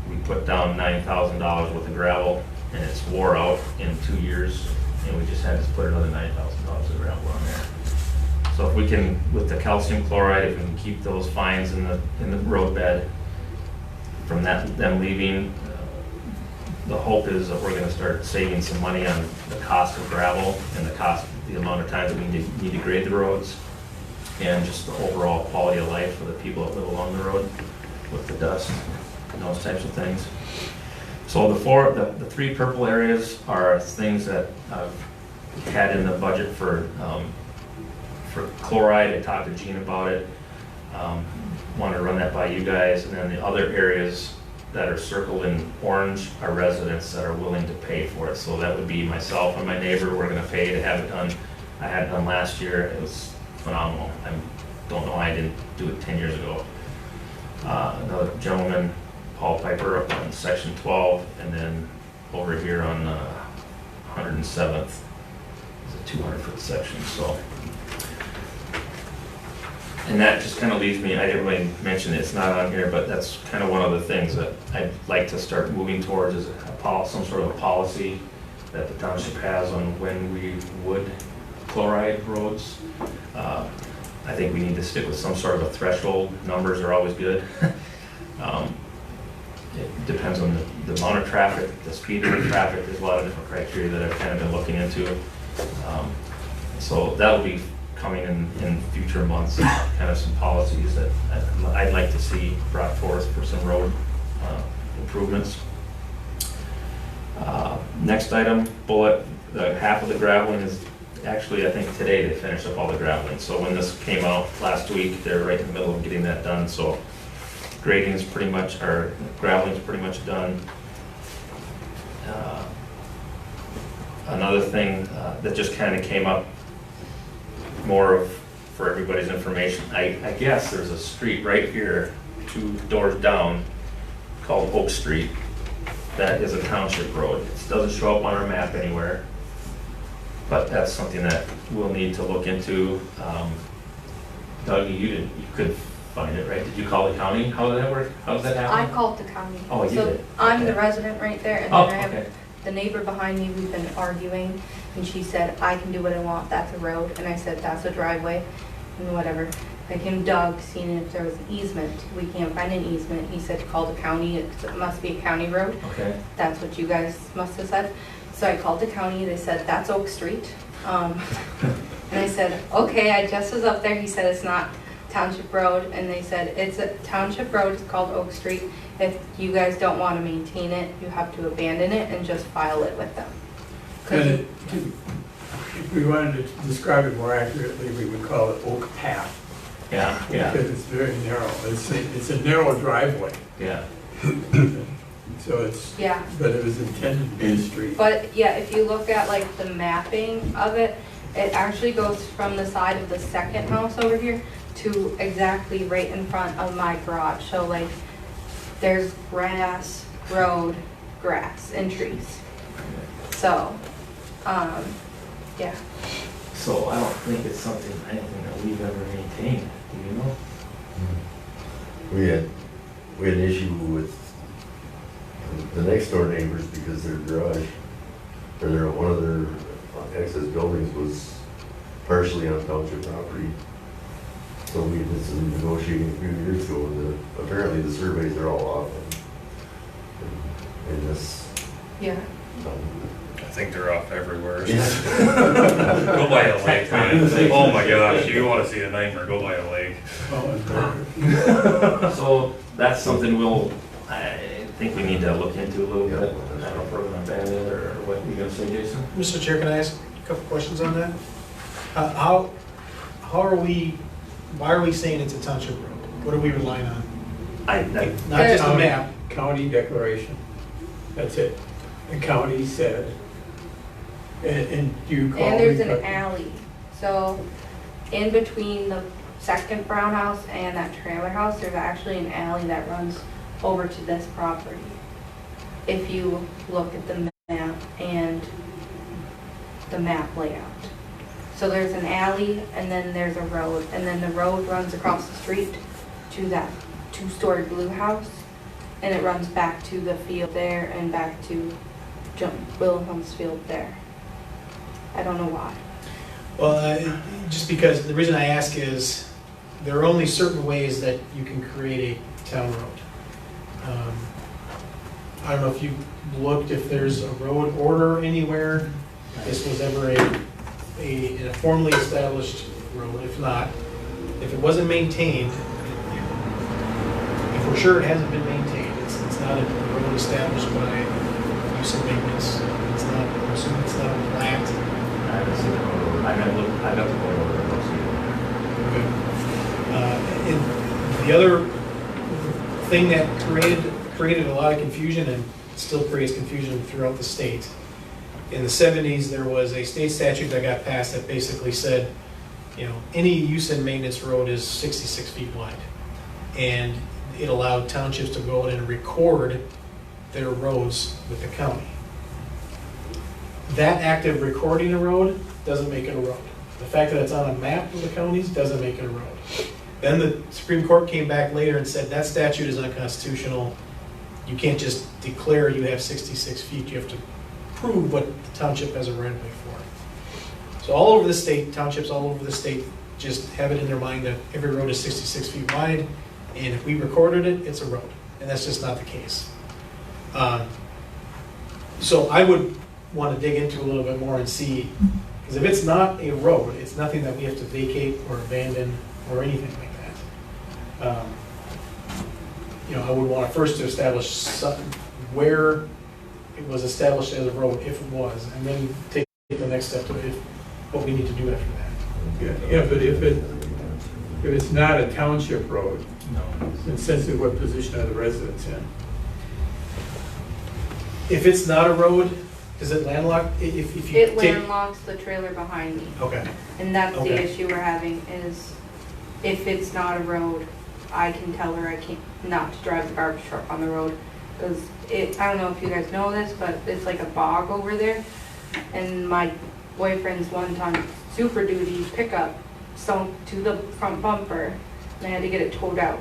[SPEAKER 7] we put down $9,000 worth of gravel, and it's wore out in 2 years, and we just had to put another $9,000 of gravel on there. So if we can, with the calcium chloride, if we can keep those fines in the road bed, from them leaving, the hope is that we're gonna start saving some money on the cost of gravel and the amount of time that we need to grade the roads, and just the overall quality of life for the people that live along the road with the dust and those types of things. So the three purple areas are things that I've had in the budget for chloride. I talked to Gene about it. Want to run that by you guys. And then the other areas that are circled in orange are residents that are willing to pay for it. So that would be myself and my neighbor. We're going to pay to have it done. I had it done last year. It was phenomenal. I don't know why I didn't do it 10 years ago. Another gentleman, Paul Piper, up on section 12, and then over here on 107th is a 200-foot section. So, and that just kind of leaves me, I didn't really mention it, it's not on here, but that's kind of one of the things that I'd like to start moving towards, is some sort of a policy that the township has on when we would chloride roads. I think we need to stick with some sort of a threshold. Numbers are always good. It depends on the amount of traffic, the speed of the traffic. There's a lot of different criteria that I've kind of been looking into. So that'll be coming in future months, kind of some policies that I'd like to see brought forth for some road improvements. Next item, bullet, half of the graveling is, actually I think today they finished up all the graveling. So when this came out last week, they're right in the middle of getting that done. So grading is pretty much, or graveling is pretty much done. Another thing that just kind of came up, more of for everybody's information, I guess there's a street right here, 2 doors down, called Oak Street. That is a township road. It doesn't show up on our map anywhere, but that's something that we'll need to look into. Doug, you could find it, right? Did you call the county? How did that work? How does that happen?
[SPEAKER 11] I called the county.
[SPEAKER 7] Oh, you
[SPEAKER 11] So
[SPEAKER 7] did?
[SPEAKER 11] I'm the
[SPEAKER 7] Okay.
[SPEAKER 11] resident right there, and
[SPEAKER 7] Oh,
[SPEAKER 11] then I have
[SPEAKER 7] okay.
[SPEAKER 11] the neighbor behind me. We've been arguing, and she said, I can do what I want, that's a road. And I said, that's a driveway, and whatever. I came Doug, seeing if there was an easement. We can't find an easement. He said, call the county, it must be a county road.
[SPEAKER 7] Okay.
[SPEAKER 11] That's what you guys must have said. So I called the county, they said, that's Oak Street. And I said, okay, I just was up there. He said, it's not township road. And they said, it's a township road, it's called Oak Street. If you guys don't want to maintain it, you have to abandon it and just file it with them.
[SPEAKER 2] And if we wanted to describe it more accurately, we would call it Oak Path.
[SPEAKER 7] Yeah, yeah,
[SPEAKER 2] Because it's very narrow. It's a narrow driveway.
[SPEAKER 7] yeah.
[SPEAKER 2] So it's,
[SPEAKER 11] Yeah.
[SPEAKER 2] but it was intended to be a street.
[SPEAKER 11] But yeah, if you look at like the mapping of it, it actually goes from the side of the second house over here to exactly right in front of my garage. So like, there's grass, road, grass, and trees. So, yeah.
[SPEAKER 7] So I don't think it's anything that we've ever maintained, do you know?
[SPEAKER 1] We had an issue with the next door neighbors because their garage, or one of their access buildings was partially on township property. So we did some negotiating a few years ago, and apparently the surveys are all off. And this,
[SPEAKER 11] Yeah.
[SPEAKER 8] I think they're off everywhere.
[SPEAKER 1] Yes.
[SPEAKER 8] Go by a lake, man. Oh my gosh, you want to see a nightmare, go by a lake.
[SPEAKER 7] So that's something I think we need to look into a little bit. I don't know if we're gonna ban it or what you gonna say, Jason?
[SPEAKER 13] Mr. Chair, can I ask a couple questions on that? How are we, why are we saying it's a township road? What are we relying on? Not just a map.
[SPEAKER 2] County declaration. That's it. The county said, and you call.
[SPEAKER 11] And there's an alley. So in between the second brown house and that trailer house, there's actually an alley that runs over to this property. If you look at the map and the map layout. So there's an alley and then there's a road, and then the road runs across the street to that 2-story blue house, and it runs back to the field there and back to Wilhelm's field there. I don't know why.
[SPEAKER 13] Well, just because, the reason I ask is, there are only certain ways that you can create a town road. I don't know if you looked if there's a road order anywhere. This was ever a formally established road. If not, if it wasn't maintained, if we're sure it hasn't been maintained, it's not a road established by use and maintenance. It's not, I'm assuming it's not a plat.
[SPEAKER 7] I haven't seen the road. I got the road order. I don't see it.
[SPEAKER 13] And the other thing that created a lot of confusion and still creates confusion throughout the state. In the 70s, there was a state statute that got passed that basically said, any use and maintenance road is 66 feet wide. And it allowed townships to go in and record their roads with the county. That act of recording a road doesn't make it a road. The fact that it's on a map of the counties doesn't make it a road. Then the Supreme Court came back later and said that statute is unconstitutional. You can't just declare you have 66 feet. You have to prove what the township has a right of way for. So all over the state, townships all over the state just have it in their mind that every road is 66 feet wide, and if we recorded it, it's a road. And that's just not the case. So I would want to dig into a little bit more and see, because if it's not a road, it's nothing that we have to vacate or abandon or anything like that. I would want to first to establish where it was established as a road, if it was, and then take the next step to what we need to do after that.
[SPEAKER 2] Yeah, but if it's not a township road, then essentially what position are the residents in?
[SPEAKER 13] If it's not a road, is it landlocked? If you
[SPEAKER 11] It
[SPEAKER 13] take,
[SPEAKER 11] landlocks the trailer behind me.
[SPEAKER 13] okay,
[SPEAKER 11] And that's the
[SPEAKER 13] Okay.
[SPEAKER 11] issue we're having is if it's not a road, I can tell her I can't, not to drive the garbage truck on the road. Because I don't know if you guys know this, but it's like a bog over there. And my boyfriend's one-ton Super Duty pickup sunk to the front bumper. And I had to get it towed out.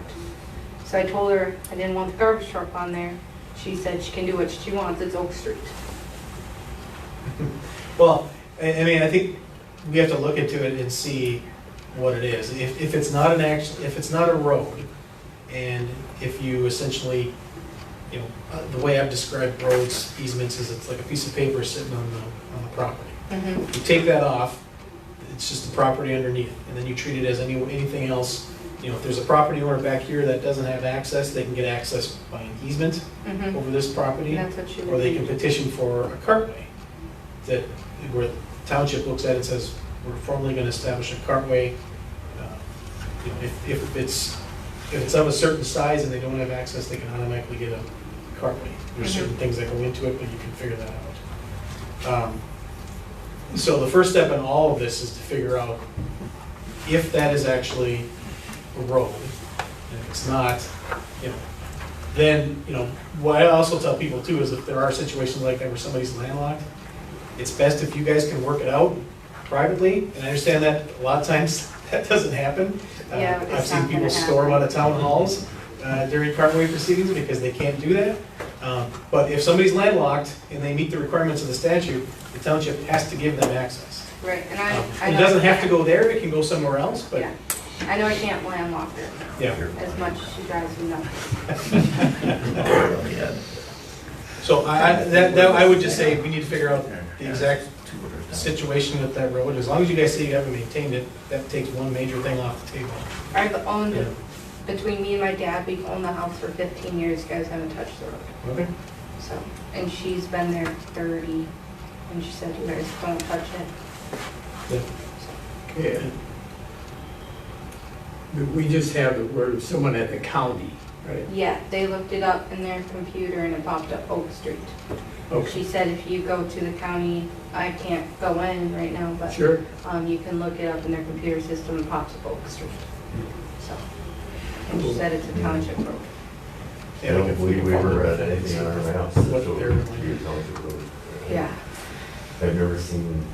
[SPEAKER 11] So I told her I didn't want the garbage truck on there. She said she can do what she wants, it's Oak Street.
[SPEAKER 13] well, I mean, I think we have to look into it and see what it is. If it's not if it's not a road, and if you essentially, the way I've described roads, easements, is it's like a piece of paper sitting on the property.
[SPEAKER 11] Mm-hmm.
[SPEAKER 13] You take that off, it's just the property underneath, and then you treat it as anything else. If there's a property owner back here that doesn't have access, they can get access by an easement
[SPEAKER 11] Mm-hmm.
[SPEAKER 13] over this property,
[SPEAKER 11] And that's what she
[SPEAKER 13] or
[SPEAKER 11] would
[SPEAKER 13] they
[SPEAKER 11] do.
[SPEAKER 13] can petition for a cartway. That, where the township looks at it and says, we're formally gonna establish a cartway. If it's of a certain size and they don't have access, they can automatically get a cartway. There's
[SPEAKER 11] Mhm.
[SPEAKER 13] certain things that go into it, but you can figure that out. So the first step in all of this is to figure out if that is actually a road. And if it's not, then, what I also tell people too is if there are situations like that where somebody's landlocked, it's best if you guys can work it out privately. And I understand that a lot of times that doesn't happen.
[SPEAKER 11] Yeah,
[SPEAKER 13] I've
[SPEAKER 11] it's
[SPEAKER 13] seen
[SPEAKER 11] not
[SPEAKER 13] people
[SPEAKER 11] gonna
[SPEAKER 13] storm out
[SPEAKER 11] happen.
[SPEAKER 13] of town halls during cartway proceedings because they can't do that. But if somebody's landlocked and they meet the requirements of the statute, the township has to give them access.
[SPEAKER 11] Right, and I
[SPEAKER 13] It
[SPEAKER 11] know
[SPEAKER 13] doesn't
[SPEAKER 11] I
[SPEAKER 13] have to
[SPEAKER 11] can't-
[SPEAKER 13] go there, it can go somewhere else, but,
[SPEAKER 11] Yeah, I know I can't landlock her
[SPEAKER 13] yeah.
[SPEAKER 11] as much as she drives me nuts.
[SPEAKER 13] So I would just say we need to figure out the exact situation with that road. As long as you guys say you haven't maintained it, that takes one major thing off the table.
[SPEAKER 11] I've owned,
[SPEAKER 13] Yeah.
[SPEAKER 11] between me and my dad, we've owned the house for 15 years, you guys haven't touched the road.
[SPEAKER 13] Okay.
[SPEAKER 11] So, and she's been there 30, and she said you guys don't touch it.
[SPEAKER 2] Okay. We just have the word of someone at the county, right?
[SPEAKER 11] Yeah, they looked it up in their computer and it popped up Oak Street.
[SPEAKER 2] Okay.
[SPEAKER 11] She said if you go to the county, I can't go in right now, but
[SPEAKER 2] Sure.
[SPEAKER 11] you can look it up in their computer system and pops up Oak Street. So, and she said it's a township road.
[SPEAKER 1] I don't believe we ever read anything on our maps that
[SPEAKER 13] What
[SPEAKER 1] showed
[SPEAKER 13] they're-
[SPEAKER 1] it to be a township road.
[SPEAKER 11] Yeah.
[SPEAKER 1] I've never seen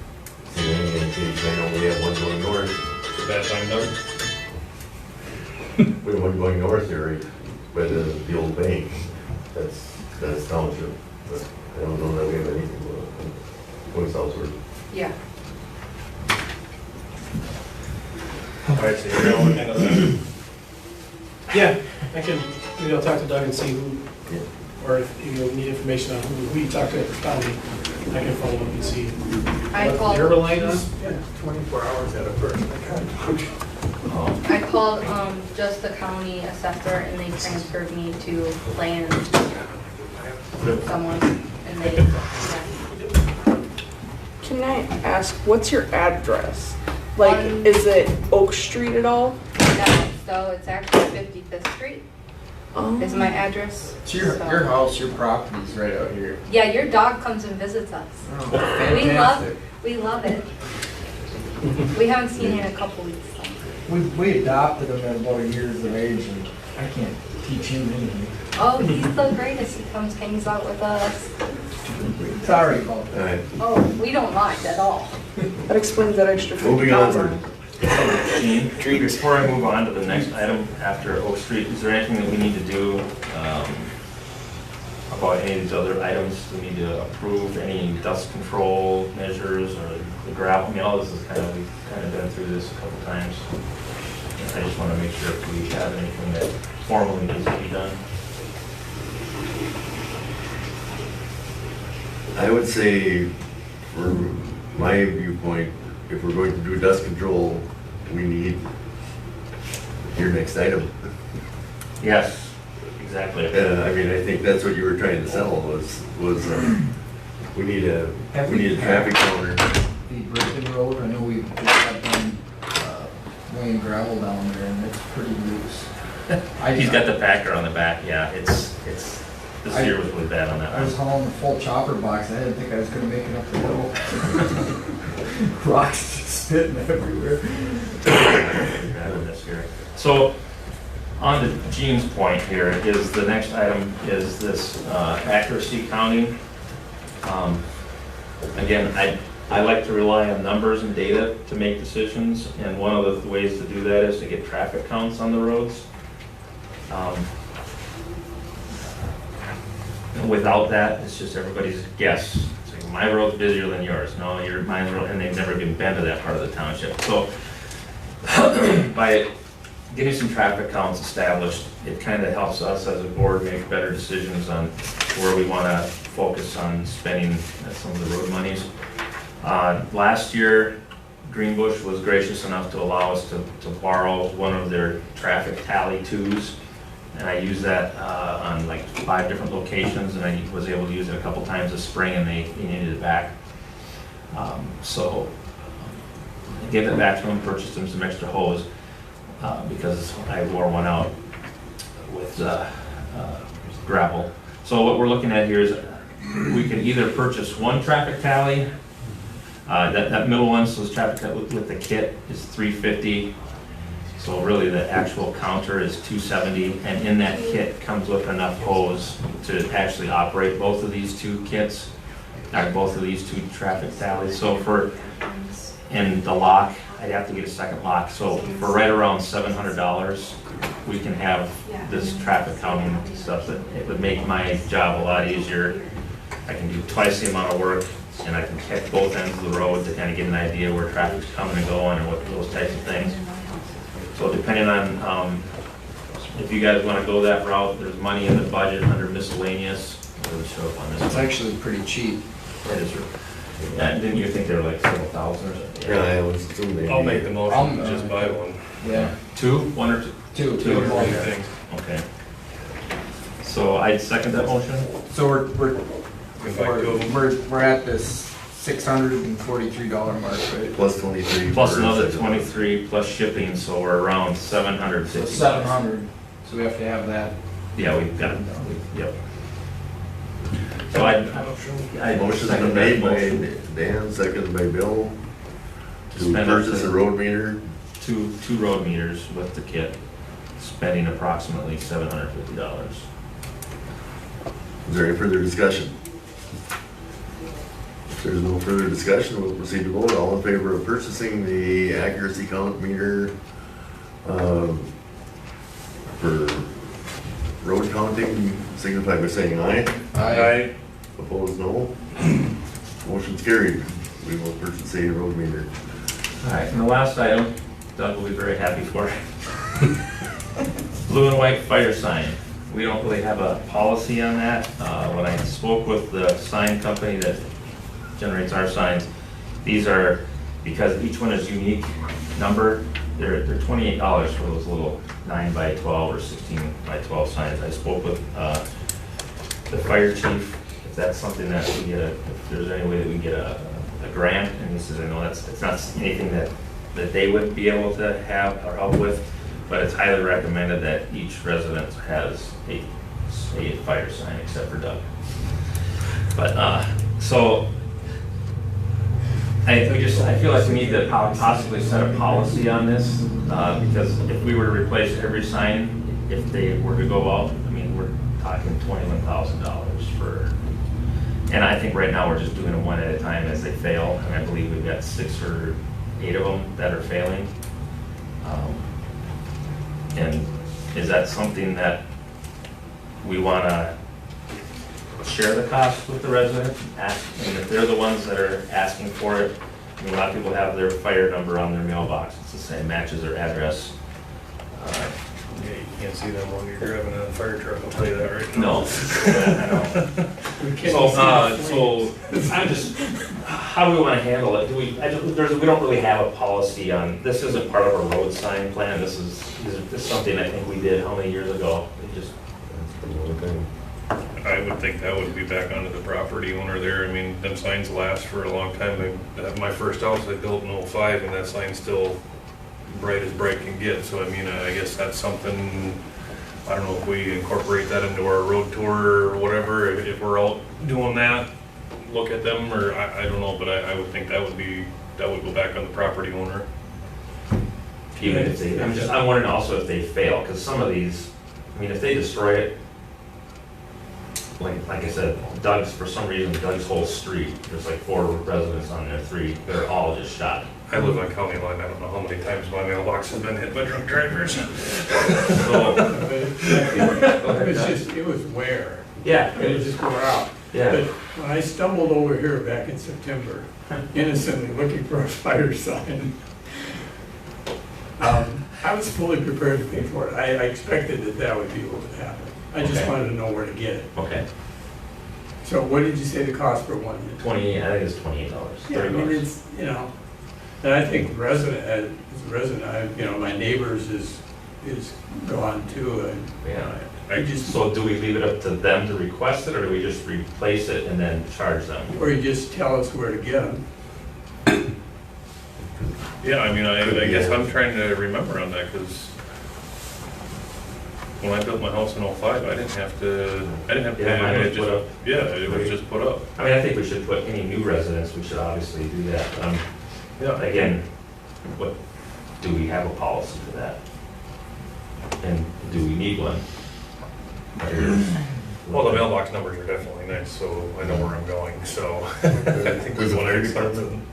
[SPEAKER 1] any indication. I know we have one going north.
[SPEAKER 8] It's a bad time, Doug.
[SPEAKER 1] We have one going north here, right by the old bank. That's township. But I don't know that we have anything going southward.
[SPEAKER 11] Yeah.
[SPEAKER 8] All right, so you're gonna look into that.
[SPEAKER 13] Yeah, maybe I'll talk to Doug and see who Or if you need information on who you talk to at the county, I can follow up and see.
[SPEAKER 11] I
[SPEAKER 13] what
[SPEAKER 11] called-
[SPEAKER 13] their line is.
[SPEAKER 2] Yeah, 24 hours at a person, I can't.
[SPEAKER 11] I called just the county assessor and they transferred me to land someone and they, yeah.
[SPEAKER 9] Can I ask, what's your address? Like,
[SPEAKER 11] On-
[SPEAKER 9] is it Oak Street at all?
[SPEAKER 11] No, so it's actually 55th Street is my address.
[SPEAKER 6] It's your
[SPEAKER 11] So-
[SPEAKER 6] house, your property's right out here.
[SPEAKER 11] Yeah, your dog comes and visits us.
[SPEAKER 6] Oh,
[SPEAKER 11] Fantastic. We love it. We haven't seen it in a couple weeks. So.
[SPEAKER 6] We adopted him at about a year's of age, and I can't teach him anything.
[SPEAKER 11] Oh, he's the greatest. He comes, hangs out with us.
[SPEAKER 6] Sorry about that.
[SPEAKER 1] All right,
[SPEAKER 11] Oh, we don't mind at all.
[SPEAKER 9] That explains that extra
[SPEAKER 1] moving onward.
[SPEAKER 7] Gene, before I move on to the next item after Oak Street, is there anything that we need to do about any of these other items? We need to approve any dust control measures or the gravel? I mean, all this is we've kind of been through this a couple times. I just want to make sure if we have anything that formally needs to be done.
[SPEAKER 1] I would say, from my viewpoint, if we're going to do dust control, we need your next item.
[SPEAKER 7] Yes, exactly.
[SPEAKER 1] I mean, I think that's what you were trying to sell was we need a traffic counter.
[SPEAKER 6] The Brickton Road, I know we just got done laying gravel down there, and it's pretty loose.
[SPEAKER 7] He's got the packer on the back, yeah, it's, this year was really bad on that
[SPEAKER 6] I was
[SPEAKER 7] one.
[SPEAKER 6] hauling a full chopper box, I didn't think I was gonna make it up the hill. Rocks just spitting everywhere.
[SPEAKER 7] That's scary. So, on to Gene's point here, is the next item is this accuracy counting. Again, I like to rely on numbers and data to make decisions, and one of the ways to do that is to get traffic counts on the roads. Without that, it's just everybody's guess. It's like, my road's busier than yours. No, mine's road, and they've never even been to that part of the township. So by getting some traffic counts established, it kind of helps us as a board make better decisions on where we want to focus on spending some of the road monies. Last year, Greenbush was gracious enough to allow us to borrow one of their traffic tally twos. And I used that on like 5 different locations, and I was able to use it a couple times this spring, and they needed it back. So I gave it back to them, purchased them some extra hose, because I wore one out with gravel. So what we're looking at here is we can either purchase one traffic tally. That middle one, so this traffic tally with the kit is $350. So really the actual counter is $270, and in that kit comes with enough hose to actually operate both of these two kits, or both of these two traffic tallies. So in the lock, I'd have to get a second lock. So for right around $700, we can have this traffic counting stuff that it would make my job a lot easier. I can do twice the amount of work, and I can check both ends of the road to kind of get an idea where traffic's coming and going and what those types of things. So depending on if you guys want to go that route, there's money in the budget under miscellaneous. It would show up on this.
[SPEAKER 6] It's actually pretty cheap.
[SPEAKER 7] It is. Yeah, didn't you think they were like several thousand or something?
[SPEAKER 1] Yeah, I was assuming.
[SPEAKER 8] I'll make the motion to just buy one.
[SPEAKER 6] Yeah.
[SPEAKER 7] Two? One or two?
[SPEAKER 6] Two.
[SPEAKER 8] What do you think?
[SPEAKER 7] Okay. So I'd second that motion.
[SPEAKER 6] So we're
[SPEAKER 8] We can buy 2 of them.
[SPEAKER 6] we're at this $643 mark, right?
[SPEAKER 1] Plus 23.
[SPEAKER 7] Plus
[SPEAKER 1] for
[SPEAKER 7] another
[SPEAKER 1] second one.
[SPEAKER 7] 23 plus shipping, so we're around $750.
[SPEAKER 6] So 700, so we have to have that.
[SPEAKER 7] Yeah, we've got, yep. So I'd
[SPEAKER 1] Motion's
[SPEAKER 7] second
[SPEAKER 1] been
[SPEAKER 7] that
[SPEAKER 1] made by
[SPEAKER 7] motion.
[SPEAKER 1] Dan, seconded by Bill, to
[SPEAKER 7] Spend up
[SPEAKER 1] purchase
[SPEAKER 7] to-
[SPEAKER 1] a road meter.
[SPEAKER 7] Two road meters with the kit, spending approximately $750.
[SPEAKER 1] Is there any further discussion? If there's no further discussion, we'll proceed to vote. All in favor of purchasing the accuracy count meter for road counting, signify by saying aye.
[SPEAKER 8] Aye.
[SPEAKER 1] Opposed, no. Motion's carried. We will purchase a road meter.
[SPEAKER 7] All right, and the last item, Doug will be very happy for. Blue and white fire sign. we don't really have a policy on that. When I spoke with the sign company that generates our signs, these are, because each one is unique number, they're $28 for those little 9 by 12 or 16 by 12 signs. I spoke with the fire chief, if that's something that we get, if there's any way that we can get a grant, and he says, I know it's not anything that they would be able to have or help with, but it's highly recommended that each resident has a fire sign, except for Doug. But, so, I feel like we need to possibly set a policy on this, because if we were to replace every sign, if they were to go out, I mean, we're talking $21,000 for, and I think right now we're just doing them one at a time as they fail, and I believe we've got 6 or 8 of them that are failing. And is that something that we want to share the cost with the residents? And if they're the ones that are asking for it, I mean, a lot of people have their fire number on their mailbox. It's the same, matches their address.
[SPEAKER 8] Yeah, you can't see them when you're driving a fire truck, I'll tell you that right now.
[SPEAKER 7] No, I know. So I'm just, how do we want to handle it? We don't really have a policy on, this isn't part of our road sign plan. This is something I think we did how many years ago?
[SPEAKER 8] I would think that would be back onto the property owner there. I mean, them signs last for a long time. My first house I built in '05, and that sign's still bright as bright can get. So I mean, I guess that's something, I don't know if we incorporate that into our road tour or whatever, if we're out doing that, look at them, or I don't know, but I would think that would go back on the property owner.
[SPEAKER 7] Even if they, I'm wondering also if they fail, because some of these, I mean, if they destroy it, like I said, for some reason, Doug's whole street, there's like 4 residents on there, 3, they're all just shot.
[SPEAKER 8] I live on county line. I don't know how many times my mailbox has been hit by drunk drivers.
[SPEAKER 2] It was wear.
[SPEAKER 7] Yeah.
[SPEAKER 2] It just wore out.
[SPEAKER 7] Yeah.
[SPEAKER 2] But when I stumbled over here back in September, innocently looking for a fire sign, I was fully prepared to pay for it. I expected that would be what would happen. I just wanted to know where to get it.
[SPEAKER 7] Okay.
[SPEAKER 2] So what did you say the cost for one?
[SPEAKER 7] 28, I think it's $28.
[SPEAKER 2] Yeah, I mean, it's, and I think as a resident, my neighbors is gone too, and
[SPEAKER 7] Yeah. So do we leave it up to them to request it, or do we just replace it and then charge them?
[SPEAKER 2] or you just tell us where to get them.
[SPEAKER 8] Yeah, I mean, I guess I'm trying to remember on that, because when I built my house in '05, I didn't have to
[SPEAKER 7] Yeah, mine was put up.
[SPEAKER 8] Yeah, it was just put up.
[SPEAKER 7] I mean, I think we should put any new residents, we should obviously do that.
[SPEAKER 8] Yeah.
[SPEAKER 7] Again, do we have a policy for that? And do we need one?
[SPEAKER 8] Well, the mailbox numbers are definitely nice, so I know where I'm going, so I think we want to do something.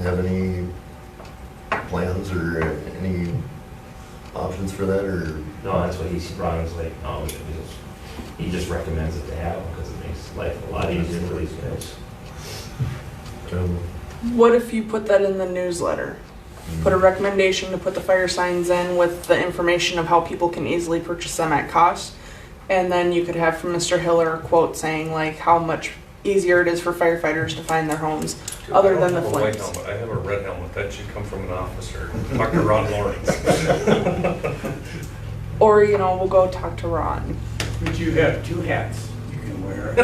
[SPEAKER 1] Have any plans or any options for that, or?
[SPEAKER 7] No, that's what he brought in, was like, no, he just recommends it to have them, because it makes life a lot easier for these guys.
[SPEAKER 9] What if you put that in the newsletter? Put a recommendation to put the fire signs in with the information of how people can easily purchase them at cost. And then you could have from Mr. Hiller a quote saying like how much easier it is for firefighters to find their homes other than the
[SPEAKER 8] I don't have a white
[SPEAKER 9] flames.
[SPEAKER 8] helmet. I have a red helmet. That should come from an officer. Talk to Ron Lawrence.
[SPEAKER 9] Or, we'll go talk to Ron.
[SPEAKER 2] But you have 2 hats you can wear.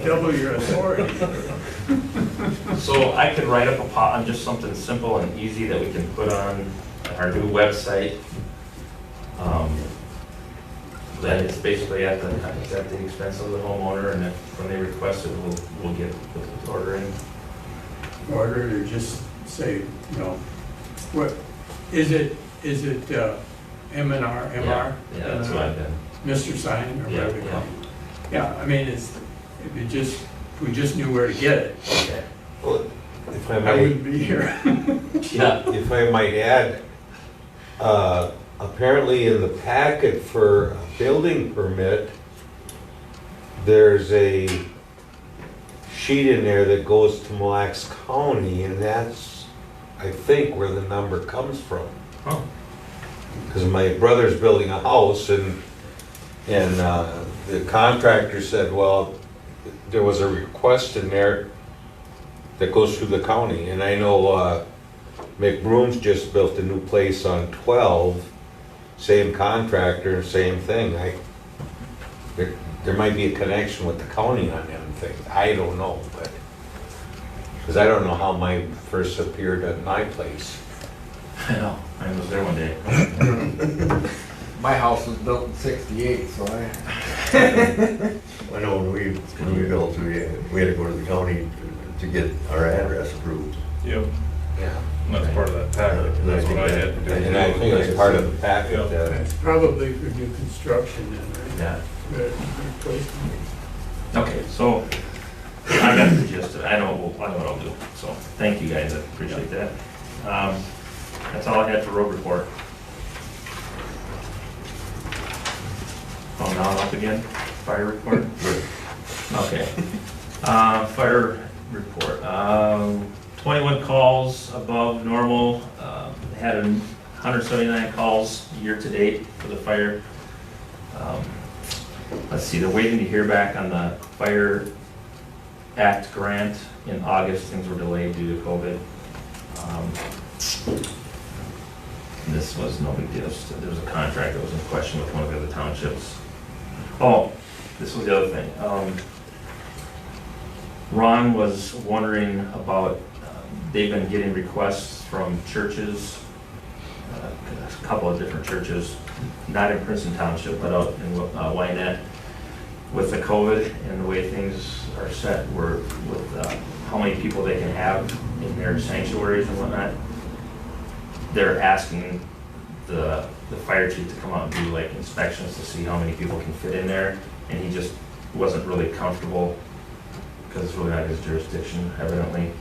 [SPEAKER 2] Double your authority.
[SPEAKER 7] So I could write up on just something simple and easy that we can put on our new website. That it's basically at the expense of the homeowner, and if when they request it, we'll get the order in.
[SPEAKER 2] Order or just say, what, is it M&R, MR?
[SPEAKER 7] Yeah, that's what I've been.
[SPEAKER 2] Mr. Sign or
[SPEAKER 7] Yeah,
[SPEAKER 2] whatever they
[SPEAKER 7] yeah.
[SPEAKER 2] call it. Yeah, I mean, if we just knew where to get it,
[SPEAKER 7] Okay.
[SPEAKER 3] Well, if I
[SPEAKER 2] I
[SPEAKER 3] might,
[SPEAKER 2] wouldn't be here.
[SPEAKER 7] Yeah.
[SPEAKER 3] if I might add, apparently in the packet for a building permit, there's a sheet in there that goes to Mille Lacs County, and that's, I think, where the number comes from.
[SPEAKER 7] Oh.
[SPEAKER 3] Because my brother's building a house, and And the contractor said, well, there was a request in there that goes through the county. And I know McBroom's just built a new place on 12, same contractor, same thing. There might be a connection with the county on them things. I don't know, but, because I don't know how mine first appeared at my place.
[SPEAKER 7] I know, I was there one day.
[SPEAKER 6] My house was built in '68, so I.
[SPEAKER 1] I know when we built, we had to go to the county to get our address approved.
[SPEAKER 8] Yep,
[SPEAKER 3] Yeah.
[SPEAKER 8] and that's part of that packet, that's what I had to do.
[SPEAKER 3] And I think it's part of the packet.
[SPEAKER 2] That's probably for new construction then, right?
[SPEAKER 7] Yeah.
[SPEAKER 2] Replacement.
[SPEAKER 7] Okay, so I got the gist of it. I know what I'll do. So thank you guys. I appreciate that. That's all I had for road report. Oh, now up again. Fire report. Okay. Fire report. 21 calls above normal. Had 179 calls year to date for the fire. Let's see, they're waiting to hear back on the Fire Act grant in August. Things were delayed due to COVID. This was no big deal. There was a contract that was in question with one of the other townships. Oh, this was the other thing. Ron was wondering about, they've been getting requests from churches, a couple of different churches, not in Princeton Township, but out in Wynette, with the COVID and the way things are set, with how many people they can have in their sanctuaries and whatnot. They're asking the fire chief to come out and do like inspections to see how many people can fit in there, and he just wasn't really comfortable because it's really not his jurisdiction, evidently.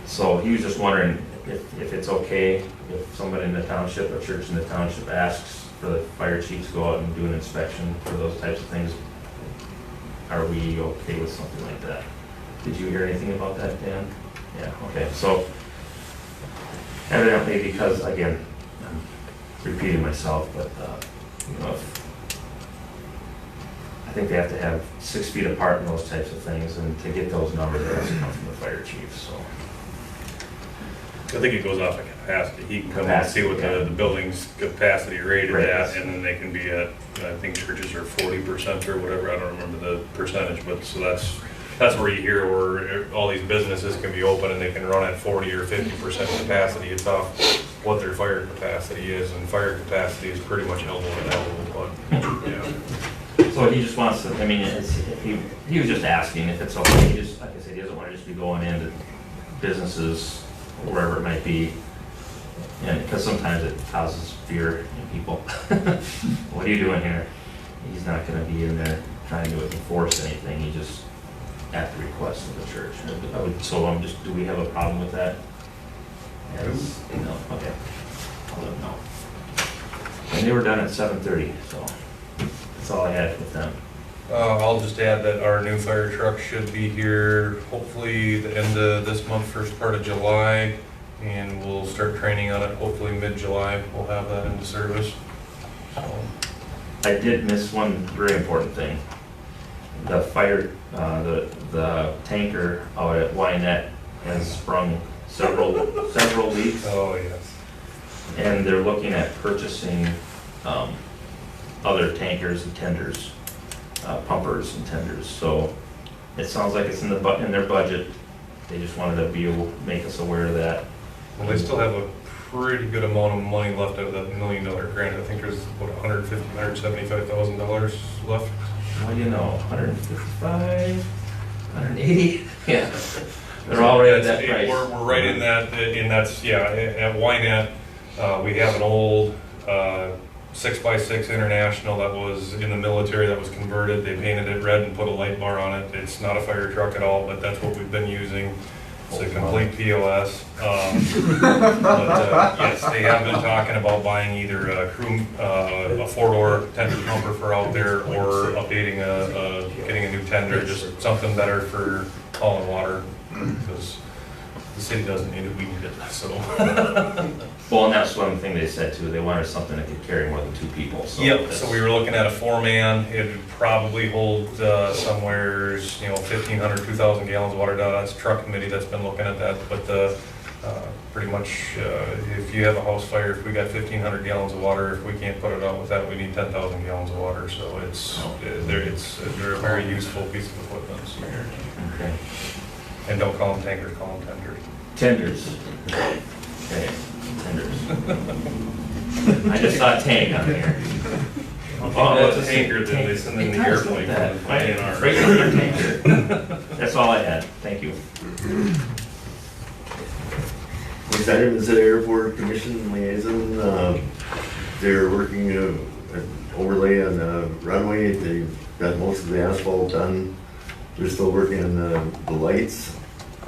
[SPEAKER 7] So he was just wondering if it's okay if somebody in the township, a church in the township, asks for the fire chief to go out and do an inspection for those types of things. Are we okay with something like that? Did you hear anything about that, Dan? Yeah, okay, so evidently, because again, I'm repeating myself, but you know, I think they have to have 6 feet apart and those types of things, and to get those numbers, it has to come from the fire chief, so.
[SPEAKER 8] I think it goes off of capacity. He can come and see what the building's capacity rated at, and then they can be at, I think churches are 40% or whatever, I don't remember the percentage, but so that's where you hear where all these businesses can be open and they can run at 40 or 50% capacity. It's off what their fire capacity is, and fire capacity is pretty much elbow to elbow, but yeah.
[SPEAKER 7] So he just wants to, I mean, he was just asking if it's okay. He just, like I said, he doesn't want to just be going into businesses, wherever it might be, and because sometimes it causes fear in people. What are you doing here? He's not going to be in there trying to enforce anything. He just at the request of the church. So do we have a problem with that? Yes. No. Okay. I'll let them know. And they were done at 7:30, so that's all I had with them.
[SPEAKER 8] I'll just add that our new fire truck should be here hopefully the end of this month, first part of July, and we'll start training on it hopefully mid-July. We'll have that into service. So.
[SPEAKER 7] I did miss one very important thing. The fire, the tanker out at Wynette has sprung several leaks.
[SPEAKER 8] Oh, yes.
[SPEAKER 7] And they're looking at purchasing other tankers and tenders, pumpers and tenders. So it sounds like it's in their budget. They just wanted to make us aware of that.
[SPEAKER 8] Well, they still have a pretty good amount of money left out of that $1 million grant. I think there's what, $175,000 left.
[SPEAKER 7] Well, you know, 155, 180. Yeah, they're all right at that price.
[SPEAKER 8] We're right in that. At Wynette, we have an old 6x6 International that was in the military that was converted. They painted it red and put a light bar on it. It's not a fire truck at all, but that's what we've been using. It's a complete POS. Yes, they have been talking about buying either a 4-door tender pumper for out there, or updating getting a new tender, just something better for hauling water, because the city doesn't need it, we need it. So
[SPEAKER 7] Well, and that's one thing they said too, they wanted something that could carry more than 2 people, so.
[SPEAKER 8] Yep,
[SPEAKER 7] that's-
[SPEAKER 8] so we were looking at a 4-man, it'd probably hold, somewhere, 1,500, 2,000 gallons of water. That's a truck committee that's been looking at that, but, pretty much, if you have a house fire, if we got 1,500 gallons of water, if we can't put it out with that, we need 10,000 gallons of water, so they're a very useful piece of equipment.
[SPEAKER 7] Okay.
[SPEAKER 8] And don't call them tankers, call them tenders.
[SPEAKER 7] Tenders. Okay, tenders. I just saw tank on there.
[SPEAKER 8] Oh, it's a tanker that they send in the airplane from the INR.
[SPEAKER 7] Freight under tanker. That's all I had, thank you.
[SPEAKER 1] Next item is the Airport Commission Liaison. They're working an overlay on the runway. They've got most of the asphalt done. They're still working on the lights.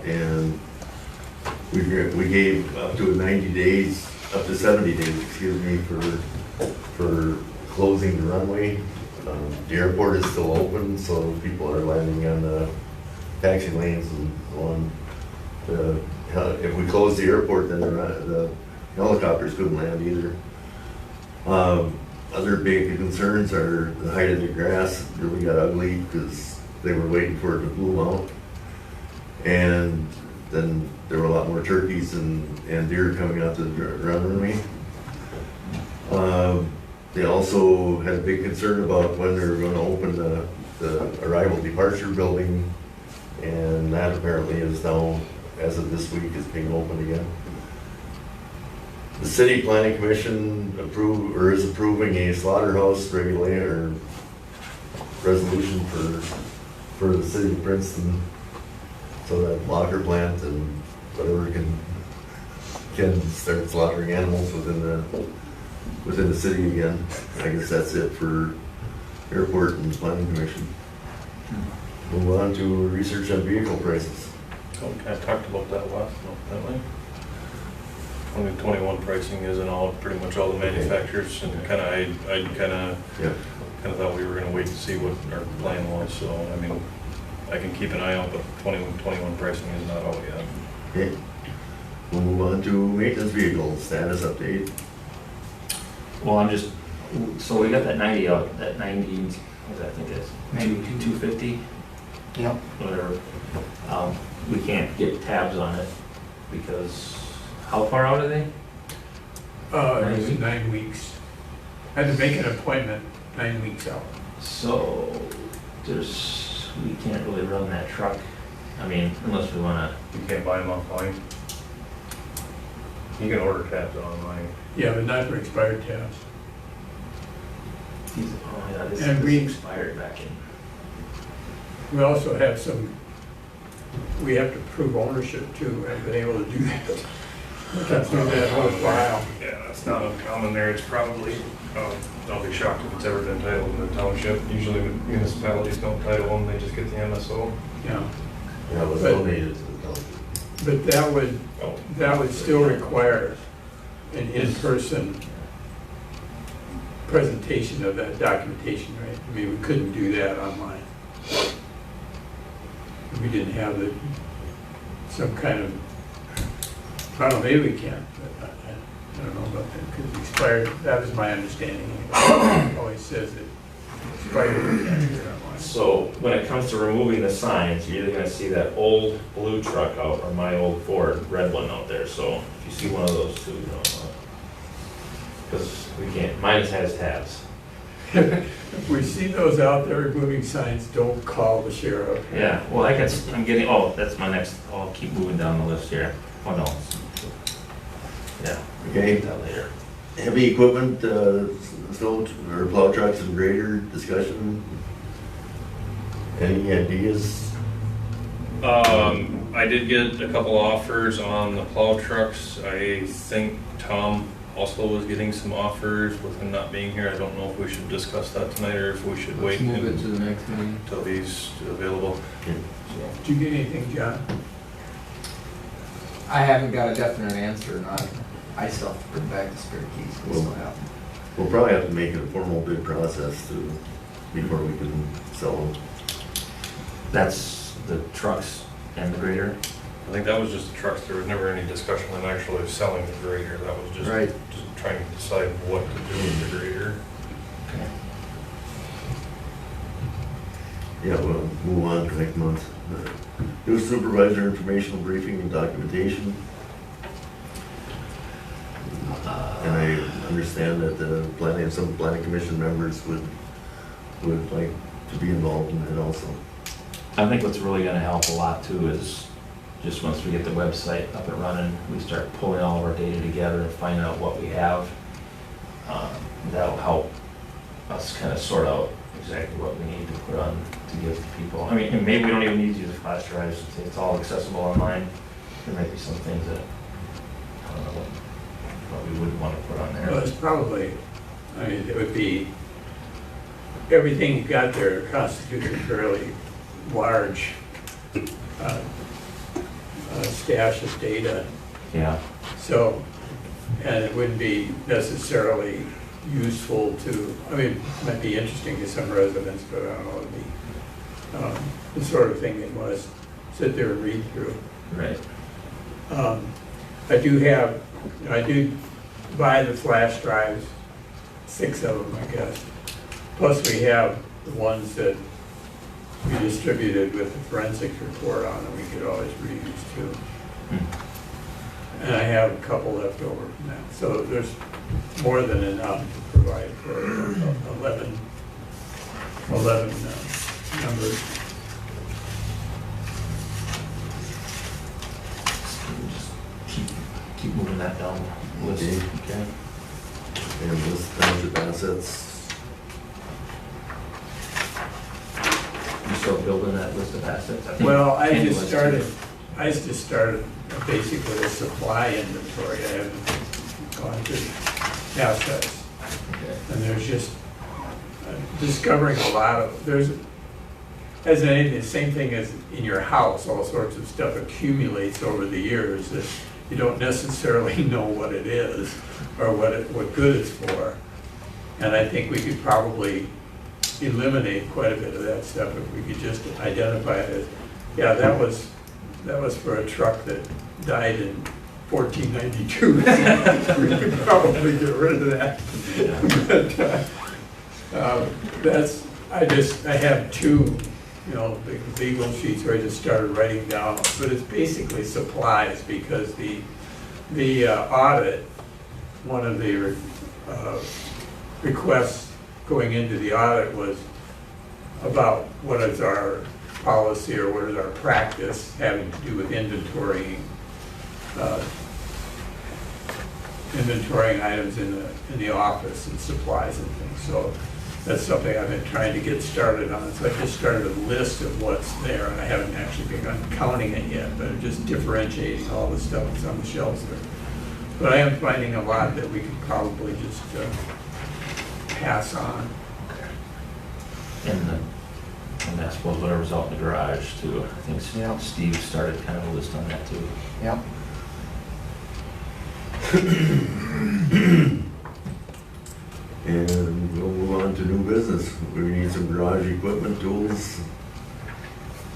[SPEAKER 1] And we gave up to 90 days, up to 70 days, excuse me, for closing the runway. The airport is still open, so people are landing on the taxi lanes and on the. If we close the airport, then the helicopters couldn't land either. Other big concerns are the height of the grass really got ugly because they were waiting for it to bloom out. And then there were a lot more turkeys and deer coming out to the runway. They also had a big concern about when they were going to open the arrival departure building, and that apparently is now, as of this week, is being opened again. The City Planning Commission is approving a slaughterhouse resolution for the city of Princeton, so that locker plant and whatever can start slaughtering animals within the city again. I guess that's it for Airport and Planning Commission. Move on to research on vehicle prices.
[SPEAKER 8] Oh, I talked about that last month, didn't we? 2021 pricing isn't all, pretty much all the manufacturers, and I thought we were gonna wait to see what our plan was, so, I mean, I can keep an eye out, but 2021 pricing is not out yet.
[SPEAKER 1] Okay. We'll move on to maintenance vehicles, status update.
[SPEAKER 7] Well, so we got that 90 out, that 90, what did I think it's, maybe 250?
[SPEAKER 6] Yep.
[SPEAKER 7] Whatever. We can't get tabs on it because, how far out are they?
[SPEAKER 2] It was 9 weeks. Had to make an appointment 9 weeks out.
[SPEAKER 7] So, we can't really run that truck. I mean, unless we wanna,
[SPEAKER 8] You can't buy them offline. You can order tabs online.
[SPEAKER 2] Yeah, but not for expired tabs.
[SPEAKER 7] oh yeah, this
[SPEAKER 2] And
[SPEAKER 7] this expired back in.
[SPEAKER 2] We also have we have to prove ownership too. I've been able to do that. Got through that whole file.
[SPEAKER 8] Yeah, that's not uncommon there. It's probably, I'll be shocked if it's ever been titled in the township. Usually the municipalities don't title them, they just get the MSO.
[SPEAKER 2] Yeah.
[SPEAKER 1] Yeah, it was
[SPEAKER 2] But-
[SPEAKER 1] donated to the town.
[SPEAKER 2] But that would still require an in-person presentation of that documentation, right? I mean, we couldn't do that online. We didn't have some kind of, I don't know, maybe we can, but I don't know about that, because it expired, that was my understanding. It always says it expired, we can't do it online.
[SPEAKER 7] So when it comes to removing the signs, you're either gonna see that old blue truck out or my old Ford red one out there. So if you see one of those two, you know, because we can't, mine has tabs.
[SPEAKER 2] If we see those out there removing signs, don't call the sheriff.
[SPEAKER 7] Yeah, well, I'm getting, that's my next, I'll keep moving down the list here. Oh, no. Yeah.
[SPEAKER 1] Okay.
[SPEAKER 7] That later.
[SPEAKER 1] Heavy equipment, snow or plow trucks and grader discussion. Any ideas?
[SPEAKER 8] I did get a couple offers on the plow trucks. I think Tom also was getting some offers with him not being here. I don't know if we should discuss that tonight or if we should wait
[SPEAKER 6] Let's move it to the next meeting.
[SPEAKER 8] until he's available.
[SPEAKER 2] Did you get anything, John?
[SPEAKER 6] I haven't got a definite answer, not, I still have to bring back the spare keys, we still have them.
[SPEAKER 1] We'll probably have to make it a formal bid process before we can sell them.
[SPEAKER 7] That's the trucks and the grader.
[SPEAKER 8] I think that was just the trucks, there was never any discussion on actually selling the grader, that was just,
[SPEAKER 4] Right.
[SPEAKER 8] just trying to decide what to do with the grader.
[SPEAKER 1] Yeah, we'll move on to next month. New supervisor informational briefing and documentation. And I understand that some planning commission members would like to be involved in that also.
[SPEAKER 7] I think what's really gonna help a lot too is just once we get the website up and running, we start pulling all of our data together and find out what we have. That'll help us kind of sort out exactly what we need to put on to give to people. I mean, and maybe we don't even need to use the flash drives, it's all accessible online. There might be some things that, I don't know what we wouldn't want to put on
[SPEAKER 2] Well,
[SPEAKER 7] there.
[SPEAKER 2] it's probably, I mean, it would be, everything you've got there constitutes a fairly large stash of data.
[SPEAKER 7] Yeah,
[SPEAKER 2] So, and it wouldn't be necessarily useful to, I mean, it might be interesting to some residents, but I don't know, it'd be the sort of thing they want to sit there and read through.
[SPEAKER 7] right.
[SPEAKER 2] I do buy the flash drives, 6 of them, I guess. Plus we have the ones that we distributed with the forensics report on, and we could always reuse too. And I have a couple left over from that. So there's more than enough to provide for 11 numbers.
[SPEAKER 7] Just keep moving that down the list.
[SPEAKER 1] Okay.
[SPEAKER 7] Okay.
[SPEAKER 1] And this township assets,
[SPEAKER 7] You still building that list of assets? I think
[SPEAKER 2] Well, I
[SPEAKER 7] Ken
[SPEAKER 2] just
[SPEAKER 7] was
[SPEAKER 2] started basically a supply inventory. I haven't gone through assets.
[SPEAKER 7] Okay.
[SPEAKER 2] And there's just discovering a lot of, there's, as in anything, the same thing as in your house, all sorts of stuff accumulates over the years that you don't necessarily know what it is or what good it's for. And I think we could probably eliminate quite a bit of that stuff if we could just identify it as, yeah, that was for a truck that died in 1492. We could probably get rid of that. But I have 2, big legal sheets where I just started writing down, but it's basically supplies because the audit, one of the requests going into the audit was about what is our policy or what is our practice having to do with inventorying items in the office and supplies and things. So that's something I've been trying to get started on. So I just started a list of what's there, and I haven't actually begun counting it yet, but I'm just differentiating all the stuff that's on the shelves there. But I am finding a lot that we could probably just pass on.
[SPEAKER 7] And I suppose whatever's out in the garage too. I think
[SPEAKER 4] Yeah.
[SPEAKER 7] Steve started kind of a list on that too.
[SPEAKER 4] Yep.
[SPEAKER 1] and we'll move on to new business. We need some garage equipment, tools.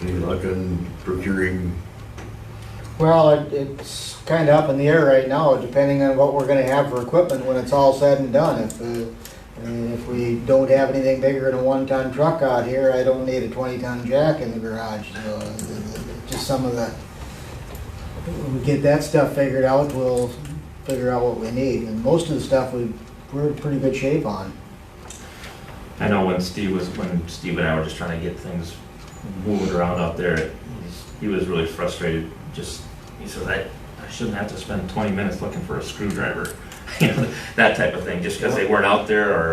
[SPEAKER 1] Any luck on procuring?
[SPEAKER 6] Well, it's kind of up in the air right now, depending on what we're gonna have for equipment when it's all said and done. If we don't have anything bigger than a 1-ton truck out here, I don't need a 20-ton jack in the garage. So just some of the, when we get that stuff figured out, we'll figure out what we need. And most of the stuff we're in pretty good shape on.
[SPEAKER 7] I know when Steve and I were just trying to get things moving around out there, he was really frustrated. He said, I shouldn't have to spend 20 minutes looking for a screwdriver, that type of thing, just because they weren't out there.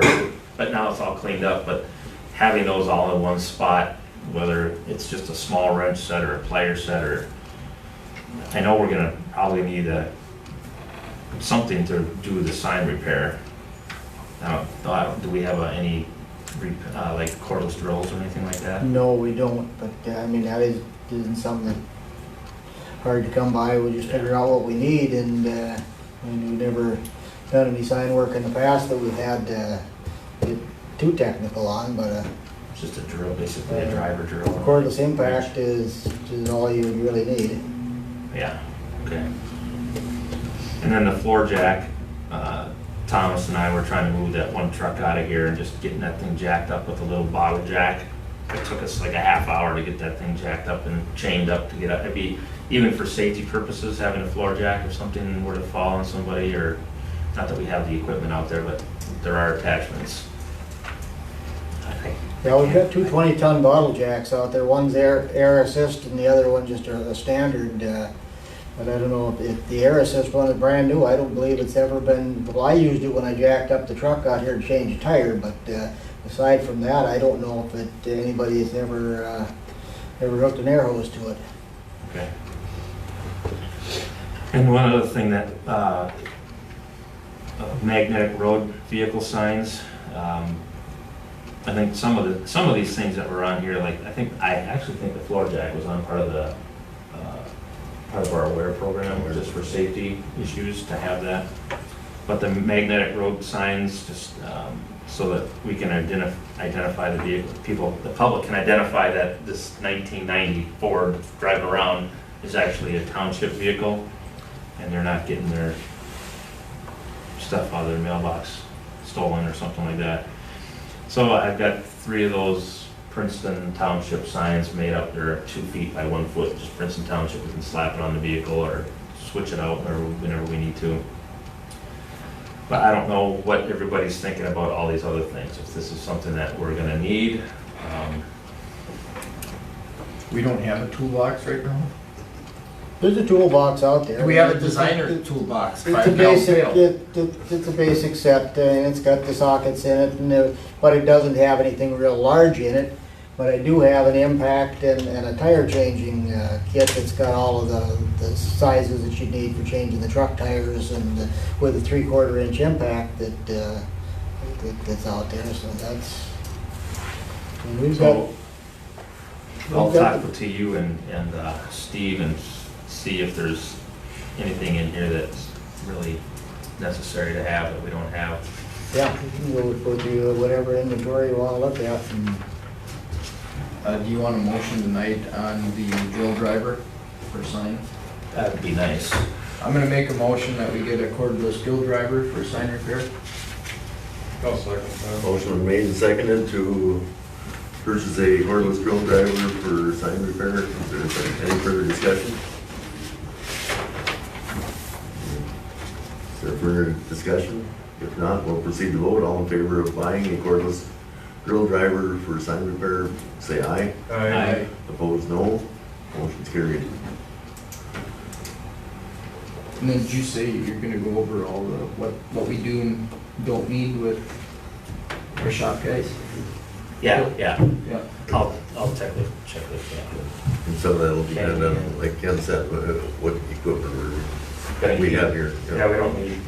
[SPEAKER 7] But now it's all cleaned up. But having those all in one spot, whether it's just a small wrench set or a plier set, I know we're gonna probably need something to do the sign repair. Do we have any like cordless drills or anything like that?
[SPEAKER 6] No, we don't, but that isn't something that hard to come by. We just figure out what we need, and we've never done any sign work in the past that we've had to get too technical on, but
[SPEAKER 7] It's just a drill, basically a driver drill.
[SPEAKER 6] cordless impact is all you really need.
[SPEAKER 7] Yeah, okay. And then the floor jack, Thomas and I were trying to move that one truck out of here and just getting that thing jacked up with a little bottle jack. It took us like a half hour to get that thing jacked up and chained up to get up. It'd be, even for safety purposes, having a floor jack if something were to fall on somebody, or, not that we have the equipment out there, but there are attachments.
[SPEAKER 6] Yeah, we've got two 20-ton bottle jacks out there. One's air assist and the other one just a standard. But I don't know if the air assist one is brand new. I don't believe it's ever been, well, I used it when I jacked up the truck out here to change a tire, but aside from that, I don't know if anybody has ever hooked an air hose to it.
[SPEAKER 7] Okay. And one other thing that, magnetic road vehicle signs, I think some of these things that were on here, like, I actually think the floor jack was on part of the, part of our AWARE program, just for safety issues to have that. But the magnetic road signs, just so that we can identify the vehicle, the public can identify that this 1990 Ford driving around is actually a township vehicle, and they're not getting their stuff out of their mailbox stolen or something like that. So I've got 3 of those Princeton Township signs made up. They're 2 feet by 1 foot, just Princeton Township. We can slap it on the vehicle or switch it out whenever we need to. But I don't know what everybody's thinking about all these other things. If this is something that we're gonna need.
[SPEAKER 15] We don't have a toolbox right now?
[SPEAKER 6] There's a toolbox out there.
[SPEAKER 15] Do we have a designer toolbox?
[SPEAKER 6] It's a basic, it's a basic set, and it's got the sockets in it, and but it doesn't have anything real large in it. But I do have an impact and a tire changing kit that's got all of the sizes that you need for changing the truck tires, and with a 3/4 inch impact that's out there. So that's, and we've got.
[SPEAKER 7] I'll talk to you and Steve and see if there's anything in here that's really necessary to have that we don't have.
[SPEAKER 6] Yeah, you can go with whatever inventory you want to look at. And
[SPEAKER 15] do you want a motion tonight on the drill driver for sign?
[SPEAKER 7] That'd be nice.
[SPEAKER 15] I'm gonna make a motion that we get a cordless drill driver for sign repair.
[SPEAKER 8] I'll second that.
[SPEAKER 1] Motion made and seconded to purchase a cordless drill driver for sign repair. Is there any further discussion? Is there further discussion? If not, we'll proceed to vote. All in favor of buying a cordless drill driver for sign repair, say aye.
[SPEAKER 8] Aye.
[SPEAKER 1] Opposed, no. Motion's carried.
[SPEAKER 15] And then did you say you're gonna go over all the, what we do and don't need with our shop guys?
[SPEAKER 7] Yeah.
[SPEAKER 15] Yeah.
[SPEAKER 7] I'll check this, yeah.
[SPEAKER 1] And so that'll depend on, like Ken said, what equipment we have here.
[SPEAKER 7] Yeah, we don't need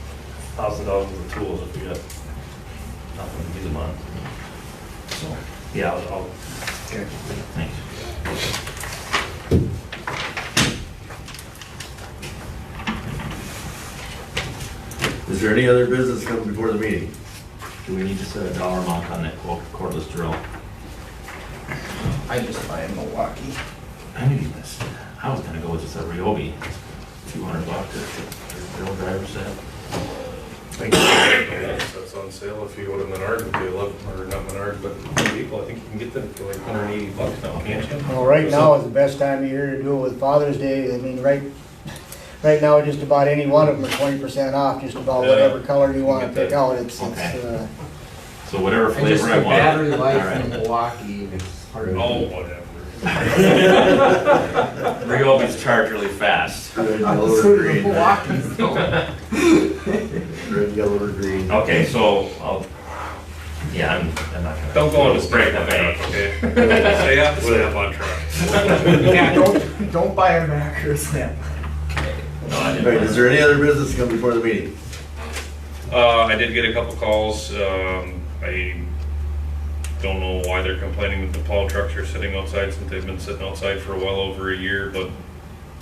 [SPEAKER 7] $1,000 worth of tools if we got nothing to use them on. So, yeah, I'll,
[SPEAKER 15] Okay.
[SPEAKER 7] thanks.
[SPEAKER 1] Is there any other business coming before the meeting?
[SPEAKER 7] Do we need to set a dollar amount on that cordless drill?
[SPEAKER 15] I just buy in Milwaukee.
[SPEAKER 7] I knew you missed it. I was gonna go with just a Ryobi, $200 for drill driver set.
[SPEAKER 8] That's on sale if you go to Menards and pay 11, or not Menards, but Home Depot, I think you can get them for like $180 now, can't you?
[SPEAKER 6] well, right now is the best time of year to do it with Father's Day. I mean, right now, just about any one of them are 20% off, just about whatever color you want to pick out. It's
[SPEAKER 7] Okay. So whatever
[SPEAKER 15] I just,
[SPEAKER 7] flavor I
[SPEAKER 15] the
[SPEAKER 7] want.
[SPEAKER 15] battery life
[SPEAKER 7] All
[SPEAKER 15] in
[SPEAKER 7] right.
[SPEAKER 15] Milwaukee is hard.
[SPEAKER 8] Oh, whatever.
[SPEAKER 7] Ryobis charge really fast.
[SPEAKER 1] Red, yellow,
[SPEAKER 15] So
[SPEAKER 1] or
[SPEAKER 15] the
[SPEAKER 1] green?
[SPEAKER 15] Milwaukee's though.
[SPEAKER 1] Red, yellow, or green?
[SPEAKER 7] Okay, so I'm not gonna.
[SPEAKER 8] Don't go on the
[SPEAKER 7] break
[SPEAKER 8] break
[SPEAKER 7] the bank.
[SPEAKER 8] okay? Stay off the snap-on truck.
[SPEAKER 15] Yeah, don't buy a Mac or a Snap.
[SPEAKER 7] No, I
[SPEAKER 1] All
[SPEAKER 7] didn't.
[SPEAKER 1] right, is there any other business coming before the meeting?
[SPEAKER 8] I did get a couple calls. I don't know why they're complaining that the plow trucks are sitting outside, since they've been sitting outside for well over a year, but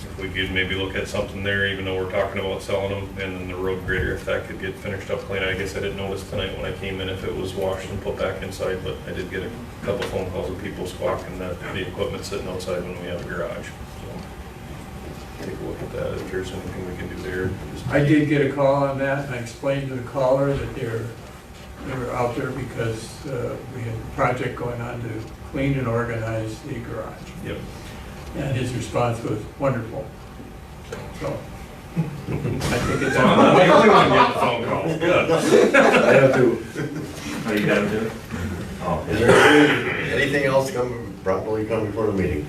[SPEAKER 8] if we could maybe look at something there, even though we're talking about selling them, and then the road grader, if that could get finished up clean. I guess I didn't notice tonight when I came in if it was washed and put back inside, but I did get a couple phone calls of people squawking that the equipment's sitting outside when we have a garage. So take a look at that, if there's anything we can do there. Just-
[SPEAKER 2] I did get a call on that, and I explained to the caller that they were out there because we had a project going on to clean and organize the garage.
[SPEAKER 8] Yep.
[SPEAKER 2] And his response was wonderful. So, I think it's
[SPEAKER 8] I'm
[SPEAKER 2] on
[SPEAKER 8] not
[SPEAKER 2] the
[SPEAKER 8] the
[SPEAKER 2] way.
[SPEAKER 8] only one getting phone calls, good.
[SPEAKER 1] I have to.
[SPEAKER 7] Oh, you got him too? Oh.
[SPEAKER 1] Is there anything else properly come before the meeting?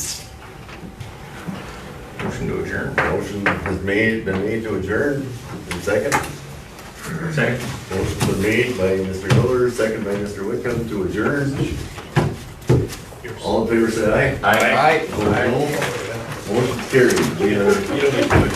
[SPEAKER 8] Motion to adjourn.
[SPEAKER 1] Motion has been made to adjourn. And second?
[SPEAKER 7] Second.
[SPEAKER 1] Motion's been made by Mr. Miller, second by Mr. Whitcomb to adjourn. All in favor, say aye.
[SPEAKER 7] Aye.
[SPEAKER 1] Opposed, no. Motion carried. We are